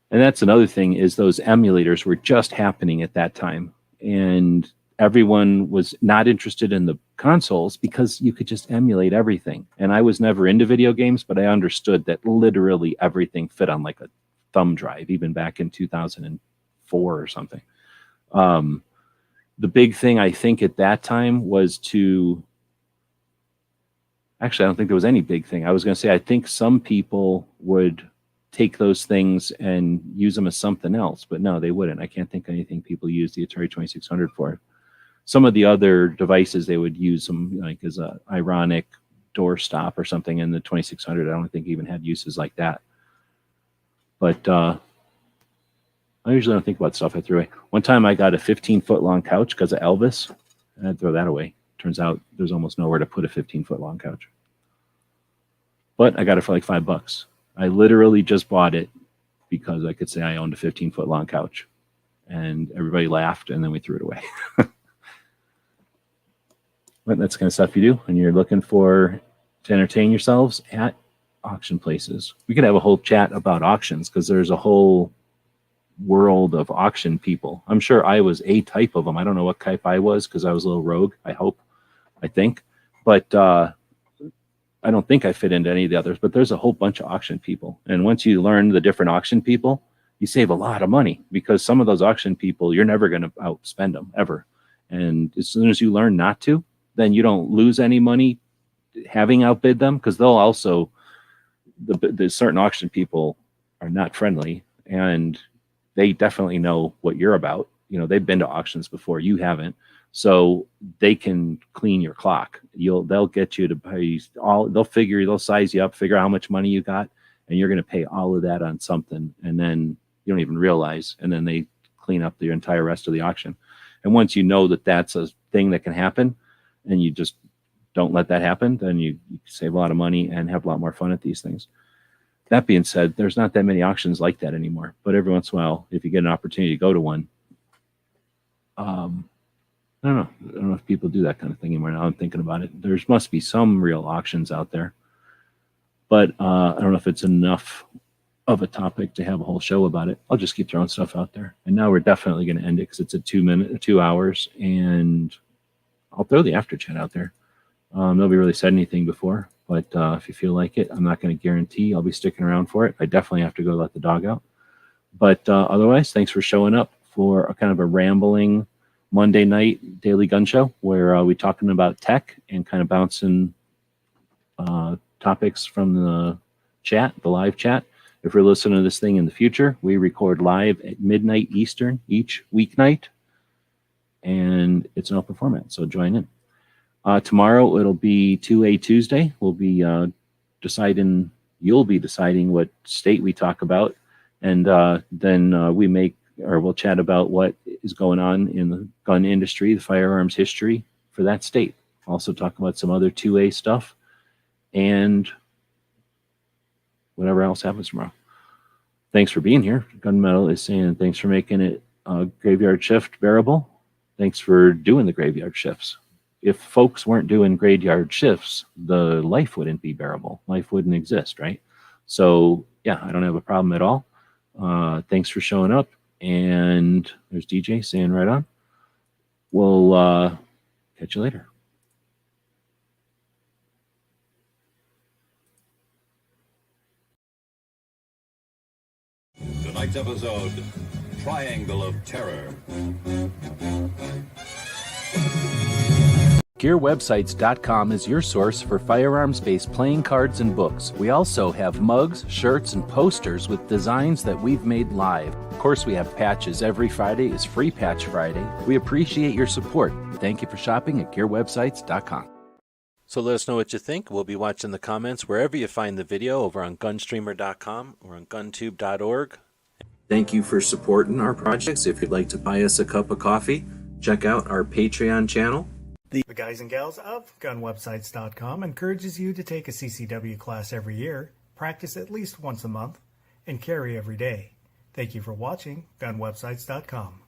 And that's another thing, is those emulators were just happening at that time. And everyone was not interested in the consoles because you could just emulate everything. And I was never into video games, but I understood that literally everything fit on like a thumb drive, even back in 2004 or something. The big thing I think at that time was to... Actually, I don't think there was any big thing. I was going to say, I think some people would take those things and use them as something else, but no, they wouldn't. I can't think of anything people use the Atari 2600 for. Some of the other devices, they would use them like as a ironic doorstop or something. In the 2600, I don't think even had uses like that. But I usually don't think about stuff I threw away. One time I got a 15-foot long couch because of Elvis, and I'd throw that away. Turns out there's almost nowhere to put a 15-foot long couch. But I got it for like $5. I literally just bought it because I could say I owned a 15-foot long couch. And everybody laughed, and then we threw it away. But that's the kind of stuff you do when you're looking to entertain yourselves at auction places. We could have a whole chat about auctions because there's a whole world of auction people. I'm sure I was a type of them. I don't know what type I was because I was a little rogue, I think. But I don't think I fit into any of the others, but there's a whole bunch of auction people. And once you learn the different auction people, you save a lot of money because some of those auction people, you're never going to outspend them ever. And as soon as you learn not to, then you don't lose any money having outbid them because they'll also, the certain auction people are not friendly and they definitely know what you're about. You know, they've been to auctions before, you haven't. So they can clean your clock. They'll get you to pay they'll size you up, figure out how much money you got, and you're going to pay all of that on something. And then you don't even realize, and then they clean up the entire rest of the auction. And once you know that that's a thing that can happen and you just don't let that happen, then you save a lot of money and have a lot more fun at these things. That being said, there's not that many auctions like that anymore. But every once in a while, if you get an opportunity to go to one, I don't know if people do that kind of thing anymore. Now I'm thinking about it. There must be some real auctions out there. But I don't know if it's enough of a topic to have a whole show about it. I'll just keep throwing stuff out there. And now we're definitely going to end it because it's a 2 hours. And I'll throw the after chat out there. Nobody really said anything before. But if you feel like it, I'm not going to guarantee I'll be sticking around for it. I definitely have to go let the dog out. But otherwise, thanks for showing up for a kind of a rambling Monday night daily gun show where we talking about tech and kind of bouncing topics from the live chat. If you're listening to this thing in the future, we record live at midnight Eastern each weeknight, and it's an open format, so join in. Tomorrow it'll be 2A Tuesday. You'll be deciding what state we talk about, and then we'll chat about what is going on in the gun industry, the firearms history for that state. Also talk about some other 2A stuff and whatever else happens tomorrow. Thanks for being here. Gunmetal is saying thanks for making it graveyard shift bearable. Thanks for doing the graveyard shifts. If folks weren't doing graveyard shifts, the life wouldn't be bearable. Life wouldn't exist, right? So yeah, I don't have a problem at all. Thanks for showing up. And there's DJ saying right on. We'll catch you later. Tonight's episode, Triangle of Terror. GearWebsites.com is your source for firearms-based playing cards and books. We also have mugs, shirts, and posters with designs that we've made live. Of course, we have patches. Every Friday is Free Patch Friday. We appreciate your support. Thank you for shopping at GearWebsites.com. So let us know what you think. We'll be watching the comments wherever you find the video, over on Gunstreamer.com or on GunTube.org. Thank you for supporting our projects. If you'd like to buy us a cup of coffee, check out our Patreon channel. The guys and gals of GunWebsites.com encourages you to take a CCW class every year, practice at least once a month, and carry every day. Thank you for watching GunWebsites.com.